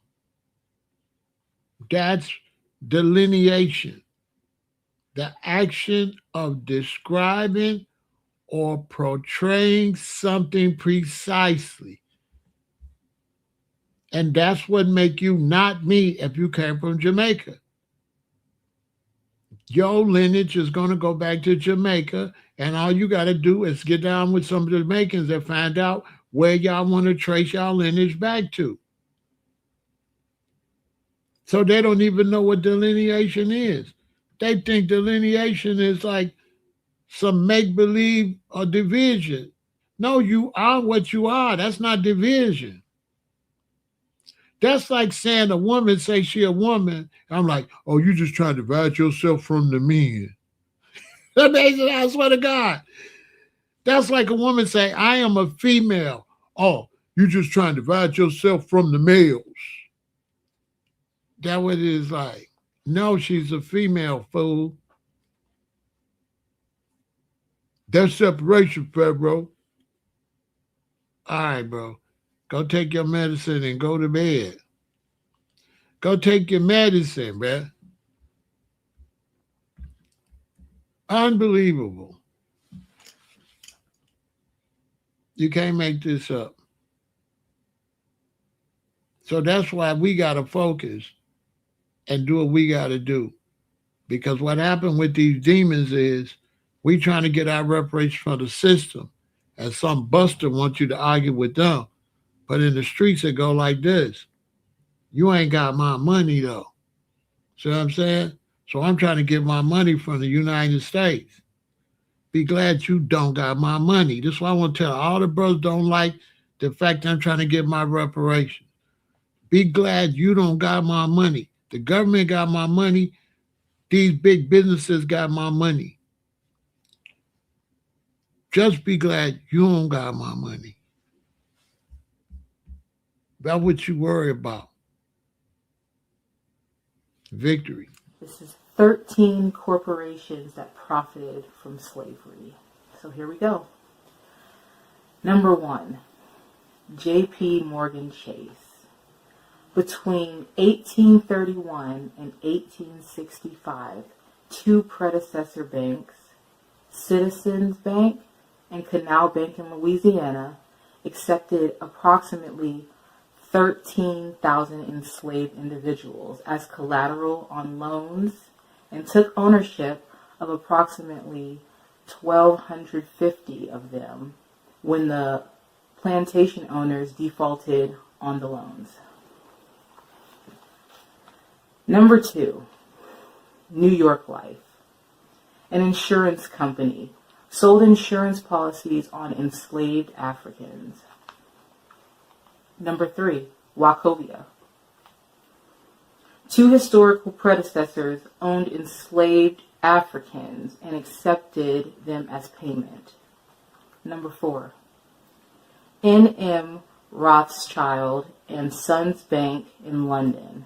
That's delineation, the action of describing or portraying something precisely. And that's what make you not me if you came from Jamaica. Your lineage is going to go back to Jamaica, and all you got to do is get down with some of the Jamaicans and find out where y'all want to trace y'all lineage back to. So they don't even know what delineation is. They think delineation is like some make-believe or division. No, you are what you are. That's not division. That's like saying a woman say she a woman. I'm like, oh, you just trying to divide yourself from the men. Amazing, I swear to God. That's like a woman say, I am a female. Oh, you just trying to divide yourself from the males. That's what it is like. No, she's a female, fool. That's separation, bro. All right, bro. Go take your medicine and go to bed. Go take your medicine, man. Unbelievable. You can't make this up. So that's why we got to focus and do what we got to do. Because what happened with these demons is we trying to get our reparations from the system, and some buster wants you to argue with them. But in the streets, it go like this. You ain't got my money, though. See what I'm saying? So I'm trying to get my money from the United States. Be glad you don't got my money. This is why I want to tell all the brothers don't like the fact that I'm trying to get my reparations. Be glad you don't got my money. The government got my money. These big businesses got my money. Just be glad you don't got my money. That's what you worry about. Victory. This is 13 corporations that profited from slavery. So here we go. Number 1, J.P. Morgan Chase. Between 1831 and 1865, 2 predecessor banks, Citizens Bank and Canal Bank in Louisiana, accepted approximately 13,000 enslaved individuals as collateral on loans and took ownership of approximately 1,250 of them when the plantation owners defaulted on the loans. Number 2, New York Life, an insurance company, sold insurance policies on enslaved Africans. Number 3, Wachovia. 2 historical predecessors owned enslaved Africans and accepted them as payment. Number 4, N.M. Rothschild and Sons Bank in London.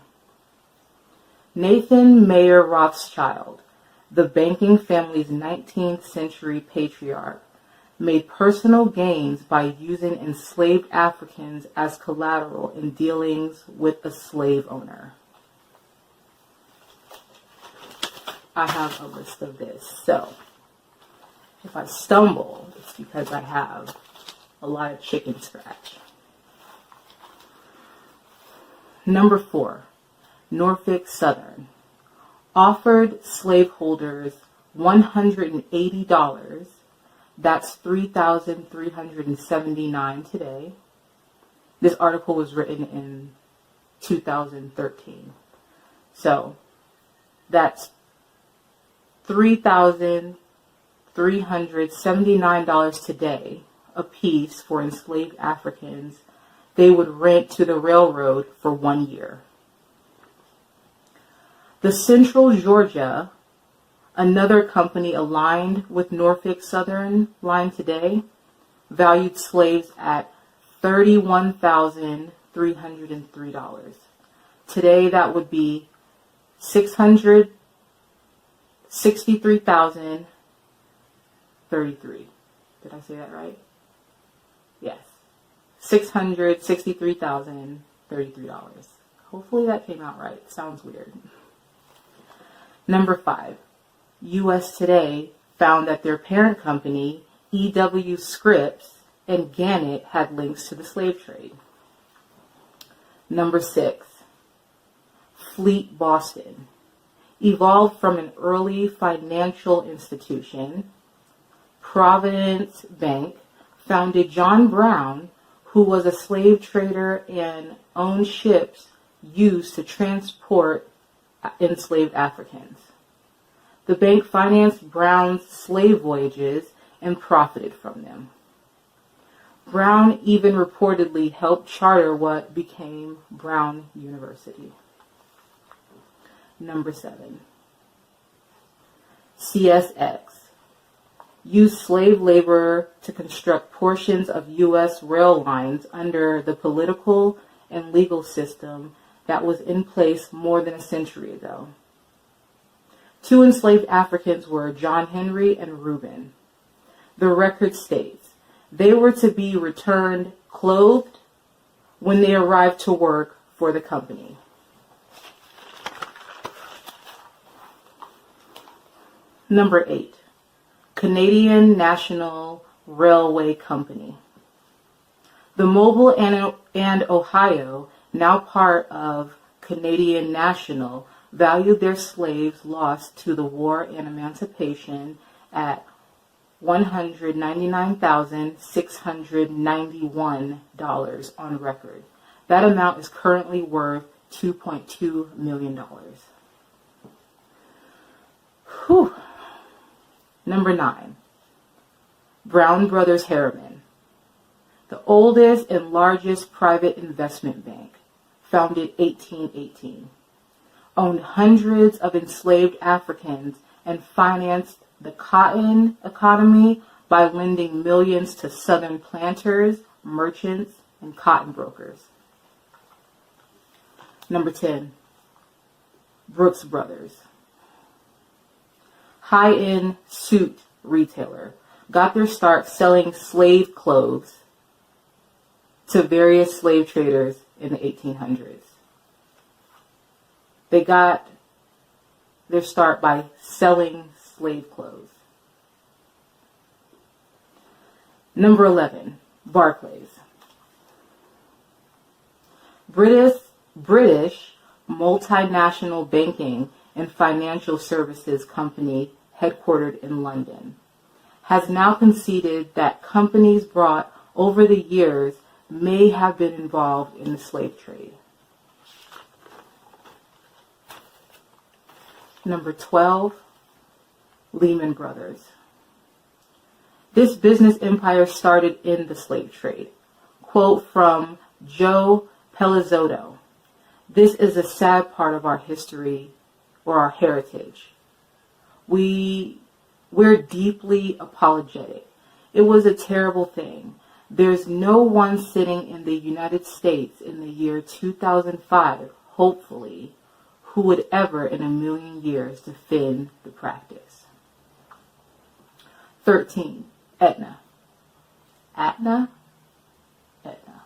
Nathan Mayer Rothschild, the banking family's 19th century patriarch, made personal gains by using enslaved Africans as collateral in dealings with a slave owner. I have a list of this, so if I stumble, it's because I have a lot of chicken scratch. Number 4, Norfolk Southern, offered slaveholders $180, that's $3,379 today. This article was written in 2013. So that's $3,379 today a piece for enslaved Africans they would rent to the railroad for 1 year. The Central Georgia, another company aligned with Norfolk Southern Line today, valued slaves at $31,303. Today that would be $663,033. Did I say that right? Yes. $663,033. Hopefully that came out right. Sounds weird. Number 5, U.S. Today found that their parent company, E.W. Scripps and Gannett, had links to the slave trade. Number 6, Fleet Boston, evolved from an early financial institution. Providence Bank founded John Brown, who was a slave trader and owned ships used to transport enslaved Africans. The bank financed Brown's slave voyages and profited from them. Brown even reportedly helped charter what became Brown University. Number 7, CSX used slave labor to construct portions of U.S. rail lines under the political and legal system that was in place more than a century ago. 2 enslaved Africans were John Henry and Reuben. The record states they were to be returned clothed when they arrived to work for the company. Number 8, Canadian National Railway Company. The Mobile and Ohio, now part of Canadian National, valued their slaves lost to the war and emancipation at $199,691 on record. That amount is currently worth $2.2 million. Whew. Number 9, Brown Brothers Harriman, the oldest and largest private investment bank, founded 1818, owned hundreds of enslaved Africans and financed the cotton economy by lending millions to Southern planters, merchants, and cotton brokers. Number 10, Brooks Brothers. High-end suit retailer, got their start selling slave clothes to various slave traders in the 1800s. They got their start by selling slave clothes. Number 11, Barclays. British multinational banking and financial services company headquartered in London has now conceded that companies brought over the years may have been involved in the slave trade. Number 12, Lehman Brothers. This business empire started in the slave trade. Quote from Joe Pelizzotto. This is a sad part of our history or our heritage. We're deeply apologetic. It was a terrible thing. There's no one sitting in the United States in the year 2005, hopefully, who would ever in a million years defend the practice. 13, Aetna. Aetna? Aetna.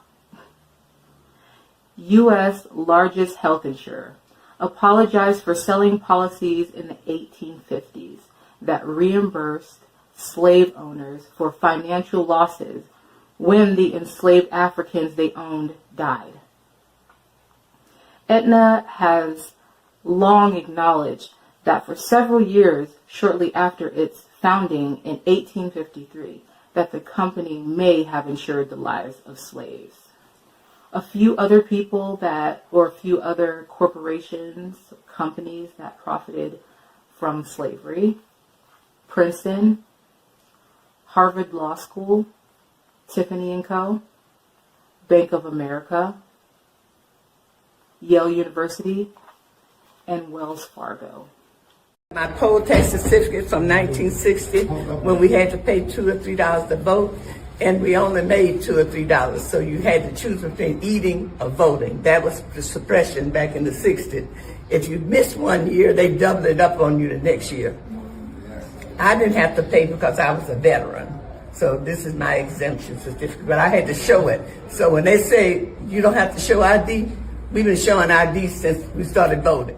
U.S. largest health insurer, apologized for selling policies in the 1850s that reimbursed slave owners for financial losses when the enslaved Africans they owned died. Aetna has long acknowledged that for several years shortly after its founding in 1853, that the company may have insured the lives of slaves. A few other people or a few other corporations, companies that profited from slavery: Princeton, Harvard Law School, Tiffany & Co., Bank of America, Yale University, and Wells Fargo. My poll tax certificate from 1960, when we had to pay $2 or $3 to vote, and we only made $2 or $3. So you had to choose between eating or voting. That was the suppression back in the 60s. If you missed 1 year, they doubled it up on you the next year. I didn't have to pay because I was a veteran. So this is my exemption certificate, but I had to show it. So when they say you don't have to show ID, we've been showing ID since we started voting.